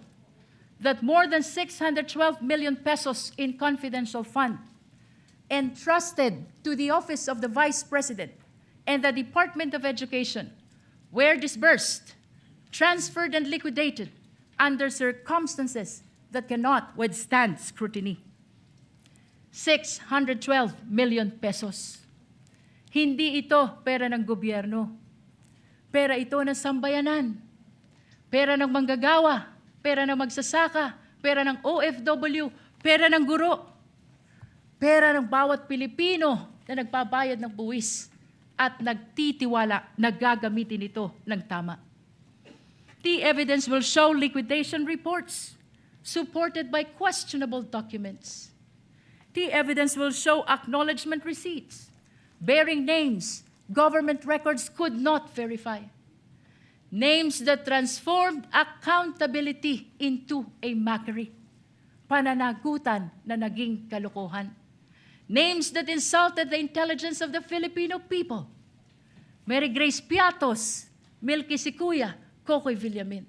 [SPEAKER 15] that more than 612 million pesos in confidential fund entrusted to the office of the Vice President and the Department of Education were disbursed, transferred, and liquidated under circumstances that cannot withstand scrutiny. 612 million pesos. Hindi ito pera ng gobyerno. Pera ito ng sambayanan. Pera ng manggagawa. Pera ng magsasaka. Pera ng OFW. Pera ng guro. Pera ng bawat Pilipino na nagbabayad ng buwis at nagtitiwala na gagamitin ito ng tama. The evidence will show liquidation reports supported by questionable documents. The evidence will show acknowledgement receipts bearing names government records could not verify. Names that transformed accountability into a mockery. Pananagutan na naging kalokohan. Names that insulted the intelligence of the Filipino people. Mary Grace Piatos, Milky Sikuya, Kokoy Villamin.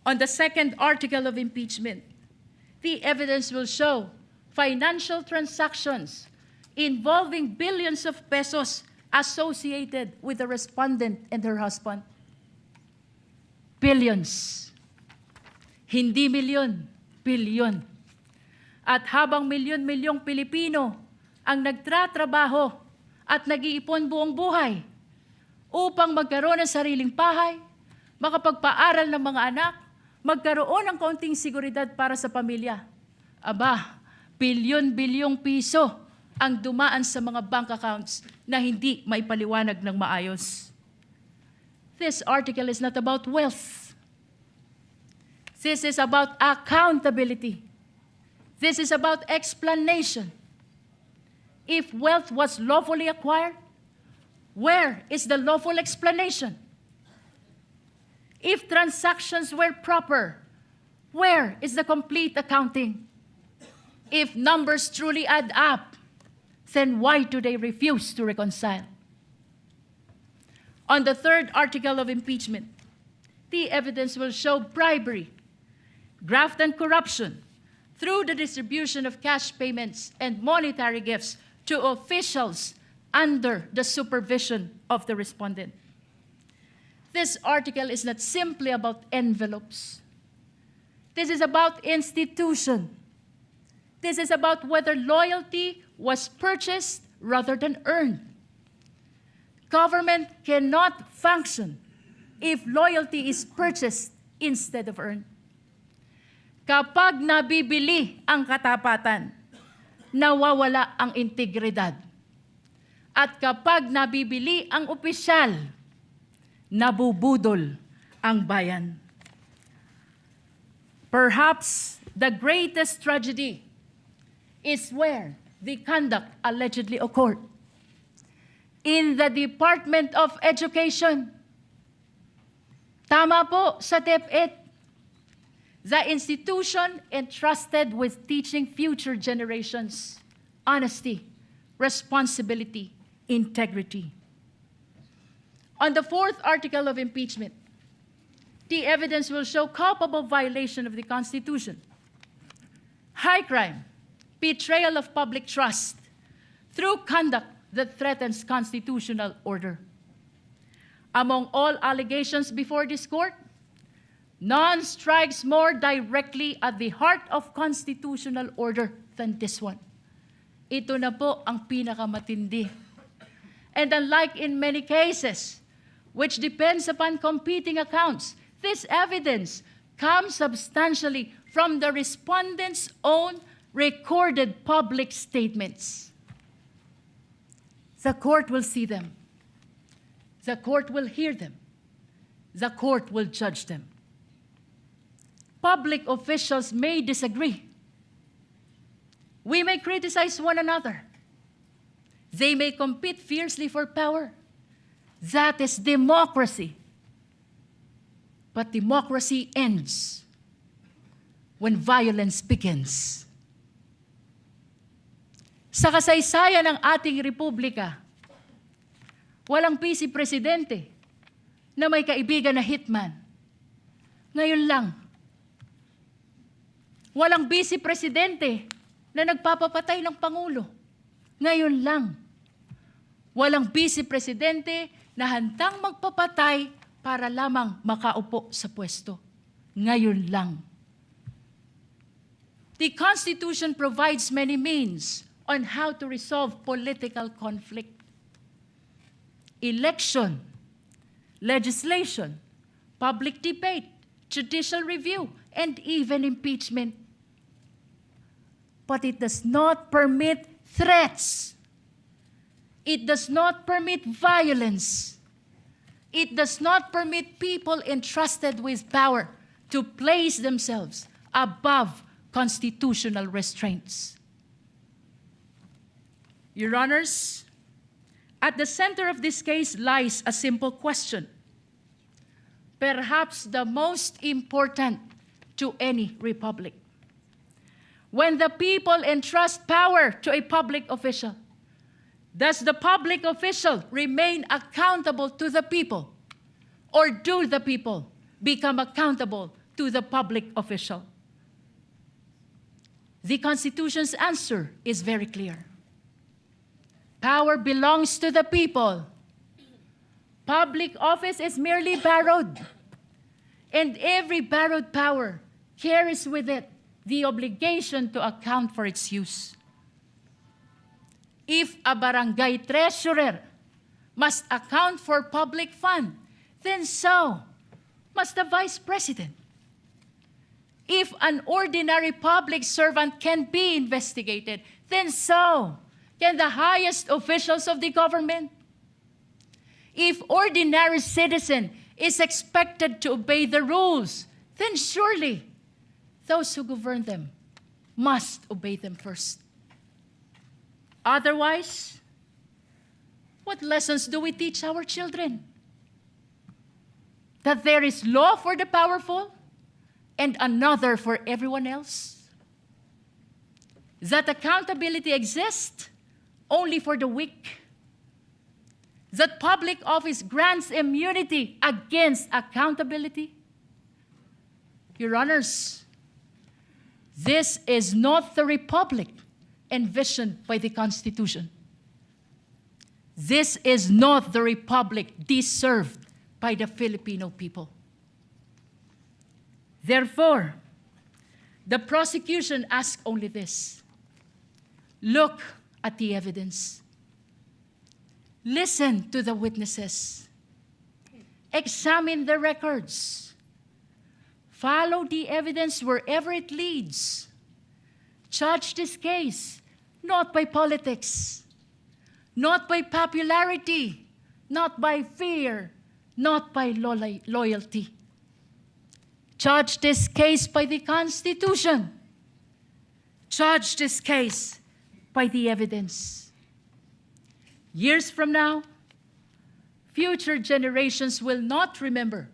[SPEAKER 15] On the second article of impeachment, the evidence will show financial transactions involving billions of pesos associated with the respondent and her husband. Billions. Hindi milyon, bilyon. At habang milyon-milyong Pilipino ang nagtratrabaho at nag-iipon buong buhay upang magkaroon ng sariling bahay, makapagpaaral ng mga anak, magkaroon ng kaunting seguridad para sa pamilya. Aba, bilyon-bilyong piso ang dumaan sa mga bank accounts na hindi maipaliwanag ng maayos. This article is not about wealth. This is about accountability. This is about explanation. If wealth was lawfully acquired, where is the lawful explanation? If transactions were proper, where is the complete accounting? If numbers truly add up, then why do they refuse to reconcile? On the third article of impeachment, the evidence will show bribery, graft and corruption through the distribution of cash payments and monetary gifts to officials under the supervision of the respondent. This article is not simply about envelopes. This is about institution. This is about whether loyalty was purchased rather than earned. Government cannot function if loyalty is purchased instead of earned. Kapag nabibili ang katapatan, nawawala ang integridad. At kapag nabibili ang opisyal, nabubudol ang bayan. Perhaps the greatest tragedy is where the conduct allegedly occurred. In the Department of Education, Tama po sa DepEd. The institution entrusted with teaching future generations honesty, responsibility, integrity. On the fourth article of impeachment, the evidence will show culpable violation of the Constitution, high crime, betrayal of public trust through conduct that threatens constitutional order. Among all allegations before this court, none strikes more directly at the heart of constitutional order than this one. Ito na po ang pinakamatindi. And unlike in many cases, which depends upon competing accounts, this evidence comes substantially from the respondent's own recorded public statements. The court will see them. The court will hear them. The court will judge them. Public officials may disagree. We may criticize one another. They may compete fiercely for power. That is democracy. But democracy ends when violence begins. Sa kasaysayan ng ating republika, walang vice-presidente na may kaibigan na hitman. Ngayon lang. Walang vice-presidente na nagpapapatay ng Pangulo. Ngayon lang. Walang vice-presidente na handang magpapatay para lamang makaupo sa pwesto. Ngayon lang. The Constitution provides many means on how to resolve political conflict. Election, legislation, public debate, judicial review, and even impeachment. But it does not permit threats. It does not permit violence. It does not permit people entrusted with power to place themselves above constitutional restraints. Your Honors, at the center of this case lies a simple question, perhaps the most important to any republic. When the people entrust power to a public official, does the public official remain accountable to the people, or do the people become accountable to the public official? The Constitution's answer is very clear. Power belongs to the people. Public office is merely borrowed. And every borrowed power carries with it the obligation to account for its use. If a barangay treasurer must account for public fund, then so must the vice president. If an ordinary public servant can be investigated, then so can the highest officials of the government. If ordinary citizen is expected to obey the rules, then surely those who govern them must obey them first. Otherwise, what lessons do we teach our children? That there is law for the powerful and another for everyone else? That accountability exists only for the weak? That public office grants immunity against accountability? Your Honors, this is not the republic envisioned by the Constitution. This is not the republic deserved by the Filipino people. Therefore, the prosecution asks only this: look at the evidence. Listen to the witnesses. Examine the records. Follow the evidence wherever it leads. Judge this case not by politics, not by popularity, not by fear, not by loyalty. Judge this case by the Constitution. Judge this case by the evidence. Years from now, future generations will not remember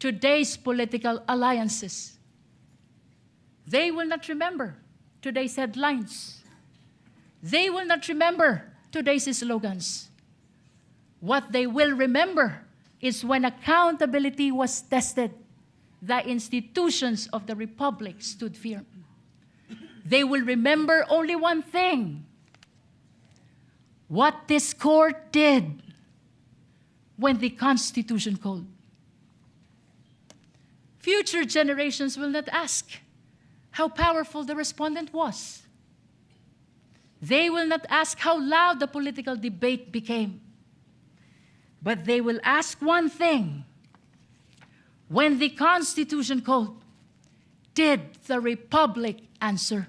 [SPEAKER 15] today's political alliances. They will not remember today's headlines. They will not remember today's slogans. What they will remember is when accountability was tested, the institutions of the Republic stood firm. They will remember only one thing: what this court did when the Constitution called. Future generations will not ask how powerful the respondent was. They will not ask how loud the political debate became. But they will ask one thing: when the Constitution called, did the Republic answer?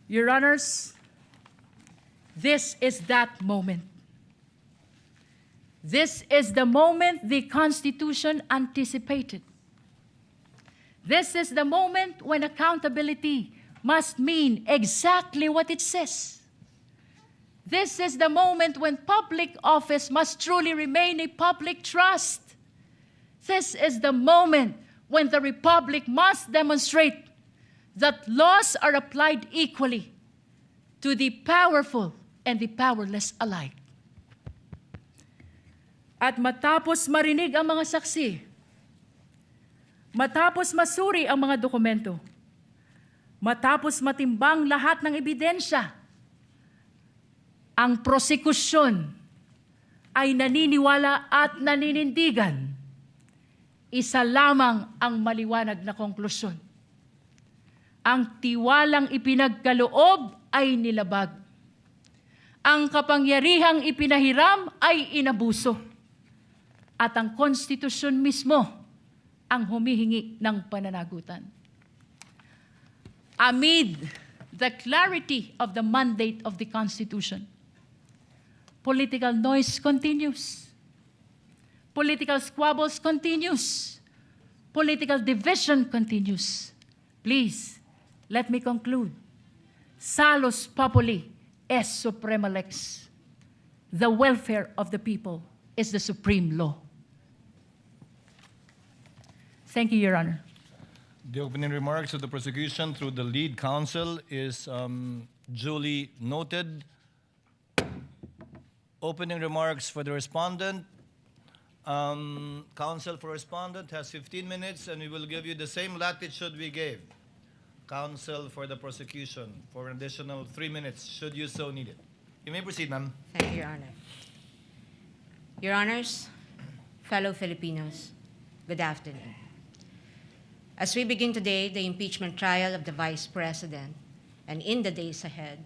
[SPEAKER 15] Your Honors, this is that moment. This is the moment the Constitution anticipated. This is the moment when accountability must mean exactly what it says. This is the moment when public office must truly remain a public trust. This is the moment when the Republic must demonstrate that laws are applied equally to the powerful and the powerless alike. At matapos marinig ang mga saksi, matapos masuri ang mga dokumento, matapos matimbang lahat ng ebidensya, ang prosekusyon ay naniniwala at naninindigan. Isa lamang ang maliwanag na konklusyon: ang tiwalang ipinagkaloob ay nilabag. Ang kapangyarihang ipinahiram ay inabuso. At ang konstitusyon mismo ang humihingi ng pananagutan. Amid the clarity of the mandate of the Constitution, political noise continues. Political squabbles continues. Political division continues. Please, let me conclude. Salus populi est suprema lex. The welfare of the people is the supreme law. Thank you, Your Honor.
[SPEAKER 10] The opening remarks of the prosecution through the lead counsel is duly noted. Opening remarks for the respondent. Counsel for respondent has 15 minutes, and we will give you the same latitude we gave counsel for the prosecution for an additional 3 minutes, should you so need it. You may proceed, ma'am.
[SPEAKER 5] Thank you, Your Honor. Your Honors, fellow Filipinos, good afternoon. As we begin today the impeachment trial of the Vice President, and in the days ahead,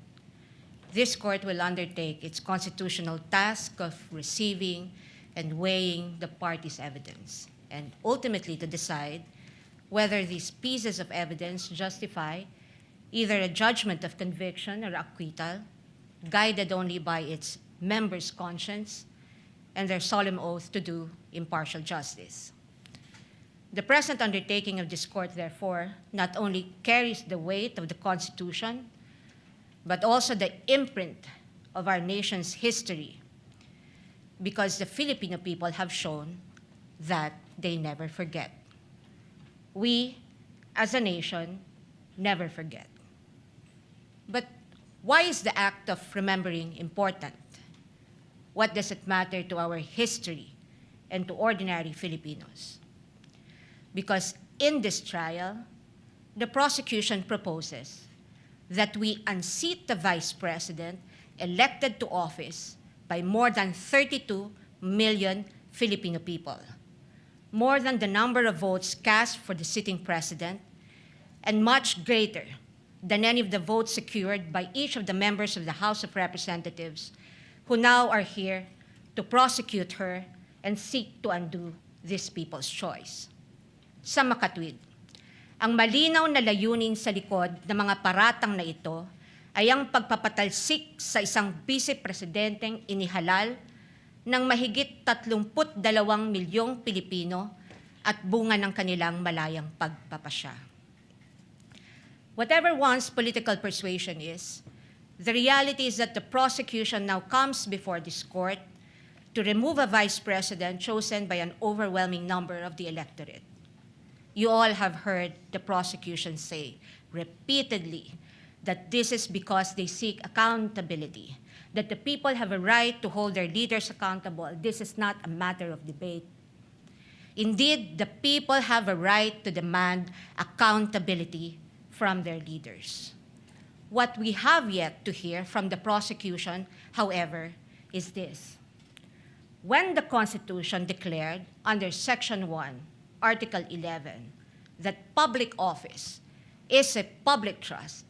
[SPEAKER 5] this court will undertake its constitutional task of receiving and weighing the parties' evidence, and ultimately to decide whether these pieces of evidence justify either a judgment of conviction or acquittal, guided only by its members' conscience and their solemn oath to do impartial justice. The present undertaking of this court, therefore, not only carries the weight of the Constitution, but also the imprint of our nation's history, because the Filipino people have shown that they never forget. We, as a nation, never forget. But why is the act of remembering important? What does it matter to our history and to ordinary Filipinos? Because in this trial, the prosecution proposes that we unseat the Vice President elected to office by more than 32 million Filipino people, more than the number of votes cast for the sitting president, and much greater than any of the votes secured by each of the members of the House of Representatives who now are here to prosecute her and seek to undo this people's choice. Sa makatwid, ang malinaw na layunin sa likod ng mga paratang na ito ay ang pagpapatalsik sa isang vice-presidenteng inihalal ng mahigit 32 milyong Pilipino at bunga ng kanilang malayang pagpapasya. Whatever one's political persuasion is, the reality is that the prosecution now comes before this court to remove a vice president chosen by an overwhelming number of the electorate. You all have heard the prosecution say repeatedly that this is because they seek accountability, that the people have a right to hold their leaders accountable. This is not a matter of debate. Indeed, the people have a right to demand accountability from their leaders. What we have yet to hear from the prosecution, however, is this. When the Constitution declared under Section 1, Article 11, that public office is a public trust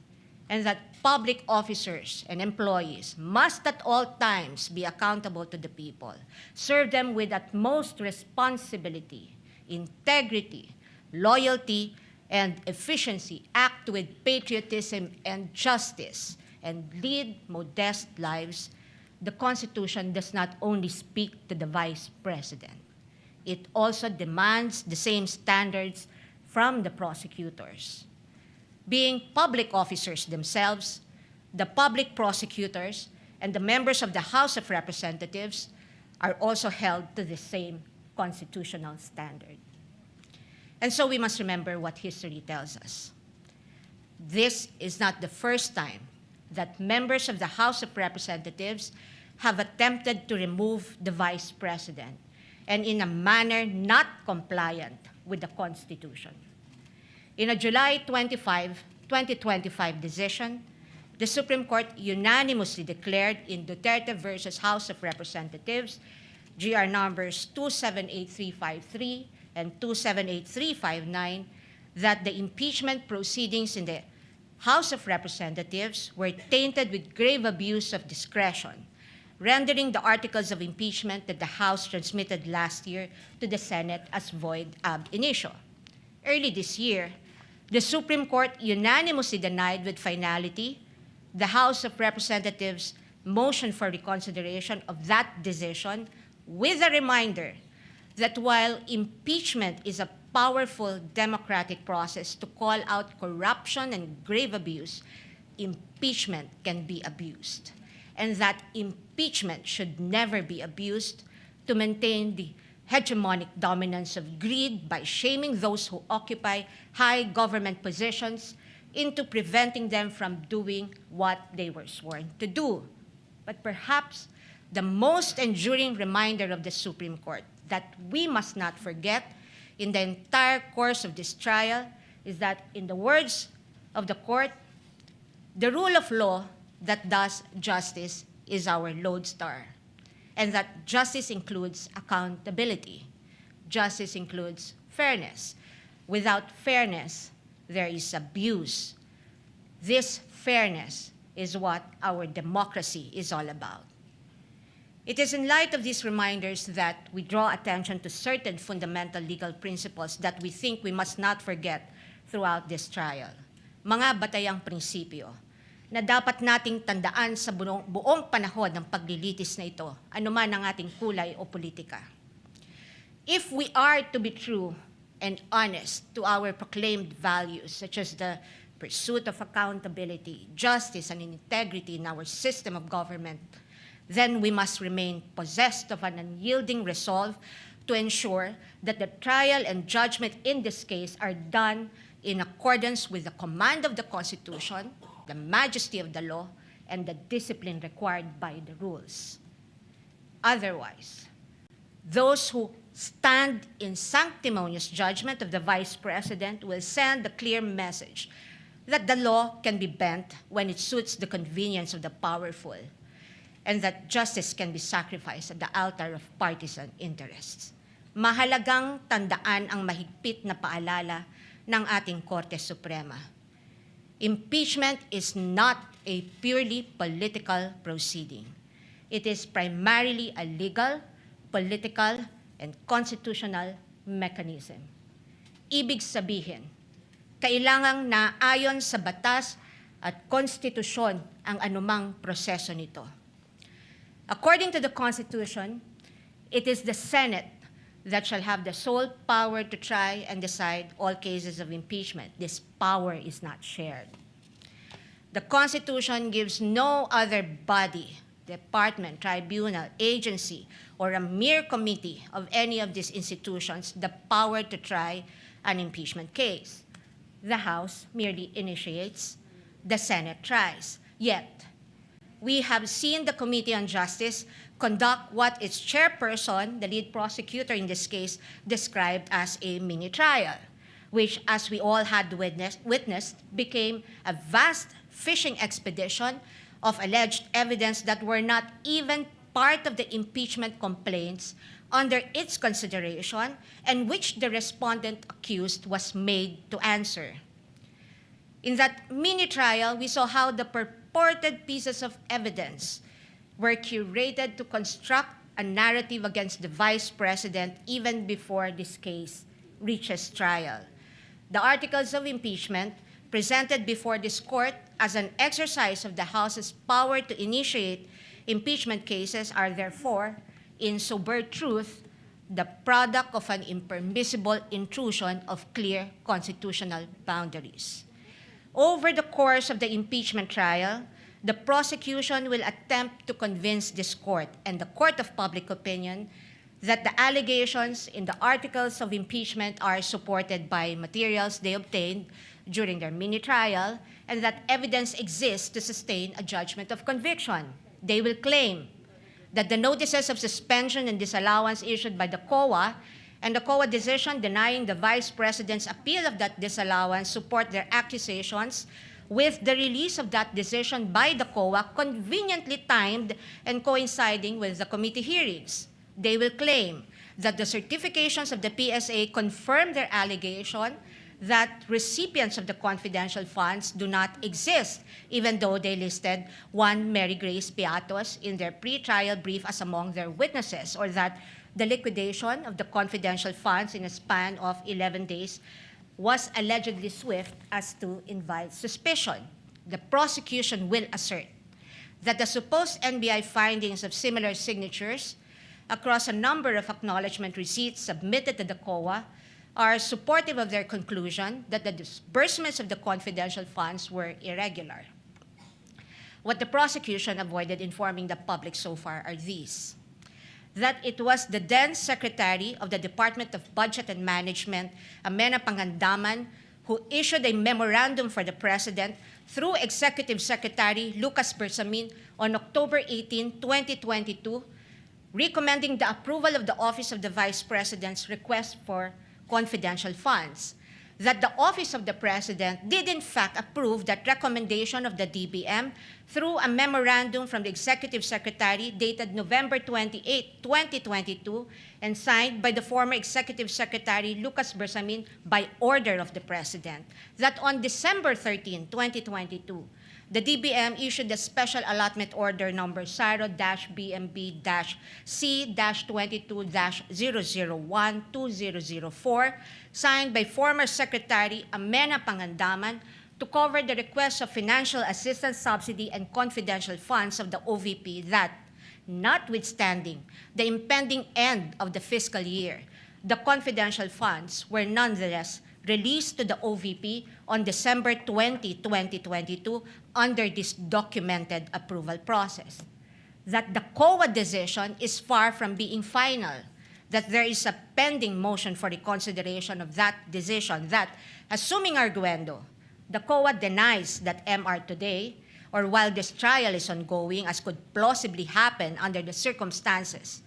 [SPEAKER 5] and that public officers and employees must at all times be accountable to the people, serve them with utmost responsibility, integrity, loyalty, and efficiency, act with patriotism and justice, and lead modest lives, the Constitution does not only speak to the Vice President. It also demands the same standards from the prosecutors. Being public officers themselves, the public prosecutors and the members of the House of Representatives are also held to the same constitutional standard. And so we must remember what history tells us. This is not the first time that members of the House of Representatives have attempted to remove the Vice President, and in a manner not compliant with the Constitution. In a July 25, 2025 decision, the Supreme Court unanimously declared in Duterte versus House of Representatives, GR numbers 278353 and 278359, that the impeachment proceedings in the House of Representatives were tainted with grave abuse of discretion, rendering the articles of impeachment that the House transmitted last year to the Senate as void ab initio. Early this year, the Supreme Court unanimously denied with finality the House of Representatives' motion for reconsideration of that decision, with a reminder that while impeachment is a powerful democratic process to call out corruption and grave abuse, impeachment can be abused, and that impeachment should never be abused to maintain the hegemonic dominance of greed by shaming those who occupy high government positions into preventing them from doing what they were sworn to do. But perhaps the most enduring reminder of the Supreme Court that we must not forget in the entire course of this trial is that, in the words of the court, the rule of law that does justice is our lodestar, and that justice includes accountability. Justice includes fairness. Without fairness, there is abuse. This fairness is what our democracy is all about. It is in light of these reminders that we draw attention to certain fundamental legal principles that we think we must not forget throughout this trial. Mga batayang prinsipyo na dapat nating tandaan sa buong panahon ng paglilitis na ito, anuman ang ating kulay o politika. If we are to be true and honest to our proclaimed values, such as the pursuit of accountability, justice, and integrity in our system of government, then we must remain possessed of an unyielding resolve to ensure that the trial and judgment in this case are done in accordance with the command of the Constitution, the majesty of the law, and the discipline required by the rules. Otherwise, those who stand in sanctimonious judgment of the Vice President will send a clear message that the law can be bent when it suits the convenience of the powerful, and that justice can be sacrificed at the altar of partisan interests. Mahalagang tandaan ang mahigpit na paalala ng ating Korte Suprema. Impeachment is not a purely political proceeding. It is primarily a legal, political, and constitutional mechanism. Ibig sabihin, kailangang naayon sa batas at konstitusyon ang anumang proseso nito. According to the Constitution, it is the Senate that shall have the sole power to try and decide all cases of impeachment. This power is not shared. The Constitution gives no other body department, tribunal, agency, or a mere committee of any of these institutions the power to try an impeachment case. The House merely initiates, the Senate tries. Yet, we have seen the Committee on Justice conduct what its chairperson, the lead prosecutor in this case, described as a mini trial, which, as we all had witnessed, became a vast fishing expedition of alleged evidence that were not even part of the impeachment complaints under its consideration and which the respondent accused was made to answer. In that mini trial, we saw how the purported pieces of evidence were curated to construct a narrative against the Vice President even before this case reaches trial. The articles of impeachment presented before this court as an exercise of the House's power to initiate impeachment cases are therefore, in sober truth, the product of an impermissible intrusion of clear constitutional boundaries. Over the course of the impeachment trial, the prosecution will attempt to convince this court and the court of public opinion that the allegations in the articles of impeachment are supported by materials they obtained during their mini trial and that evidence exists to sustain a judgment of conviction. They will claim that the notices of suspension and disallowance issued by the COA and the COA decision denying the Vice President's appeal of that disallowance support their accusations, with the release of that decision by the COA conveniently timed and coinciding with the committee hearings. They will claim that the certifications of the PSA confirm their allegation that recipients of the confidential funds do not exist, even though they listed one Mary Grace Piatos in their pre-trial brief as among their witnesses, or that the liquidation of the confidential funds in a span of 11 days was allegedly swift as to invite suspicion. The prosecution will assert that the supposed NBI findings of similar signatures across a number of acknowledgement receipts submitted to the COA are supportive of their conclusion that the disbursements of the confidential funds were irregular. What the prosecution avoided informing the public so far are these: that it was the then Secretary of the Department of Budget and Management, Amena Pangandaman, who issued a memorandum for the President through Executive Secretary Lucas Bersamin on October 18, 2022, recommending the approval of the Office of the Vice President's request for confidential funds. That the Office of the President did in fact approve that recommendation of the DBM through a memorandum from the Executive Secretary dated November 28, 2022, and signed by the former Executive Secretary Lucas Bersamin by order of the President. That on December 13, 2022, the DBM issued a special allotment order number SARO-BMB-C-22-001-2004, signed by former Secretary Amena Pangandaman to cover the request of financial assistance, subsidy, and confidential funds of the OVP that, notwithstanding the impending end of the fiscal year, the confidential funds were nonetheless released to the OVP on December 20, 2022 under this documented approval process. That the COA decision is far from being final, that there is a pending motion for reconsideration of that decision, that, assuming arguendo, the COA denies that MR today, or while this trial is ongoing, as could plausibly happen under the circumstances,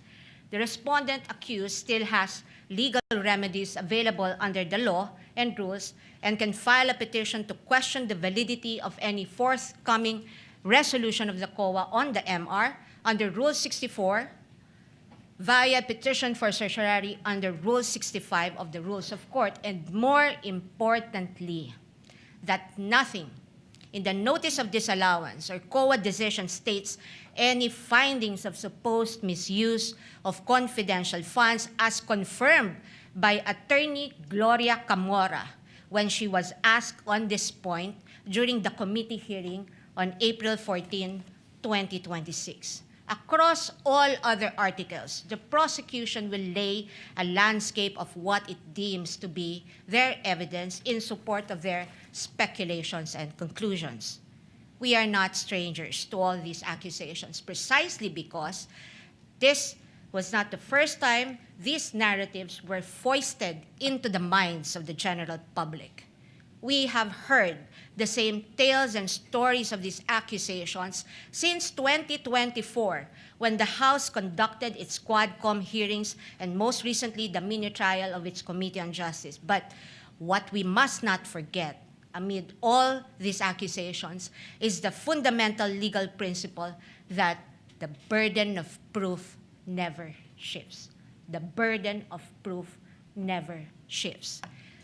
[SPEAKER 5] the respondent accused still has legal remedies available under the law and rules and can file a petition to question the validity of any forthcoming resolution of the COA on the MR under Rule 64 via petition for certiorari under Rule 65 of the Rules of Court, and more importantly, that nothing in the notice of disallowance or COA decision states any findings of supposed misuse of confidential funds as confirmed by Attorney Gloria Camora when she was asked on this point during the committee hearing on April 14, 2026. Across all other articles, the prosecution will lay a landscape of what it deems to be their evidence in support of their speculations and conclusions. We are not strangers to all these accusations, precisely because this was not the first time these narratives were foisted into the minds of the general public. We have heard the same tales and stories of these accusations since 2024, when the House conducted its Quadcom hearings and most recently the mini trial of its Committee on Justice. But what we must not forget amid all these accusations is the fundamental legal principle that the burden of proof never shifts. The burden of proof never shifts.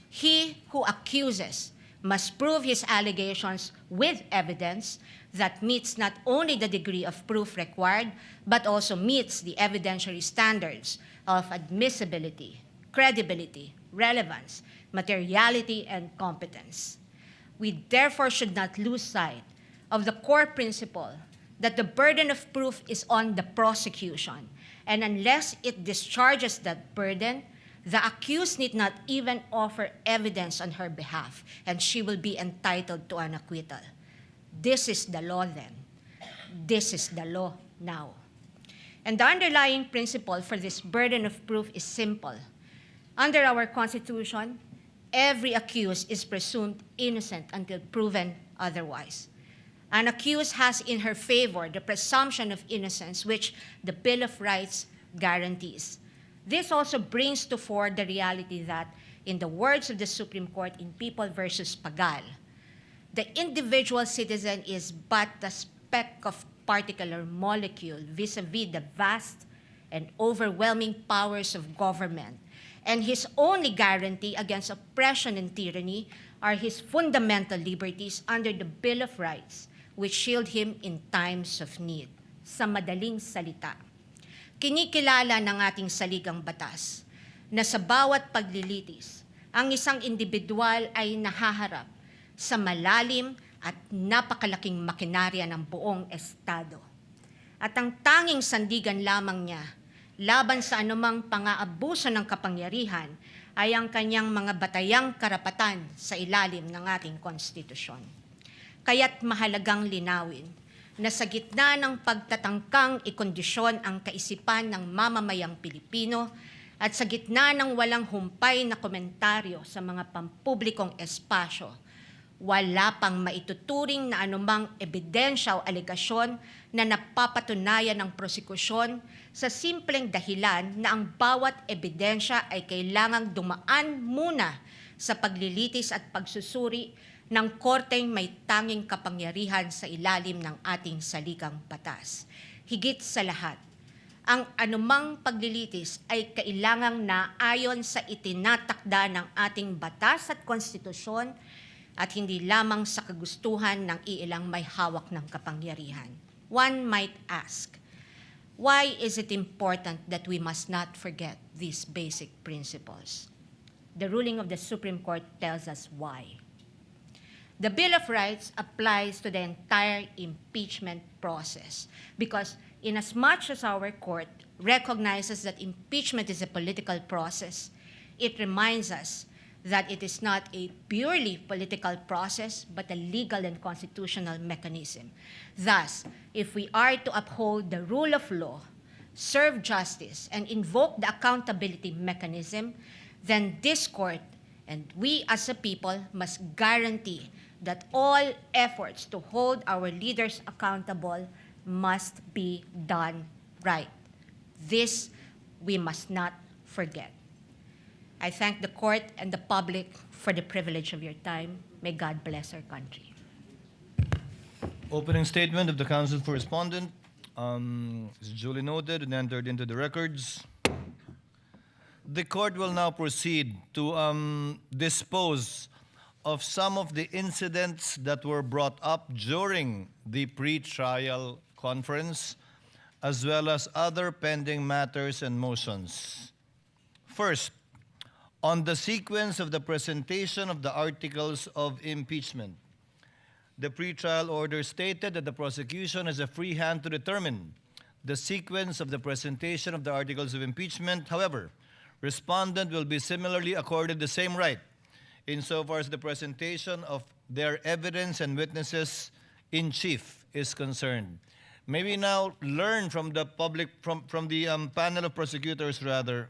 [SPEAKER 5] He who accuses must prove his allegations with evidence that meets not only the degree of proof required, but also meets the evidentiary standards of admissibility, credibility, relevance, materiality, and competence. We therefore should not lose sight of the core principle that the burden of proof is on the prosecution, and unless it discharges that burden, the accused need not even offer evidence on her behalf, and she will be entitled to an acquittal. This is the law then. This is the law now. And the underlying principle for this burden of proof is simple. Under our Constitution, every accused is presumed innocent until proven otherwise. An accused has in her favor the presumption of innocence, which the Bill of Rights guarantees. This also brings to fore the reality that, in the words of the Supreme Court in People versus Pagal, the individual citizen is but a speck of particular molecule vis-a-vis the vast and overwhelming powers of government, and his only guarantee against oppression and tyranny are his fundamental liberties under the Bill of Rights, which shield him in times of need. Sa madaling salita, kinikilala ng ating saligang batas na sa bawat paglilitis, ang isang individual ay nahaharap sa malalim at napakalaking makinarya ng buong Estado. At ang tanging sandigan lamang niya laban sa anumang pang-aabuso ng kapangyarihan ay ang kanyang mga batayang karapatan sa ilalim ng ating konstitusyon. Kaya't mahalagang linawin na sa gitna ng pagtatangkang ikondisyon ang kaisipan ng mamamayang Pilipino at sa gitna ng walang humpay na komentaryo sa mga pampublikong espasyo, wala pang maituturing na anumang ebidensya o alegasyon na napapatunayan ng prosekusyon sa simpleng dahilan na ang bawat ebidensya ay kailangang dumaan muna sa paglilitis at pagsusuri ng korteng may tanging kapangyarihan sa ilalim ng ating saligang batas. Higit sa lahat, ang anumang paglilitis ay kailangang naayon sa itinatakda ng ating batas at konstitusyon at hindi lamang sa kagustuhan ng iilang may hawak ng kapangyarihan. One might ask, why is it important that we must not forget these basic principles? The ruling of the Supreme Court tells us why. The Bill of Rights applies to the entire impeachment process because inasmuch as our court recognizes that impeachment is a political process, it reminds us that it is not a purely political process but a legal and constitutional mechanism. Thus, if we are to uphold the rule of law, serve justice, and invoke the accountability mechanism, then this court and we as a people must guarantee that all efforts to hold our leaders accountable must be done right. This we must not forget. I thank the court and the public for the privilege of your time. May God bless our country.
[SPEAKER 10] Opening statement of the Council for Respondent is duly noted and entered into the records. The court will now proceed to dispose of some of the incidents that were brought up during the pre-trial conference, as well as other pending matters and motions. First, on the sequence of the presentation of the articles of impeachment. The pre-trial order stated that the prosecution has a free hand to determine the sequence of the presentation of the articles of impeachment. However, respondent will be similarly accorded the same right insofar as the presentation of their evidence and witnesses in chief is concerned, may we now learn from the panel of prosecutors rather,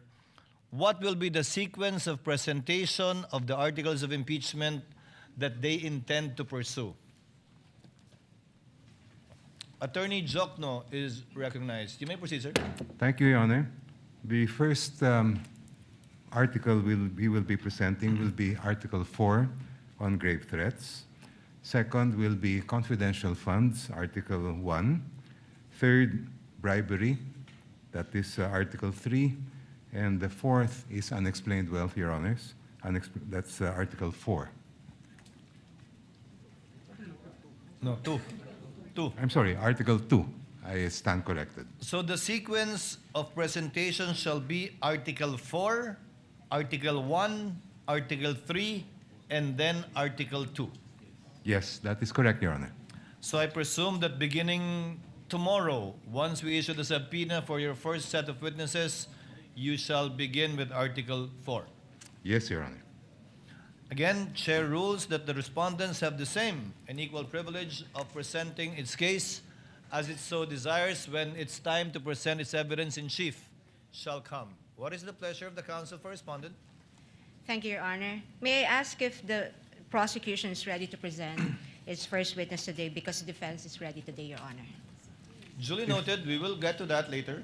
[SPEAKER 10] what will be the sequence of presentation of the articles of impeachment that they intend to pursue? Attorney Jokno is recognized. You may proceed, sir.
[SPEAKER 2] Thank you, Your Honor. The first article we will be presenting will be Article 4 on grave threats. Second will be confidential funds, Article 1. Third, bribery, that is Article 3. And the fourth is unexplained wealth, Your Honors. That's Article 4.
[SPEAKER 10] No, 2.
[SPEAKER 2] I'm sorry, Article 2. I stand corrected.
[SPEAKER 10] So the sequence of presentation shall be Article 4, Article 1, Article 3, and then Article 2.
[SPEAKER 2] Yes, that is correct, Your Honor.
[SPEAKER 10] So I presume that beginning tomorrow, once we issue the subpoena for your first set of witnesses, you shall begin with Article 4.
[SPEAKER 2] Yes, Your Honor.
[SPEAKER 10] Again, Chair rules that the respondents have the same and equal privilege of presenting its case as it so desires when it's time to present its evidence in chief shall come. What is the pleasure of the counsel for respondent?
[SPEAKER 5] Thank you, Your Honor. May I ask if the prosecution is ready to present its first witness today because the defense is ready today, Your Honor?
[SPEAKER 10] Duly noted. We will get to that later.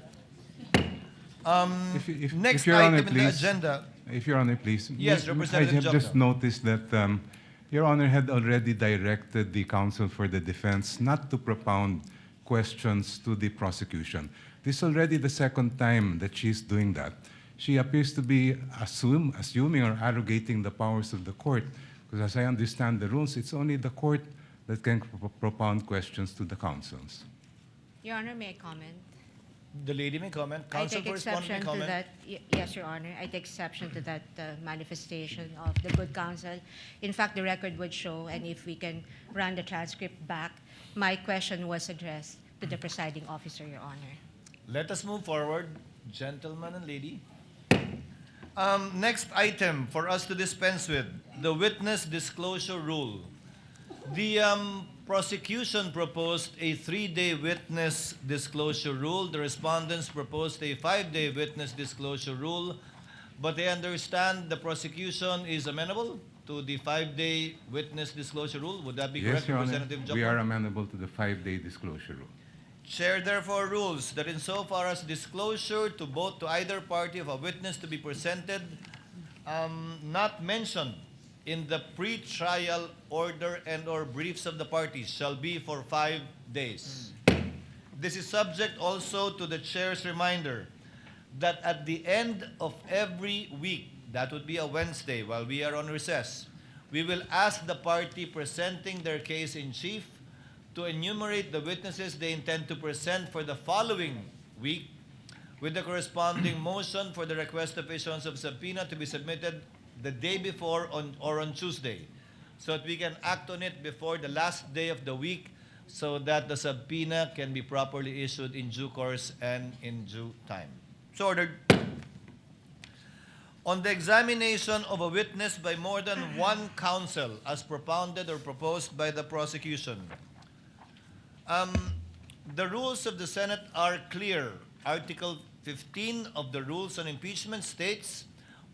[SPEAKER 2] If
[SPEAKER 10] Next
[SPEAKER 2] Your
[SPEAKER 10] item
[SPEAKER 2] Honor,
[SPEAKER 10] in the
[SPEAKER 2] please,
[SPEAKER 10] agenda.
[SPEAKER 2] If Your Honor, please.
[SPEAKER 10] Yes,
[SPEAKER 2] I
[SPEAKER 10] Representative
[SPEAKER 2] have just
[SPEAKER 10] Jokno.
[SPEAKER 2] noticed that Your Honor had already directed the counsel for the defense not to propound questions to the prosecution. This is already the second time that she's doing that. She appears to be assuming or arrogating the powers of the court, because as I understand the rules, it's only the court that can propound questions to the counsels.
[SPEAKER 5] Your Honor, may I comment?
[SPEAKER 10] The lady may comment.
[SPEAKER 5] I
[SPEAKER 10] Counsel
[SPEAKER 5] take
[SPEAKER 10] for respondent may
[SPEAKER 5] exception to
[SPEAKER 10] comment.
[SPEAKER 5] that. Yes, Your Honor. I take exception to that manifestation of the good counsel. In fact, the record would show, and if we can run the transcript back, my question was addressed to the presiding officer, Your Honor.
[SPEAKER 10] Let us move forward, gentleman and lady. Next item for us to dispense with, the witness disclosure rule. The prosecution proposed a 3-day witness disclosure rule. The respondents proposed a 5-day witness disclosure rule. But I understand the prosecution is amenable to the 5-day witness disclosure rule. Would that be
[SPEAKER 2] Yes,
[SPEAKER 10] correct,
[SPEAKER 2] Your Honor.
[SPEAKER 10] Representative Jokno?
[SPEAKER 2] We are amenable to the 5-day disclosure rule.
[SPEAKER 10] Chair therefore rules that insofar as disclosure to either party of a witness to be presented not mentioned in the pre-trial order and/or briefs of the parties shall be for 5 days. This is subject also to the chair's reminder that at the end of every week, that would be a Wednesday while we are on recess, we will ask the party presenting their case in chief to enumerate the witnesses they intend to present for the following week with the corresponding motion for the request of issuance of subpoena to be submitted the day before or on Tuesday, so that we can act on it before the last day of the week so that the subpoena can be properly issued in due course and in due time. So ordered. On the examination of a witness by more than one counsel as propounded or proposed by the prosecution, the rules of the Senate are clear. Article 15 of the Rules on Impeachment states,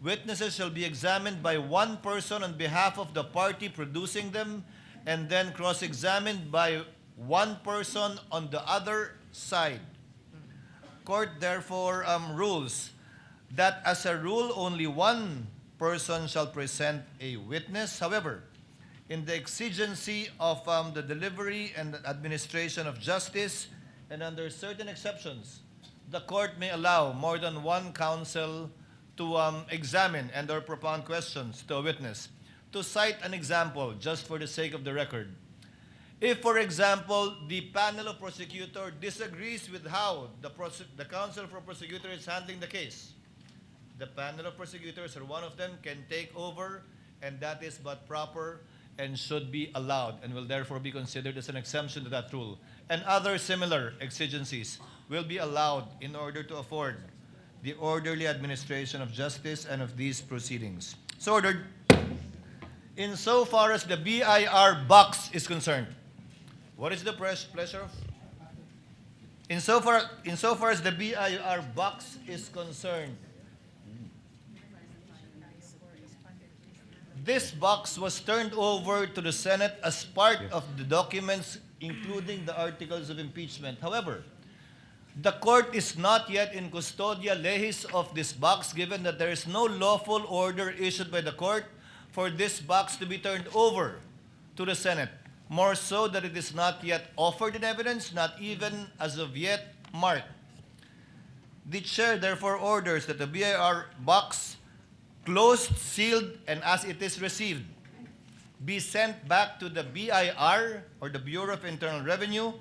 [SPEAKER 10] witnesses shall be examined by one person on behalf of the party producing them and then cross-examined by one person on the other side. Court therefore rules that as a rule, only one person shall present a witness. However, in the exigency of the delivery and administration of justice, and under certain exceptions, the court may allow more than one counsel to examine and/or propound questions to a witness. To cite an example, just for the sake of the record, if, for example, the panel of prosecutor disagrees with how the counsel for prosecutor is handling the case, the panel of prosecutors or one of them can take over, and that is but proper and should be allowed and will therefore be considered as an exemption to that rule. And other similar exigencies will be allowed in order to afford the orderly administration of justice and of these proceedings. So ordered. Insofar as the BIR box is concerned, What is the pleasure of? Insofar as the BIR box is concerned, this box was turned over to the Senate as part of the documents, including the articles of impeachment. However, the court is not yet in custodia lehis of this box, given that there is no lawful order issued by the court for this box to be turned over to the Senate. More so that it is not yet offered in evidence, not even as of yet marked. The chair therefore orders that the BIR box, closed, sealed, and as it is received, be sent back to the BIR, or the Bureau of Internal Revenue,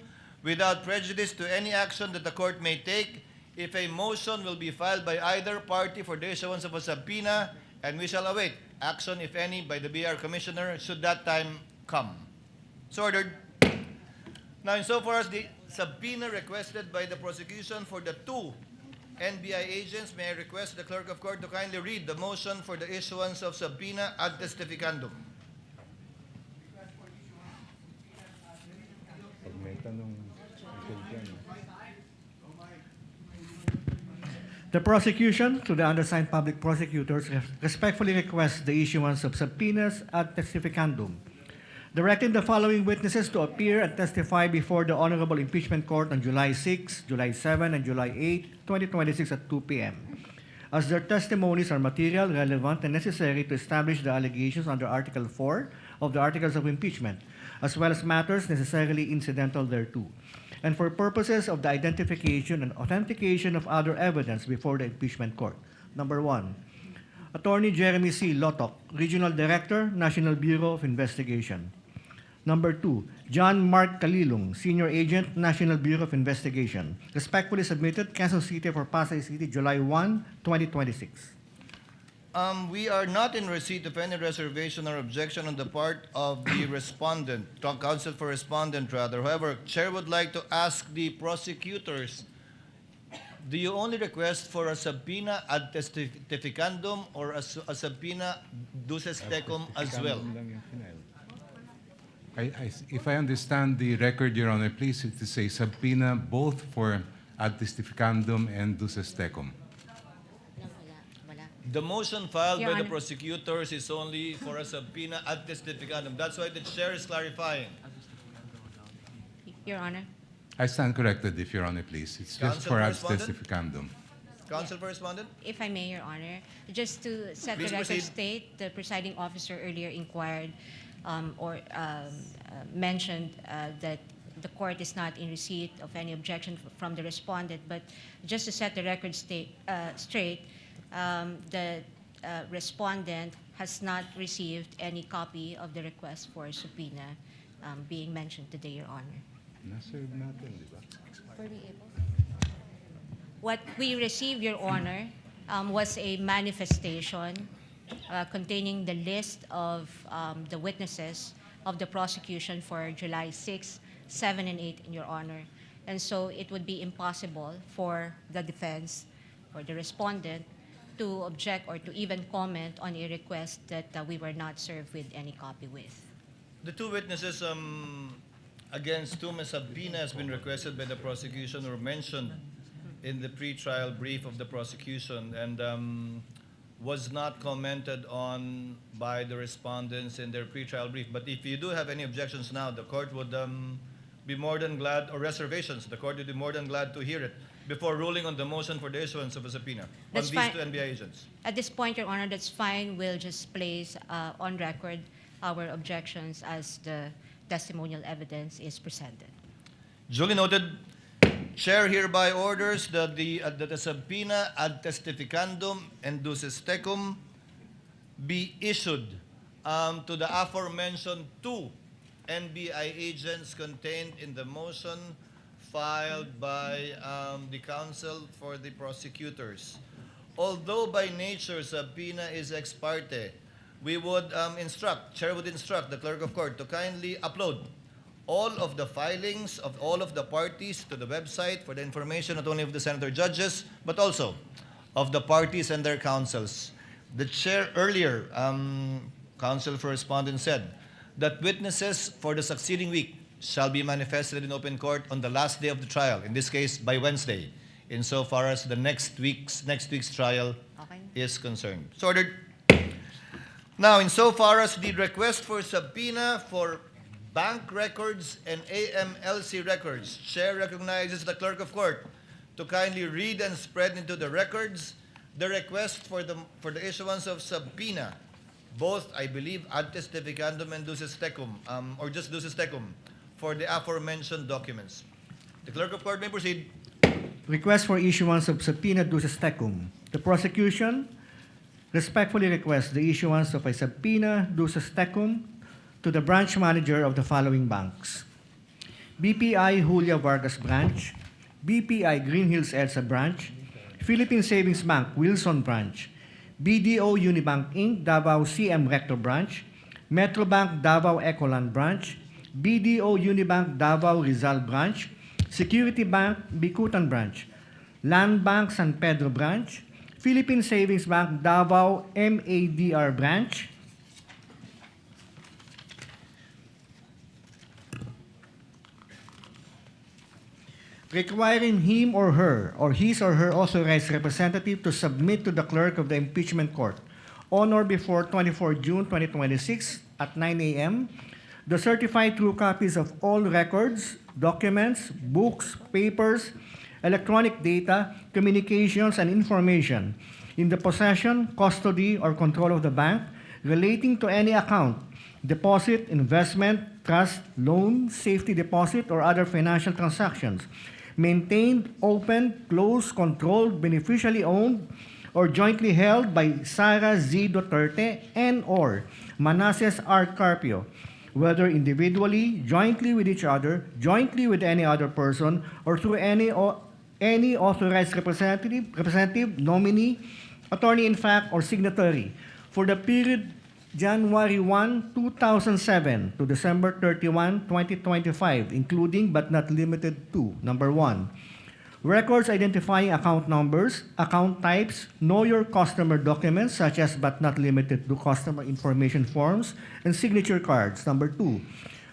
[SPEAKER 10] without prejudice to any action that the court may take if a motion will be filed by either party for the issuance of a subpoena, and we shall await action, if any, by the BIR Commissioner should that time come. So ordered. Now, insofar as the subpoena requested by the prosecution for the two NBI agents, may I request the clerk of court to kindly read the motion for the issuance of subpoena ad testificandum.
[SPEAKER 3] The prosecution, to the undersigned public prosecutors, respectfully requests the issuance of subpoenas ad testificandum, directing the following witnesses to appear and testify before the Honorable Impeachment Court on July 6, July 7, and July 8, 2026 at 2 p.m. As their testimonies are material, relevant, and necessary to establish the allegations under Article 4 of the Articles of Impeachment, as well as matters necessarily incidental thereto, and for purposes of the identification and authentication of other evidence before the Impeachment Court. Number 1, Attorney Jeremy C. Lotok, Regional Director, National Bureau of Investigation. Number 2, John Mark Kalilong, Senior Agent, National Bureau of Investigation. Respectfully submitted, Quezon City for Pasay City, July 1, 2026.
[SPEAKER 10] We are not in receipt of any reservation or objection on the part of the respondent, counsel for respondent rather. However, Chair would like to ask the prosecutors, do you only request for a subpoena ad testificandum or a subpoena duces tecum as well?
[SPEAKER 2] If I understand the record, Your Honor, please, it is a subpoena both for ad testificandum and duces tecum.
[SPEAKER 10] The motion filed
[SPEAKER 5] Your
[SPEAKER 10] by the
[SPEAKER 5] Honor.
[SPEAKER 10] prosecutors is only for a subpoena ad testificandum. That's why the chair is clarifying.
[SPEAKER 5] Your Honor.
[SPEAKER 2] I stand corrected, if Your Honor, please. It's just
[SPEAKER 10] Counsel
[SPEAKER 2] for
[SPEAKER 10] for
[SPEAKER 2] ad
[SPEAKER 10] respondent?
[SPEAKER 2] testificandum.
[SPEAKER 10] Counsel for respondent?
[SPEAKER 5] If I may, Your Honor, just to set
[SPEAKER 10] Please
[SPEAKER 5] the record
[SPEAKER 10] proceed.
[SPEAKER 5] straight, the presiding officer earlier inquired mentioned that the court is not in receipt of any objection from the respondent, but just to set the record straight, the respondent has not received any copy of the request for subpoena being mentioned today, Your Honor. What we received, Your Honor, was a manifestation containing the list of the witnesses of the prosecution for July 6, 7, and 8, Your Honor. And so it would be impossible for the defense or the respondent to object or to even comment on a request that we were not served with any copy with.
[SPEAKER 10] The two witnesses against whom a subpoena has been requested by the prosecution were mentioned in the pre-trial brief of the prosecution and was not commented on by the respondents in their pre-trial brief. But if you do have any objections now, the court would be more than glad, or reservations, the court would be more than glad to hear it before ruling on the motion for the issuance of a subpoena
[SPEAKER 5] That's
[SPEAKER 10] on these
[SPEAKER 5] fine.
[SPEAKER 10] two NBI agents.
[SPEAKER 5] At this point, Your Honor, that's fine. We'll just place on record our objections as the testimonial evidence is presented.
[SPEAKER 10] Duly noted. Chair hereby orders that the subpoena ad testificandum and duces tecum be issued to the aforementioned two NBI agents contained in the motion filed by the counsel for the prosecutors. Although by nature subpoena is ex parte, we would Chair would instruct the clerk of court to kindly upload all of the filings of all of the parties to the website for the information not only of the senator judges, but also of the parties and their counsels. The chair earlier, counsel for respondent said that witnesses for the succeeding week shall be manifested in open court on the last day of the trial, in this case by Wednesday, insofar as the next week's trial is concerned. So ordered. Now, insofar as the request for subpoena for bank records and AMLC records, Chair recognizes the Clerk of Court to kindly read and spread into the records the request for the issuance of subpoena, both, I believe, ad testificandum and duces tecum, or just duces tecum, for the aforementioned documents. The Clerk of Court may proceed.
[SPEAKER 3] Request for issuance of subpoena duces tecum. The prosecution respectfully requests the issuance of a subpoena duces tecum to the branch manager of the following banks: BPI Julia Vargas Branch, BPI Green Hills EDSA Branch, Philippine Savings Bank Wilson Branch, BDO Unibank Inc. Davao CM Recto Branch, Metrobank Davao Ecoland Branch, BDO Unibank Davao Rizal Branch, Security Bank Bicutan Branch, Land Bank San Pedro Branch, Philippine Savings Bank Davao MADR Branch, requiring him or her or his or her authorized representative to submit to the clerk of the impeachment court on or before 24 June 2026 at 9 a.m. the certified true copies of all records, documents, books, papers, electronic data, communications, and information in the possession, custody, or control of the bank relating to any account, deposit, investment, trust, loan, safety deposit, or other financial transactions maintained, opened, closed, controlled, beneficially owned, or jointly held by Sara Z. Duterte and or Manasseh R. Carpio, whether individually, jointly with each other, jointly with any other person, or through any authorized representative, nominee, attorney-in-fact, or signatory for the period January 1, 2007 to December 31, 2025, including but not limited to: number 1, records identifying account numbers, account types, know your customer documents such as but not limited to customer information forms and signature cards. Number 2,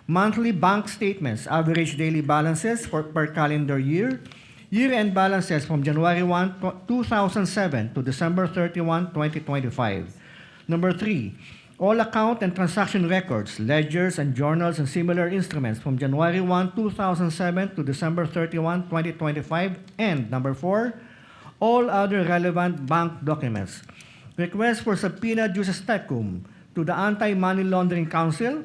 [SPEAKER 3] monthly bank statements, average daily balances per calendar year, year-end balances from January 1, 2007 to December 31, 2025. Number 3, all account and transaction records, ledgers, and journals and similar instruments from January 1, 2007 to December 31, 2025. And number 4, all other relevant bank documents. Request for subpoena duces tecum to the Anti-Money Laundering Council,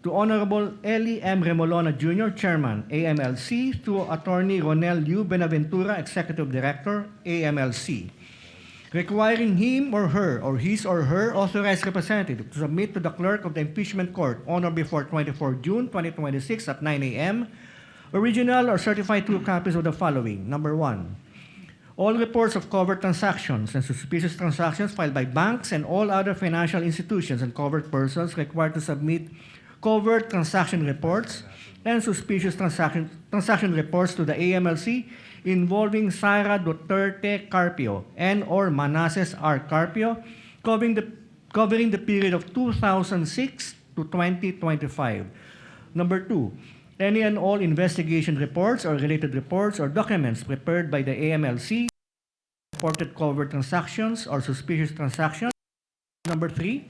[SPEAKER 3] to Honorable Eli M. Remolona Jr., Chairman, AMLC, to Attorney Ronel U. Benaventura, Executive Director, AMLC, requiring him or her or his or her authorized representative to submit to the clerk of the impeachment court on or before 24 June 2026 at 9 a.m. original or certified true copies of the following: number 1, all reports of covert transactions and suspicious transactions filed by banks and all other financial institutions and covered persons required to submit covert transaction reports and suspicious transaction reports to the AMLC involving Sara Duterte Carpio and or Manasseh R. Carpio, covering the period of 2006 to 2025. Number 2, any and all investigation reports or related reports or documents prepared by the AMLC reported covert transactions or suspicious transactions. Number 3,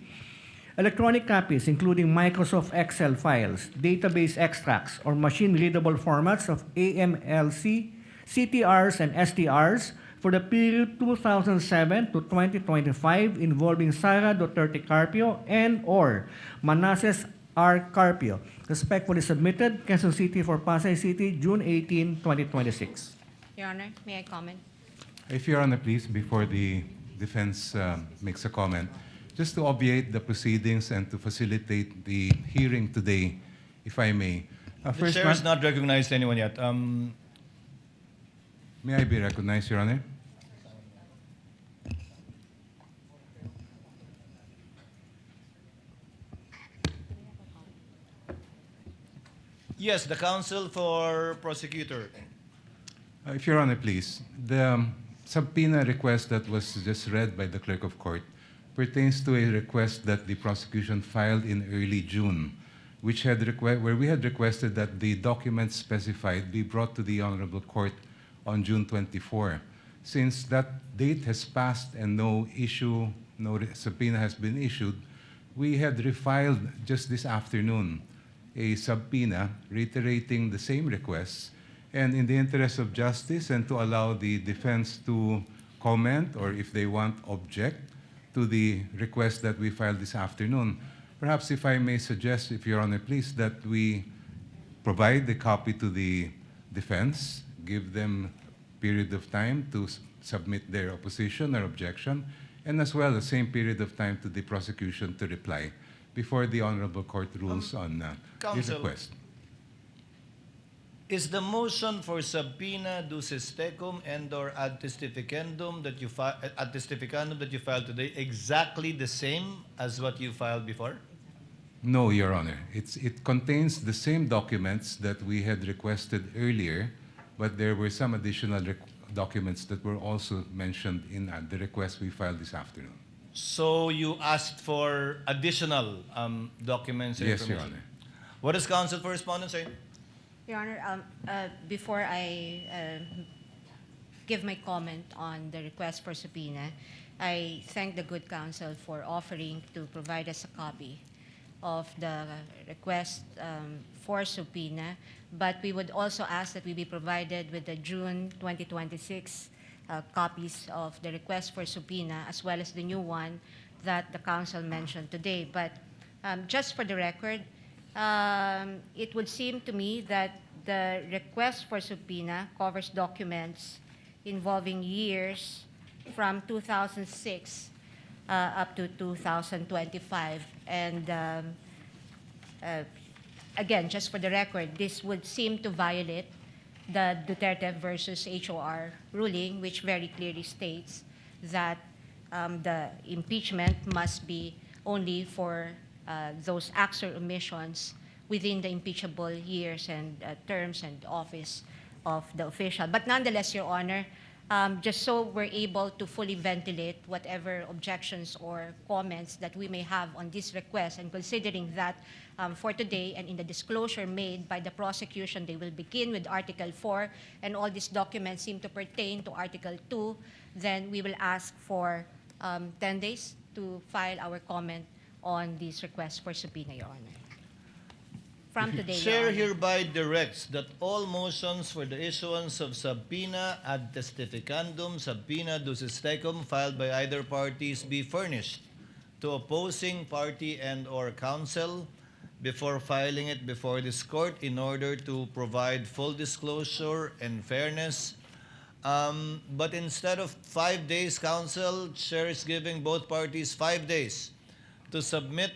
[SPEAKER 3] electronic copies including Microsoft Excel files, database extracts, or machine-readable formats of AMLC, CTRs, and STRs for the period 2007 to 2025 involving Sara Duterte Carpio and or Manasseh R. Carpio. Respectfully submitted, Quezon City for Pasay City, June 18, 2026.
[SPEAKER 5] Your Honor, may I comment?
[SPEAKER 2] If Your Honor, please, before the defense makes a comment, just to obviate the proceedings and to facilitate the hearing today, if I may.
[SPEAKER 10] The chair has not recognized anyone yet.
[SPEAKER 2] May I be recognized, Your Honor?
[SPEAKER 10] Yes, the counsel for prosecutor.
[SPEAKER 2] If Your Honor, please. The subpoena request that was just read by the clerk of court pertains to a request that the prosecution filed in early June where we had requested that the documents specified be brought to the Honorable Court on June 24. Since that date has passed and no subpoena has been issued, we had refiled just this afternoon a subpoena reiterating the same requests, and in the interest of justice and to allow the defense to comment or, if they want, object to the request that we filed this afternoon. Perhaps if I may suggest, if Your Honor please, that we provide the copy to the defense, give them a period of time to submit their opposition or objection, and as well the same period of time to the prosecution to reply before the Honorable Court rules on this
[SPEAKER 10] Counsel,
[SPEAKER 2] request.
[SPEAKER 10] is the motion for subpoena ducis tecum and/or ad testificandum that you filed today exactly the same as what you filed before?
[SPEAKER 2] No, Your Honor. It contains the same documents that we had requested earlier, but there were some additional documents that were also mentioned in the request we filed this afternoon.
[SPEAKER 10] So you asked for additional documents and
[SPEAKER 2] Yes,
[SPEAKER 10] information?
[SPEAKER 2] Your Honor.
[SPEAKER 10] What does counsel for respondent say?
[SPEAKER 5] Your Honor, before I give my comment on the request for subpoena, I thank the good counsel for offering to provide us a copy of the request for subpoena, but we would also ask that we be provided with the June 2026 copies of the request for subpoena, as well as the new one that the counsel mentioned today. But just for the record, it would seem to me that the request for subpoena covers documents involving years from 2006 up to 2025. And again, just for the record, this would seem to violate the Duterte versus HOR ruling, which very clearly states that the impeachment must be only for those acts or omissions within the impeachable years and terms and office of the official. But nonetheless, Your Honor, just so we're able to fully ventilate whatever objections or comments that we may have on this request, and considering that for today and in the disclosure made by the prosecution, they will begin with Article 4, and all these documents seem to pertain to Article 2, then we will ask for 10 days to file our comment on this request for subpoena, Your Honor. From today, Your
[SPEAKER 10] Chair
[SPEAKER 5] Honor.
[SPEAKER 10] hereby directs that all motions for the issuance of subpoena ad testificandum, subpoena ducis tecum filed by either parties be furnished to opposing party and/or counsel before filing it before this court in order to provide full disclosure and fairness. But instead of 5 days, counsel, chair is giving both parties 5 days to submit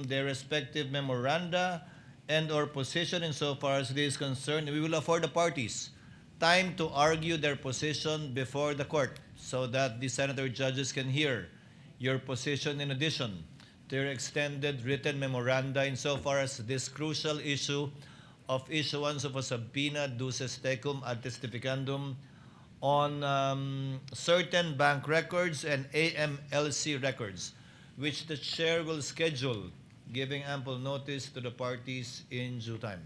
[SPEAKER 10] their respective memoranda and/or position insofar as this is concerned. We will afford the parties time to argue their position before the court so that the senator judges can hear your position in addition to your extended written memoranda insofar as this crucial issue of issuance of a subpoena ducis tecum ad testificandum on certain bank records and AMLC records, which the chair will schedule, giving ample notice to the parties in due time.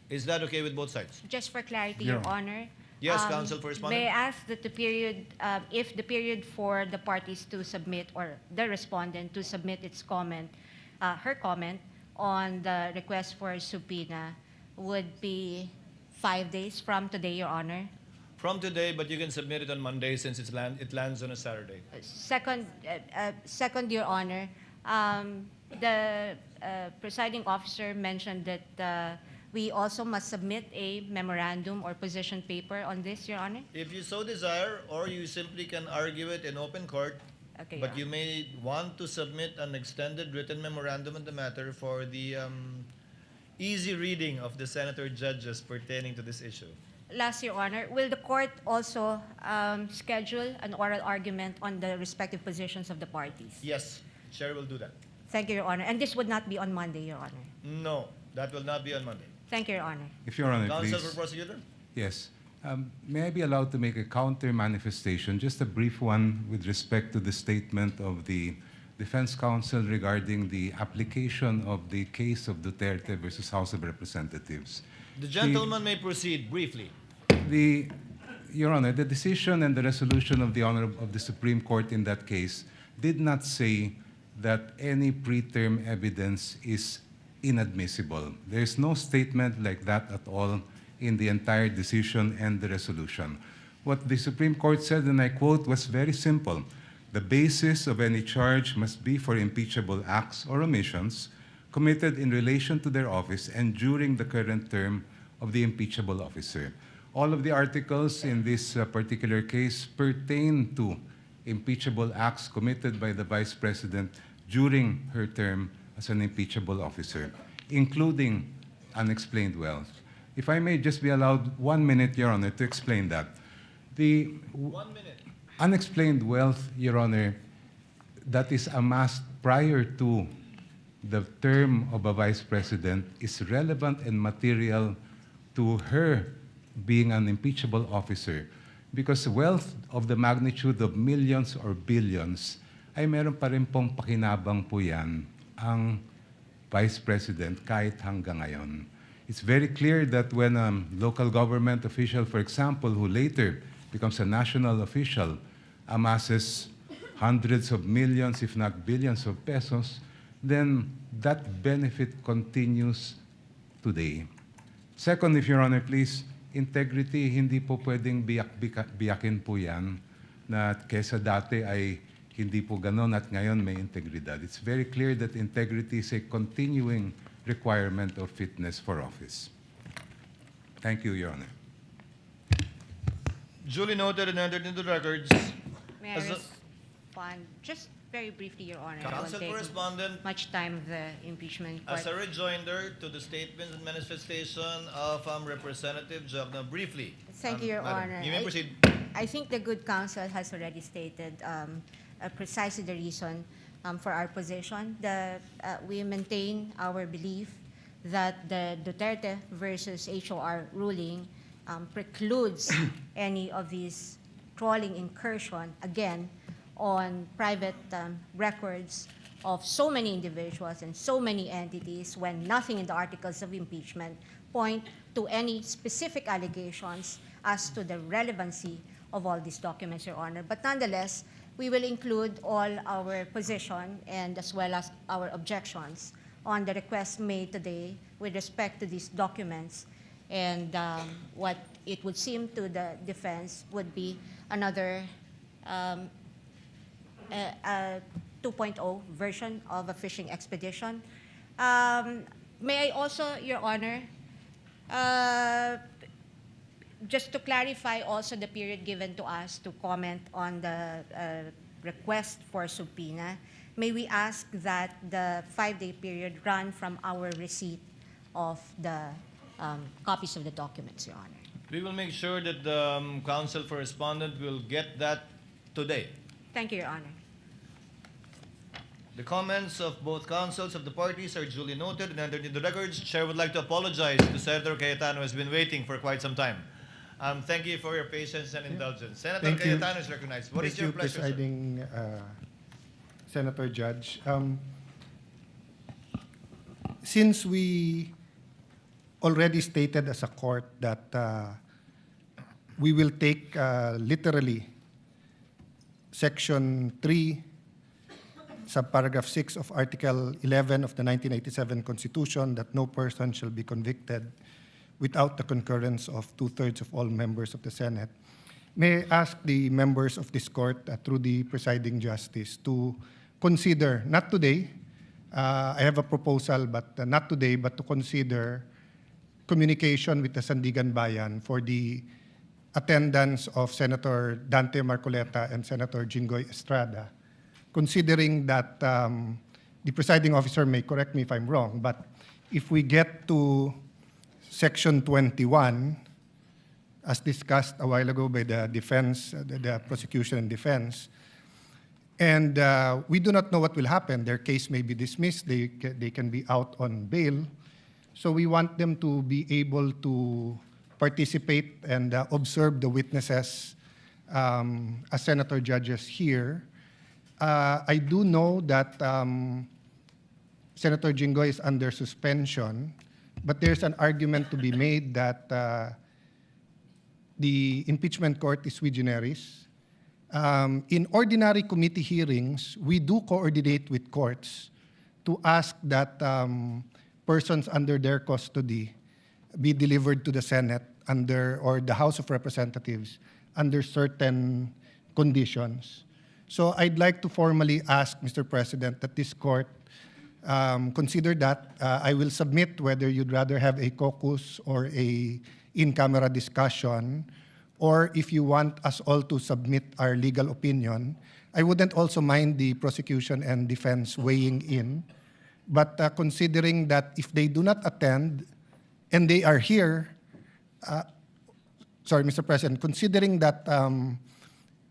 [SPEAKER 10] Is that okay with both sides?
[SPEAKER 5] Just for clarity,
[SPEAKER 2] Yeah.
[SPEAKER 5] Your Honor.
[SPEAKER 10] Yes, counsel for respondent.
[SPEAKER 5] May I ask that the period, if the period for the parties to submit, or the respondent to submit its comment, her comment on the request for subpoena would be 5 days from today, Your Honor?
[SPEAKER 10] From today, but you can submit it on Monday since it lands on a Saturday.
[SPEAKER 5] Second, Your Honor, the presiding officer mentioned that we also must submit a memorandum or position paper on this, Your Honor.
[SPEAKER 10] If you so desire, or you simply can argue it in open court,
[SPEAKER 5] Okay,
[SPEAKER 10] but
[SPEAKER 5] Your
[SPEAKER 10] you may want to submit an extended written memorandum on the matter for the easy reading of the senator judges pertaining to this issue.
[SPEAKER 5] Last, Your Honor, will the court also schedule an oral argument on the respective positions of the parties?
[SPEAKER 10] Yes, chair will do that.
[SPEAKER 5] Thank you, Your Honor. And this would not be on Monday, Your Honor.
[SPEAKER 10] No, that will not be on Monday.
[SPEAKER 5] Thank you, Your Honor.
[SPEAKER 2] If Your Honor,
[SPEAKER 10] Counsel
[SPEAKER 2] please.
[SPEAKER 10] for prosecutor?
[SPEAKER 2] Yes. May I be allowed to make a counter manifestation, just a brief one with respect to the statement of the defense counsel regarding the application of the case of Duterte versus House of Representatives.
[SPEAKER 10] The gentleman may proceed briefly.
[SPEAKER 2] Your Honor, the decision and the resolution of the Supreme Court in that case did not say that any preterm evidence is inadmissible. There is no statement like that at all in the entire decision and the resolution. What the Supreme Court said, and I quote, was very simple. The basis of any charge must be for impeachable acts or omissions committed in relation to their office and during the current term of the impeachable officer. All of the articles in this particular case pertain to impeachable acts committed by the Vice President during her term as an impeachable officer, including unexplained wealth. If I may just be allowed 1 minute, Your Honor, to explain that. The
[SPEAKER 10] 1 minute.
[SPEAKER 2] Unexplained wealth, Your Honor, that is amassed prior to the term of a Vice President is relevant and material to her being an impeachable officer, because wealth of the magnitude of millions or billions ay meron pa rin pong pakinabang po yan ang Vice President kahit hanggang ngayon. It's very clear that when a local government official, for example, who later becomes a national official, amasses hundreds of millions, if not billions of pesos, then that benefit continues today. Second, if Your Honor, please, integrity, hindi po pwedeng biyakin po yan na kesa dati ay hindi po ganon at ngayon may integridad. It's very clear that integrity is a continuing requirement of fitness for office. Thank you, Your Honor.
[SPEAKER 10] Duly noted and entered into the records.
[SPEAKER 5] May I respond? Just very briefly, Your Honor.
[SPEAKER 10] Counsel Correspondent,
[SPEAKER 5] much time of the impeachment court.
[SPEAKER 10] as a rejoinder to the statements and manifestation of Representative Jogna, briefly.
[SPEAKER 5] Thank you, Your
[SPEAKER 10] Madam,
[SPEAKER 5] Honor.
[SPEAKER 10] You may proceed.
[SPEAKER 5] I think the good counsel has already stated precisely the reason for our position. We maintain our belief that the Duterte versus HOR ruling precludes any of these trawling incursion, again, on private records of so many individuals and so many entities when nothing in the articles of impeachment point to any specific allegations as to the relevancy of all these documents, Your Honor. But nonetheless, we will include all our position and as well as our objections on the request made today with respect to these documents, and what it would seem to the defense would be another 2.0 version of a fishing expedition. May I also, Your Honor, just to clarify also the period given to us to comment on the request for subpoena, may we ask that the 5-day period run from our receipt of the copies of the documents, Your Honor.
[SPEAKER 10] We will make sure that the counsel for respondent will get that today.
[SPEAKER 5] Thank you, Your Honor.
[SPEAKER 10] The comments of both counsels of the parties are duly noted and entered into the records. Chair would like to apologize to Senator Cayetano, who has been waiting for quite some time. Thank you for your patience and indulgence. Senator Cayetano is recognized. What is your pleasure,
[SPEAKER 4] Presiding Senator Judge. Since we already stated as a court that we will take literally Section 3, subparagraph 6 of Article 11 of the 1987 Constitution, that no person shall be convicted without the concurrence of 2/3 of all members of the Senate, may I ask the members of this court, through the presiding justice, to consider, not today, I have a proposal, but not today, but to consider communication with the Sandigan Bayan for the attendance of Senator Dante Marcoleta and Senator Jinggoy Estrada, considering that the presiding officer may correct me if I'm wrong, but if we get to Section 21, as discussed a while ago by the defense, the prosecution and defense, and we do not know what will happen. Their case may be dismissed. They can be out on bail. So we want them to be able to participate and observe the witnesses as senator judges here. I do know that Senator Jinggoy is under suspension, but there's an argument to be made that the impeachment court is sui generis. In ordinary committee hearings, we do coordinate with courts to ask that persons under their custody be delivered to the Senate or the House of Representatives under certain conditions. So I'd like to formally ask, Mr. President, that this court consider that. I will submit whether you'd rather have a caucus or a in-camera discussion, or if you want us all to submit our legal opinion. I wouldn't also mind the prosecution and defense weighing in, but considering that if they do not attend and they are here, sorry, Mr. President, considering that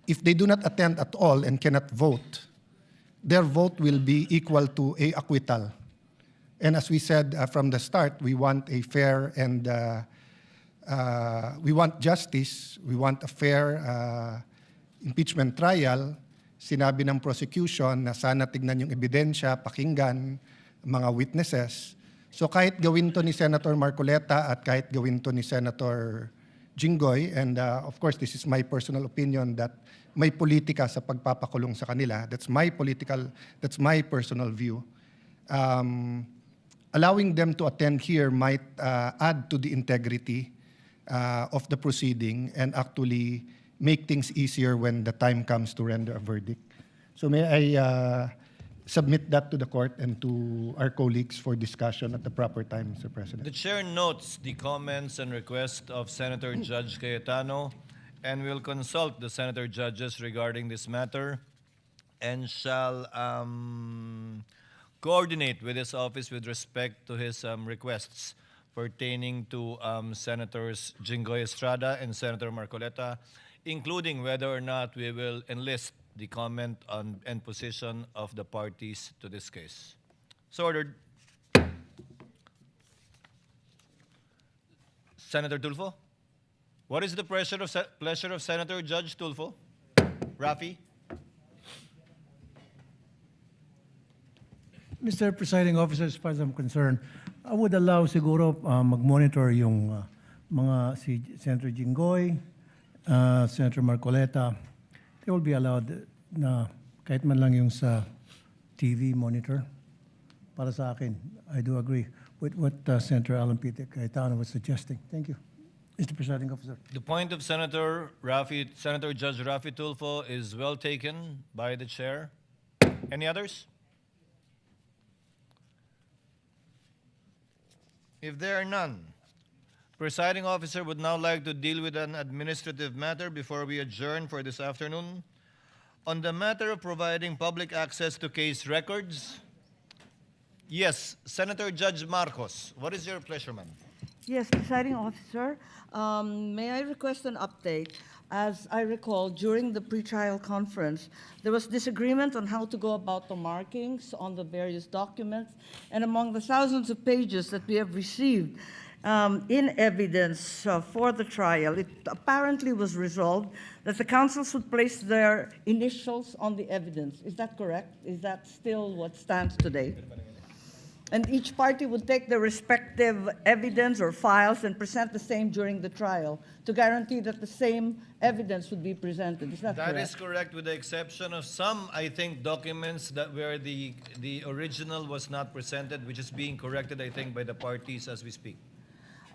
[SPEAKER 4] if they do not attend at all and cannot vote, their vote will be equal to a acquittal. And as we said from the start, we want a fair and we want justice, we want a fair impeachment trial. Sinabi ng prosecution na sana tignan yung ebidensya, pakinggan mga witnesses. So kahit gawin to ni Senator Marcoleta at kahit gawin to ni Senator Jinggoy, and of course this is my personal opinion that may politika sa pagpapakulong sa kanila. That's my personal view. Allowing them to attend here might add to the integrity of the proceeding and actually make things easier when the time comes to render a verdict. So may I submit that to the court and to our colleagues for discussion at the proper time, Mr. President.
[SPEAKER 10] The chair notes the comments and requests of Senator Judge Cayetano and will consult the senator judges regarding this matter and shall coordinate with his office with respect to his requests pertaining to Senators Jinggoy Estrada and Senator Marcoleta, including whether or not we will enlist the comment on and position of the parties to this case. So ordered. Senator Tulfo? What is the pleasure of Senator Judge Tulfo? Rafi?
[SPEAKER 8] Mr. Presiding Officer, as far as I'm concerned, I would allow siguro mag-monitor yung mga si Senator Jinggoy, Senator Marcoleta. They will be allowed na kahit man lang yung sa TV monitor. Para sa akin, I do agree with what Senator Alan Peter Cayetano was suggesting. Thank you, Mr. Presiding Officer.
[SPEAKER 10] The point of Senator Judge Rafi Tulfo is well taken by the chair. Any others? If there are none, Presiding Officer would now like to deal with an administrative matter before we adjourn for this afternoon. On the matter of providing public access to case records, yes, Senator Judge Marcos, what is your pleasure, ma'am?
[SPEAKER 9] Yes, Presiding Officer, may I request an update? As I recall, during the pretrial conference, there was disagreement on how to go about the markings on the various documents, and among the thousands of pages that we have received in evidence for the trial, it apparently was resolved that the counsels would place their initials on the evidence. Is that correct? Is that still what stands today? And each party would take their respective evidence or files and present the same during the trial to guarantee that the same evidence would be presented. Is that correct?
[SPEAKER 10] That is correct, with the exception of some, I think, documents that where the original was not presented, which is being corrected, I think, by the parties as we speak.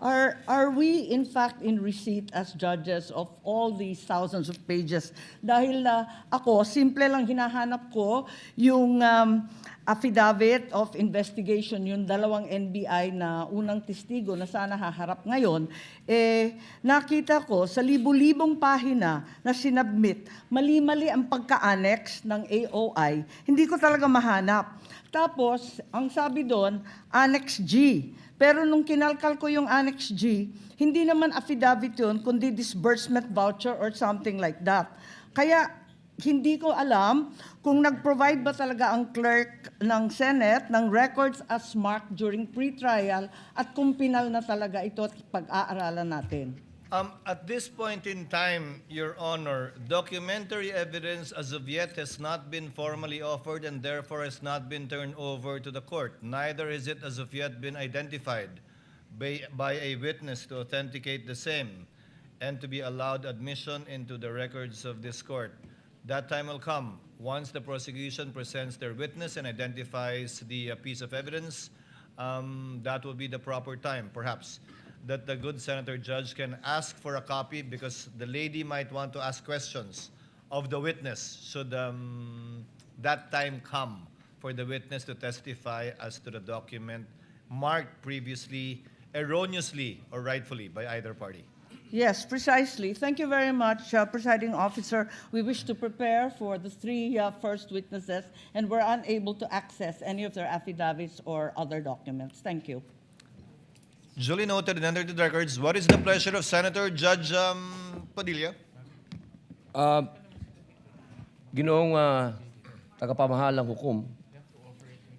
[SPEAKER 9] Are we, in fact, in receipt as judges of all these thousands of pages? Dahil ako, simple lang hinahanap ko yung affidavit of investigation, yung dalawang NBI na unang testigo na sana haharap ngayon, nakita ko sa libu-libong pahina na sinubmit, mali-mali ang pagka-annex ng AOI. Hindi ko talaga mahanap. Tapos, ang sabi doon, Annex G. Pero nung kinalkal ko yung Annex G, hindi naman affidavit yun, kundi disbursement voucher or something like that. Kaya hindi ko alam kung nag-provide ba talaga ang clerk ng Senate ng records as marked during pre-trial at kung pinal na talaga ito at pag-aaralan natin.
[SPEAKER 10] At this point in time, Your Honor, documentary evidence as of yet has not been formally offered and therefore has not been turned over to the court. Neither has it as of yet been identified by a witness to authenticate the same and to be allowed admission into the records of this court. That time will come once the prosecution presents their witness and identifies the piece of evidence. That will be the proper time, perhaps, that the good Senator Judge can ask for a copy because the lady might want to ask questions of the witness should that time come for the witness to testify as to the document marked previously erroneously or rightfully by either party.
[SPEAKER 9] Yes, precisely. Thank you very much, Presiding Officer. We wish to prepare for the three first witnesses, and we're unable to access any of their affidavits or other documents. Thank you.
[SPEAKER 10] Duly noted and entered into the records. What is the pleasure of Senator Judge Padilla?
[SPEAKER 1] Ginoong tagapamahalang hukom,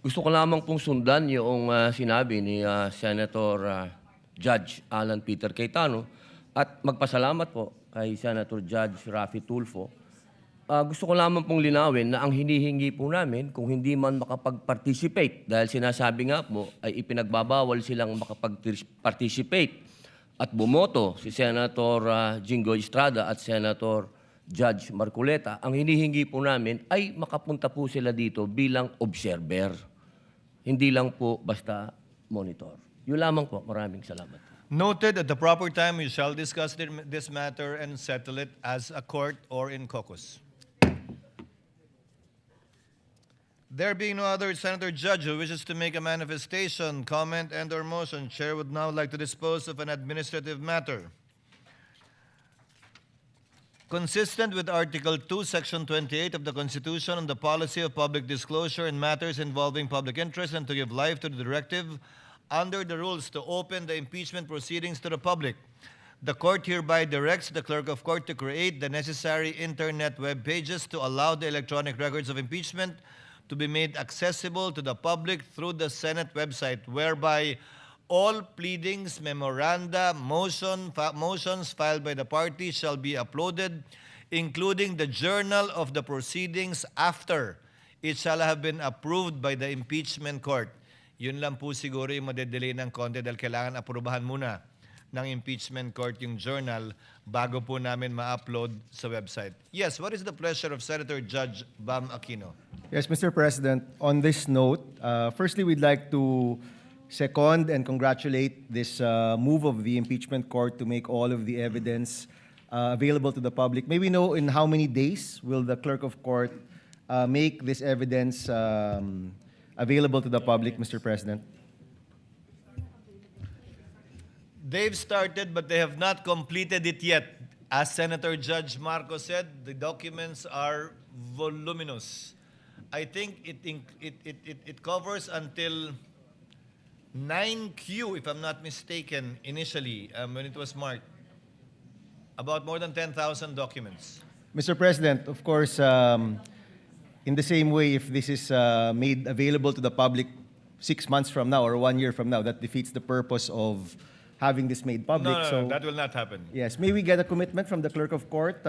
[SPEAKER 1] gusto ko lamang pong sundan yung sinabi ni Senator Judge Alan Peter Cayetano at magpasalamat po kay Senator Judge Raffy Tulfo. Gusto ko lamang pong linawin na ang hinihingi po namin kung hindi man makapag-participate dahil sinasabi nga po ay ipinagbabawal silang makapag-participate at bumoto si Senator Jinggoy Estrada at Senator Judge Marcoleta. Ang hinihingi po namin ay makapunta po sila dito bilang observer. Hindi lang po basta monitor. Yun lamang po. Maraming salamat.
[SPEAKER 10] Noted, at the proper time we shall discuss this matter and settle it as a court or in caucus. There being no other Senator Judge who wishes to make a manifestation, comment, and/or motion, Chair would now like to dispose of an administrative matter. Consistent with Article 2, Section 28 of the Constitution on the policy of public disclosure in matters involving public interest and to give life to the directive under the rules to open the impeachment proceedings to the public, the court hereby directs the clerk of court to create the necessary internet web pages to allow the electronic records of impeachment to be made accessible to the public through the Senate website, whereby all pleadings, memoranda, motions filed by the party shall be uploaded, including the journal of the proceedings after it shall have been approved by the impeachment court. Yun lang po siguro yung madedelay ng konti dahil kailangan aprubahan muna ng impeachment court yung journal bago po namin ma-upload sa website. Yes, what is the pleasure of Senator Judge Bam Aquino?
[SPEAKER 6] Yes, Mr. President, on this note, firstly, we'd like to second and congratulate this move of the impeachment court to make all of the evidence available to the public. May we know in how many days will the clerk of court make this evidence available to the public, Mr. President?
[SPEAKER 10] They've started, but they have not completed it yet. As Senator Judge Marcos said, the documents are voluminous. I think it covers until 9Q, if I'm not mistaken, initially, when it was marked. About more than 10,000 documents.
[SPEAKER 6] Mr. President, of course, in the same way, if this is made available to the public 6 months from now or 1 year from now, that defeats the purpose of having this made public.
[SPEAKER 10] No, that will not happen.
[SPEAKER 6] Yes, may we get a commitment from the clerk of court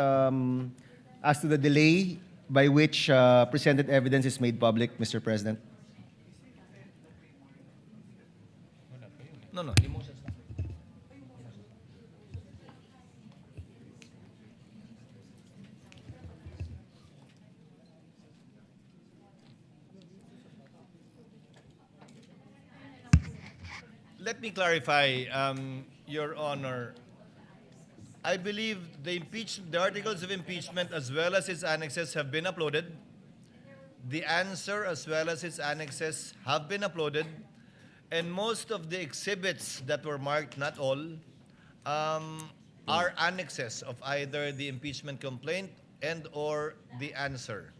[SPEAKER 6] as to the delay by which presented evidence is made public, Mr. President?
[SPEAKER 10] No, emotions. Let me clarify, Your Honor. I believe the articles of impeachment as well as its annexes have been uploaded. The answer as well as its annexes have been uploaded. And most of the exhibits that were marked, not all, are annexes of either the impeachment complaint and or the answer.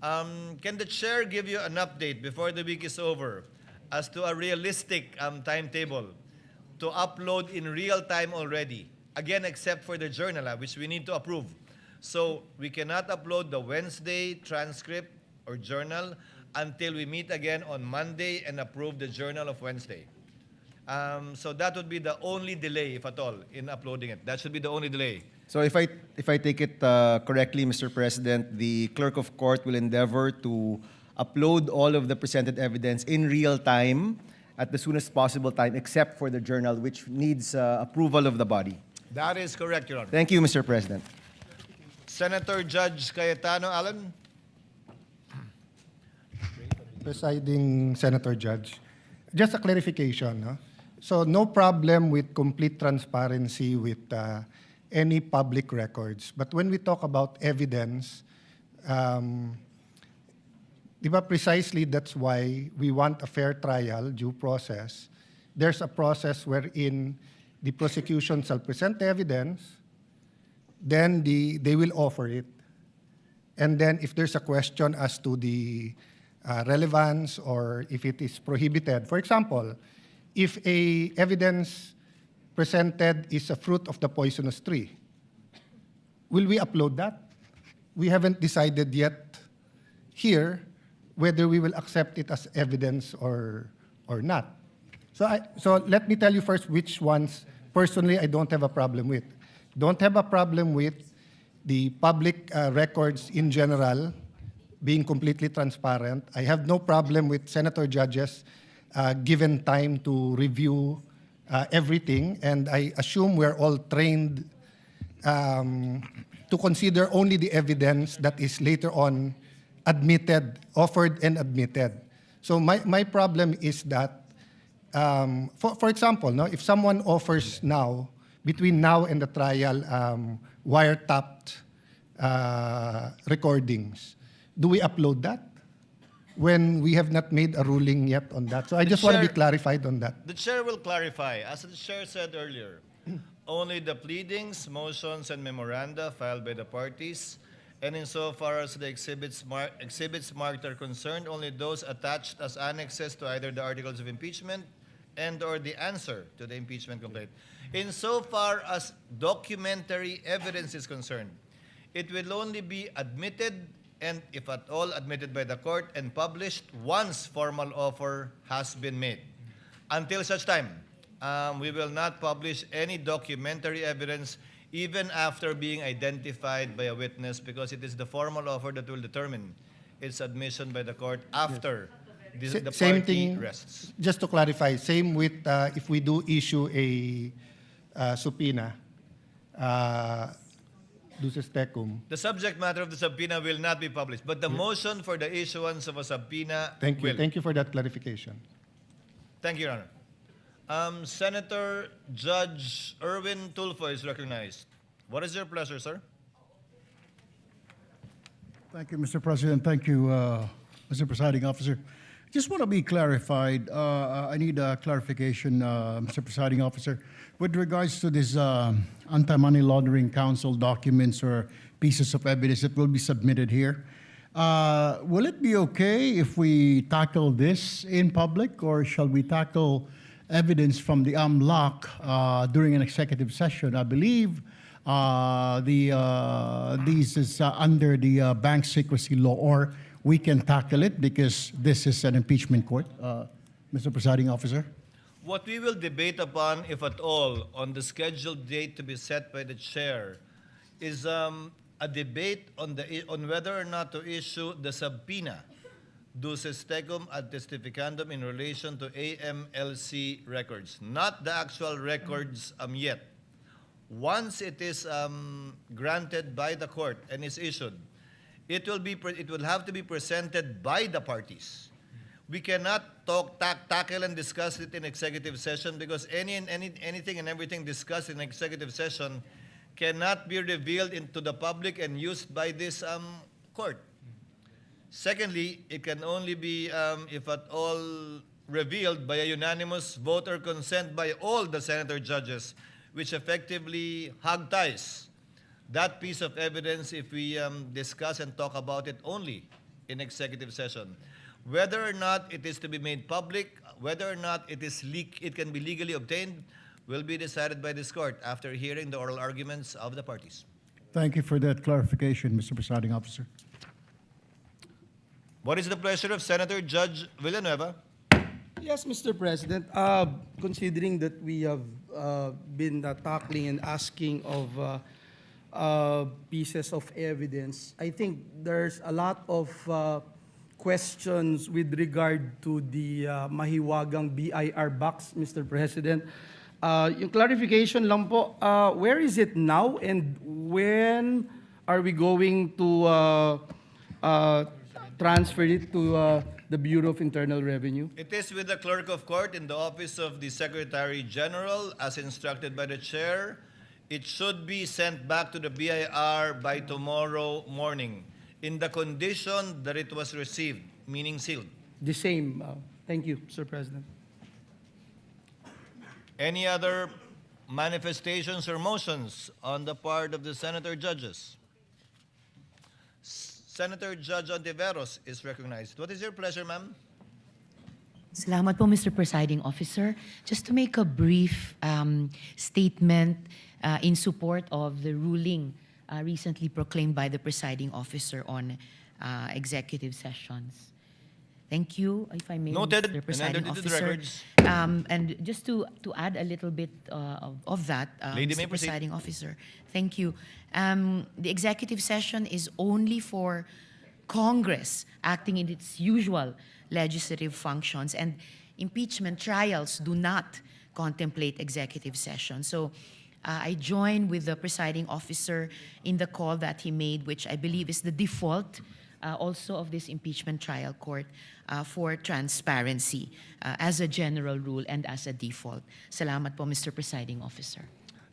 [SPEAKER 10] Can the chair give you an update before the week is over as to a realistic timetable to upload in real time already? Again, except for the journal, which we need to approve. So we cannot upload the Wednesday transcript or journal until we meet again on Monday and approve the journal of Wednesday. So that would be the only delay, if at all, in uploading it. That should be the only delay.
[SPEAKER 6] So if I take it correctly, Mr. President, the clerk of court will endeavor to upload all of the presented evidence in real time at the soonest possible time, except for the journal, which needs approval of the body.
[SPEAKER 10] That is correct, Your Honor.
[SPEAKER 6] Thank you, Mr. President.
[SPEAKER 10] Senator Judge Cayetano Alan.
[SPEAKER 4] Presiding Senator Judge, just a clarification. No? So no problem with complete transparency with any public records. But when we talk about evidence, precisely that's why we want a fair trial, due process. There's a process wherein the prosecution shall present evidence, then they will offer it. And then if there's a question as to the relevance or if it is prohibited, for example, if a evidence presented is a fruit of the poisonous tree, will we upload that? We haven't decided yet here whether we will accept it as evidence or not. So let me tell you first which ones personally I don't have a problem with. Don't have a problem with the public records in general being completely transparent. I have no problem with senator judges given time to review everything, and I assume we're all trained to consider only the evidence that is later on admitted, offered and admitted. So my problem is that, for example, no, if someone offers now, between now and the trial, wiretapped recordings, do we upload that when we have not made a ruling yet on that? So I just want to be clarified on that.
[SPEAKER 10] The chair will clarify. As the chair said earlier, only the pleadings, motions, and memoranda filed by the parties, and insofar as the exhibits marked are concerned, only those attached as annexes to either the articles of impeachment and or the answer to the impeachment complaint. Insofar as documentary evidence is concerned, it will only be admitted, and if at all admitted by the court, and published once formal offer has been made. Until such time, we will not publish any documentary evidence even after being identified by a witness, because it is the formal offer that will determine its admission by the court after the
[SPEAKER 4] Same
[SPEAKER 10] party
[SPEAKER 4] thing,
[SPEAKER 10] rests.
[SPEAKER 4] just to clarify, same with if we do issue a subpoena, duces tecum.
[SPEAKER 10] The subject matter of the subpoena will not be published, but the motion for the issuance of a subpoena will.
[SPEAKER 4] Thank you for that clarification.
[SPEAKER 10] Thank you, Your Honor. Senator Judge Erwin Tulfo is recognized. What is your pleasure, sir?
[SPEAKER 8] Thank you, Mr. President. Thank you, Mr. Presiding Officer. Just want to be clarified. I need a clarification, Mr. Presiding Officer, with regards to this Anti-Money Laundering Council documents or pieces of evidence that will be submitted here. Will it be okay if we tackle this in public, or shall we tackle evidence from the AMLAC during an executive session? I believe these is under the bank secrecy law, or we can tackle it because this is an impeachment court, Mr. Presiding Officer.
[SPEAKER 10] What we will debate upon, if at all, on the scheduled date to be set by the chair is a debate on whether or not to issue the subpoena duces tecum ad testificandum in relation to AMLC records, not the actual records yet. Once it is granted by the court and is issued, it will have to be presented by the parties. We cannot tackle and discuss it in executive session, because anything and everything discussed in executive session cannot be revealed into the public and used by this court. Secondly, it can only be, if at all, revealed by a unanimous vote or consent by all the senator judges, which effectively hog ties that piece of evidence if we discuss and talk about it only in executive session. Whether or not it is to be made public, whether or not it can be legally obtained, will be decided by this court after hearing the oral arguments of the parties.
[SPEAKER 8] Thank you for that clarification, Mr. Presiding Officer.
[SPEAKER 10] What is the pleasure of Senator Judge Villanueva?
[SPEAKER 7] Yes, Mr. President. Considering that we have been tackling and asking of pieces of evidence, I think there's a lot of questions with regard to the mahiwagang BIR box, Mr. President. Yung clarification lang po, where is it now and when are we going to transfer it to the Bureau of Internal Revenue?
[SPEAKER 10] It is with the Clerk of Court in the Office of the Secretary General as instructed by the Chair. It should be sent back to the BIR by tomorrow morning in the condition that it was received, meaning sealed.
[SPEAKER 7] The same. Thank you, Mr. President.
[SPEAKER 10] Any other manifestations or motions on the part of the Senator Judges? Senator Judge Ontiveros is recognized. What is your pleasure, ma'am?
[SPEAKER 11] Salamat po, Mr. Presiding Officer. Just to make a brief statement in support of the ruling recently proclaimed by the Presiding Officer on executive sessions. Thank you, if I may,
[SPEAKER 10] Noted.
[SPEAKER 11] Mr. Presiding
[SPEAKER 10] And entered into the
[SPEAKER 11] Officer.
[SPEAKER 10] records.
[SPEAKER 11] And just to add a little bit of that,
[SPEAKER 10] Lady, may
[SPEAKER 11] Mr.
[SPEAKER 10] proceed.
[SPEAKER 11] Presiding Officer, thank you. The executive session is only for Congress acting in its usual legislative functions, and impeachment trials do not contemplate executive session. So I join with the Presiding Officer in the call that he made, which I believe is the default also of this impeachment trial court for transparency as a general rule and as a default. Salamat po, Mr. Presiding Officer.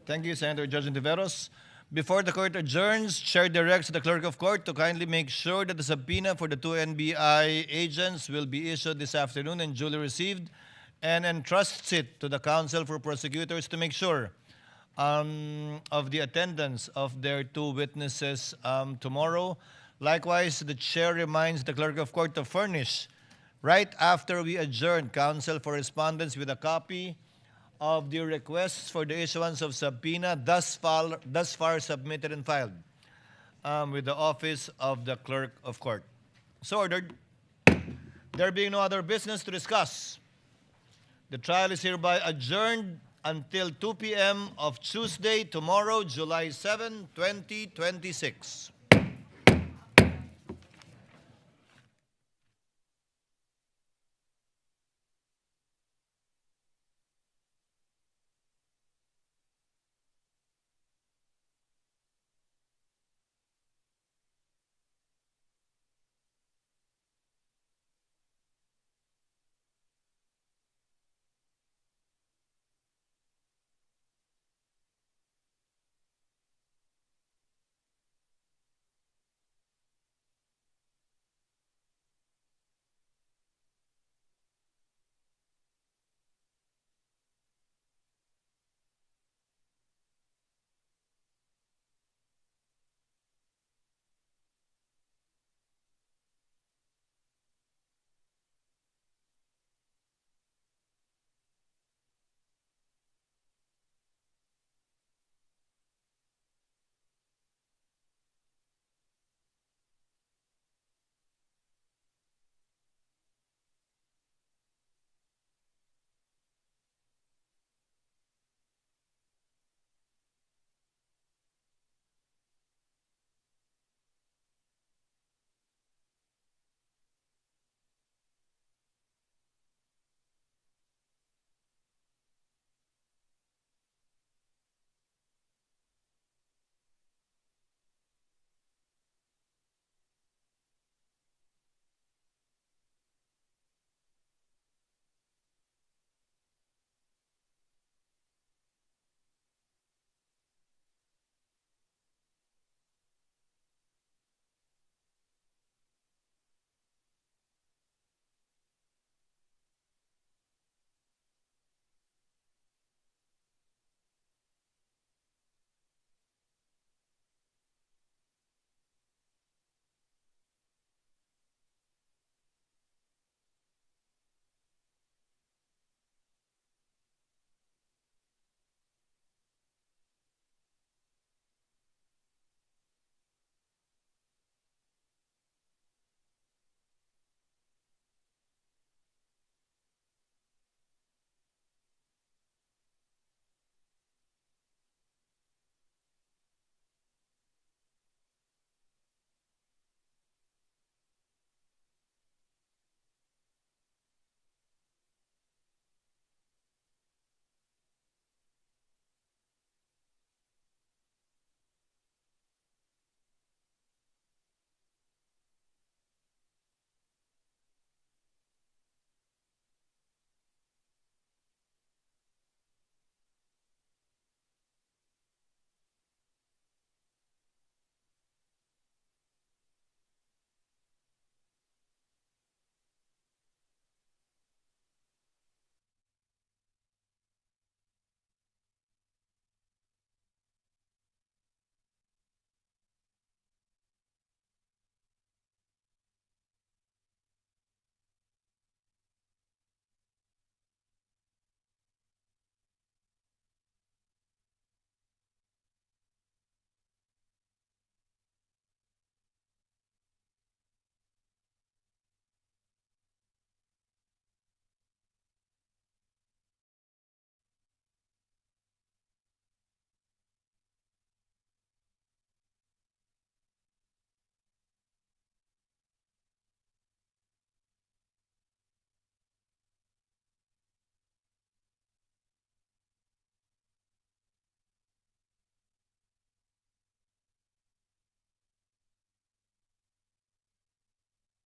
[SPEAKER 10] Thank you, Senator Judge Ontiveros. Before the court adjourns, Chair directs the Clerk of Court to kindly make sure that the subpoena for the two NBI agents will be issued this afternoon and duly received, and entrusts it to the Counsel for Prosecutors to make sure of the attendance of their two witnesses tomorrow. Likewise, the Chair reminds the Clerk of Court to furnish, right after we adjourn, Counsel for Respondents with a copy of the requests for the issuance of subpoena thus far submitted and filed with the Office of the Clerk of Court. So ordered. There being no other business to discuss, the trial is hereby adjourned until 2 p.m. of Tuesday, tomorrow, July 7, 2026.